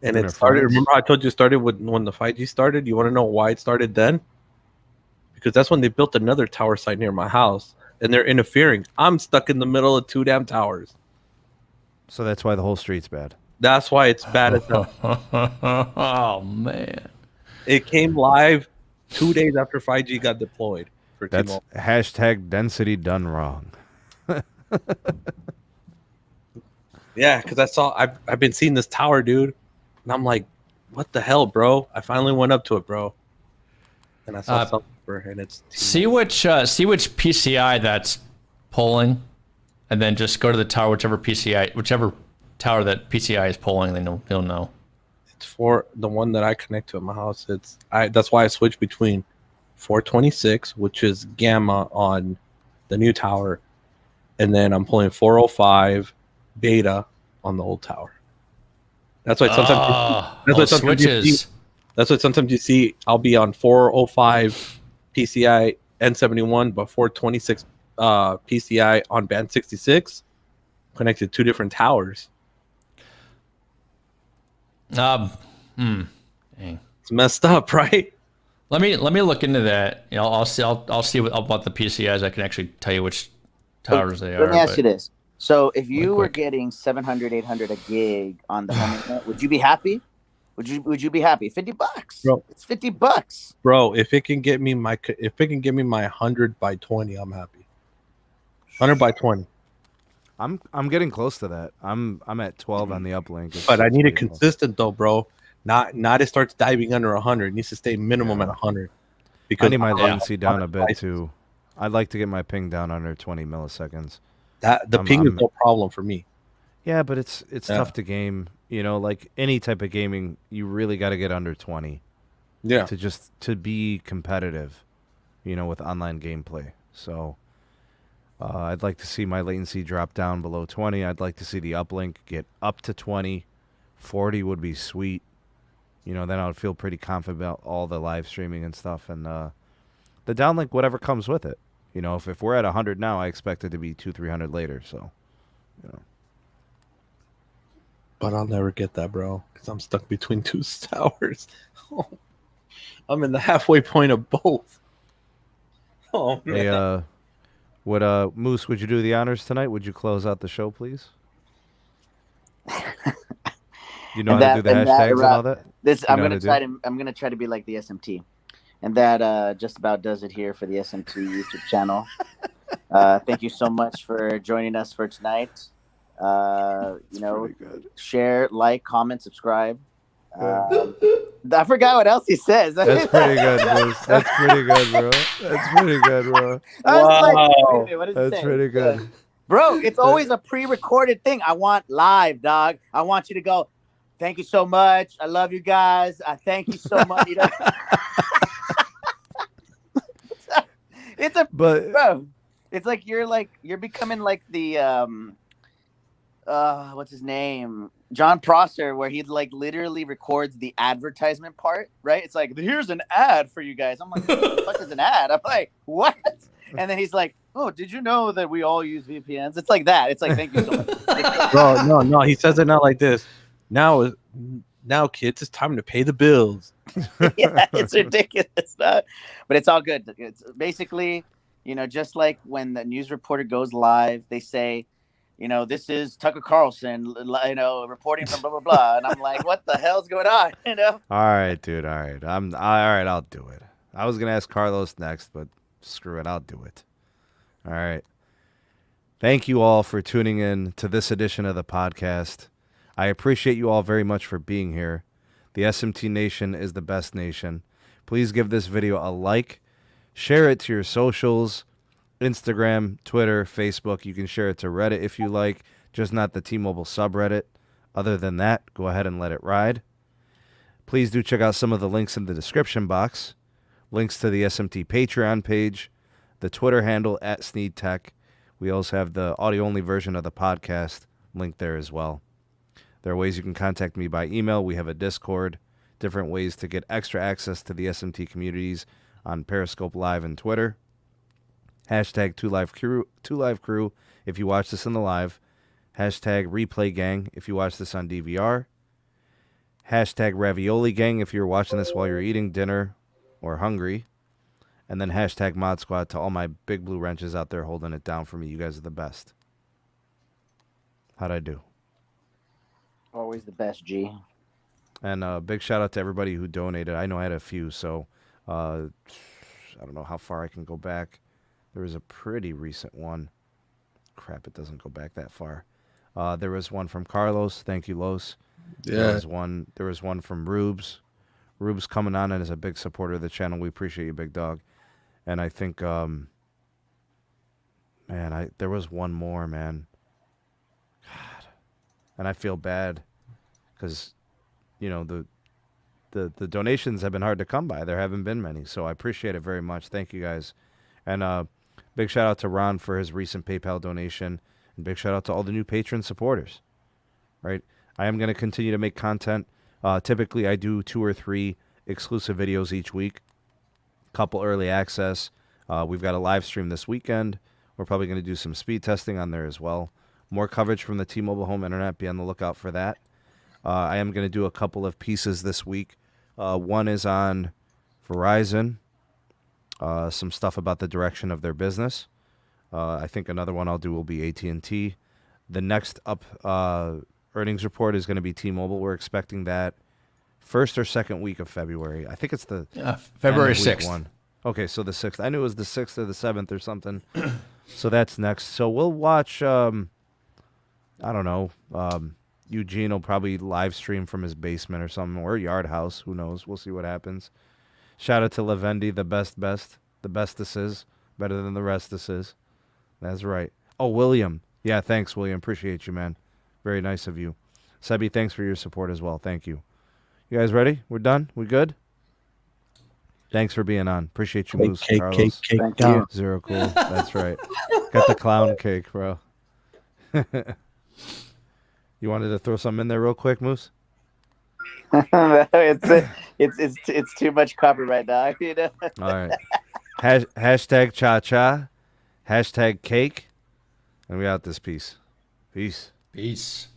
And it started, remember how I told you it started when the 5G started? You want to know why it started then? Because that's when they built another tower site near my house. And they're interfering. I'm stuck in the middle of 2 damn towers. So that's why the whole street's bad. That's why it's bad as hell. Oh, man. It came live 2 days after 5G got deployed. For That's T-Mobile. hashtag density done wrong. Yeah, because I've been seeing this tower, dude. And I'm like, what the hell, bro? I finally went up to it, bro, and I saw something for it, and it's see which PCI that's polling, and then just go to the tower, whichever tower that PCI is polling, then you'll know. It's for the one that I connect to at my house. That's why I switched between 426, which is gamma on the new tower, and then I'm pulling 405 beta on the old tower. That's why sometimes that's why sometimes you see I'll be on 405 PCI N71, but 426 PCI on band 66 connected to 2 different towers. Dang. It's messed up, right? Let me look into that. I'll see about the PCIs. I can actually tell you which towers they are. Let me ask you this: so, if you were getting 700, 800 a gig on the home internet, would you be happy? Would you be happy? $50, bro. It's $50, bro. If it can get me my 100 by 20, I'm happy. 100 by 20. I'm getting close to that. I'm at 12 on the uplink. But I need it consistent though, bro. Not it starts diving under 100. It needs to stay minimum at 100. Because I need my latency down a bit too. I'd like to get my ping down under 20 milliseconds. The ping is no problem for me. Yeah, but it's tough to game. Like any type of gaming, you really got to get under 20. Yeah. To be competitive, with online gameplay. So I'd like to see my latency drop down below 20. I'd like to see the uplink get up to 20. 40 would be sweet. Then I would feel pretty confident about all the live streaming and stuff. And the downlink, whatever comes with it. If we're at 100 now, I expect it to be 200-300 later. So, But I'll never get that, bro, because I'm stuck between 2 towers. I'm in the halfway point of both. Oh, man. Hey, Moose, would you do the honors tonight? Would you close out the show, please? You know how to do the hashtags and all that? I'm gonna try to be like the SMT. And that just about does it here for the SMT YouTube channel. Thank you so much for joining us for tonight. Share, like, comment, subscribe. I forgot what else he says. That's pretty good, Bruce. That's pretty good, bro. That's pretty good, bro. Wow. What is That's pretty good. Bro, it's always a pre-recorded thing. I want live, dog. I want you to go, thank you so much. I love you guys. I thank you so much. Bro, it's like you're becoming like the what's his name? John Prosser, where he literally records the advertisement part, right? It's like, here's an ad for you guys. I'm like, what the fuck is an ad? I'm like, what? And then he's like, oh, did you know that we all use VPNs? It's like that. It's like, thank you so much. Bro, no, he says it not like this. Now, kids, it's time to pay the bills. Yeah, it's ridiculous, but it's all good. It's basically, just like when the news reporter goes live, they say, this is Tucker Carlson, reporting from blah blah blah, and I'm like, what the hell's going on? All right, dude. All right, all right. I'll do it. I was gonna ask Carlos next, but screw it, I'll do it. All right. Thank you all for tuning in to this edition of the podcast. I appreciate you all very much for being here. The SMT Nation is the best nation. Please give this video a like. Share it to your socials, Instagram, Twitter, Facebook. You can share it to Reddit if you like, just not the T-Mobile subreddit. Other than that, go ahead and let it ride. Please do check out some of the links in the description box. Links to the SMT Patreon page, the Twitter handle @SneedTech. We also have the audio-only version of the podcast linked there as well. There are ways you can contact me by email. We have a Discord, different ways to get extra access to the SMT communities on Periscope Live and Twitter. Hashtag 2LiveCrew if you watch this in the live. Hashtag Replay Gang if you watch this on DVR. Hashtag Ravioli Gang if you're watching this while you're eating dinner or hungry. And then hashtag Mod Squad to all my big blue wrenches out there holding it down for me. You guys are the best. How'd I do? Always the best, G. And a big shout out to everybody who donated. I know I had a few, so I don't know how far I can go back. There was a pretty recent one. Crap, it doesn't go back that far. There was one from Carlos. Thank you, Los. Yeah. There was one from Rubes. Rubes coming on and is a big supporter of the channel. We appreciate you, big dog. And I think, there was one more, man. God. And I feel bad because, the donations have been hard to come by. There haven't been many, so I appreciate it very much. Thank you guys. And big shout out to Ron for his recent PayPal donation. And big shout out to all the new patron supporters. Right? I am going to continue to make content. Typically, I do 2 or 3 exclusive videos each week. Couple early access. We've got a live stream this weekend. We're probably going to do some speed testing on there as well. More coverage from the T-Mobile home internet. Be on the lookout for that. I am going to do a couple of pieces this week. One is on Verizon. Some stuff about the direction of their business. I think another one I'll do will be AT&T. The next up earnings report is going to be T-Mobile. We're expecting that first or second week of February. I think it's the February end of week 6th. 1. Okay, so the 6th. I knew it was the 6th or the 7th or something. So that's next. So we'll watch, I don't know, Eugene will probably live stream from his basement or something, or yard house. Who knows? We'll see what happens. Shout out to Lavendi, the best. The bestest is better than the restest is. That's right. Oh, William. Yeah, thanks, William. Appreciate you, man. Very nice of you. Sebby, thanks for your support as well. Thank you. You guys ready? We're done? We good? Thanks for being on. Appreciate you, Moose. Carlos. Cake. Thank you. Zero cool. That's right. Got the clown cake, bro. You wanted to throw something in there real quick, Moose? it's too much copyright, dog. All right. Hashtag cha-cha. Hashtag cake. And we out this piece. Peace. Peace.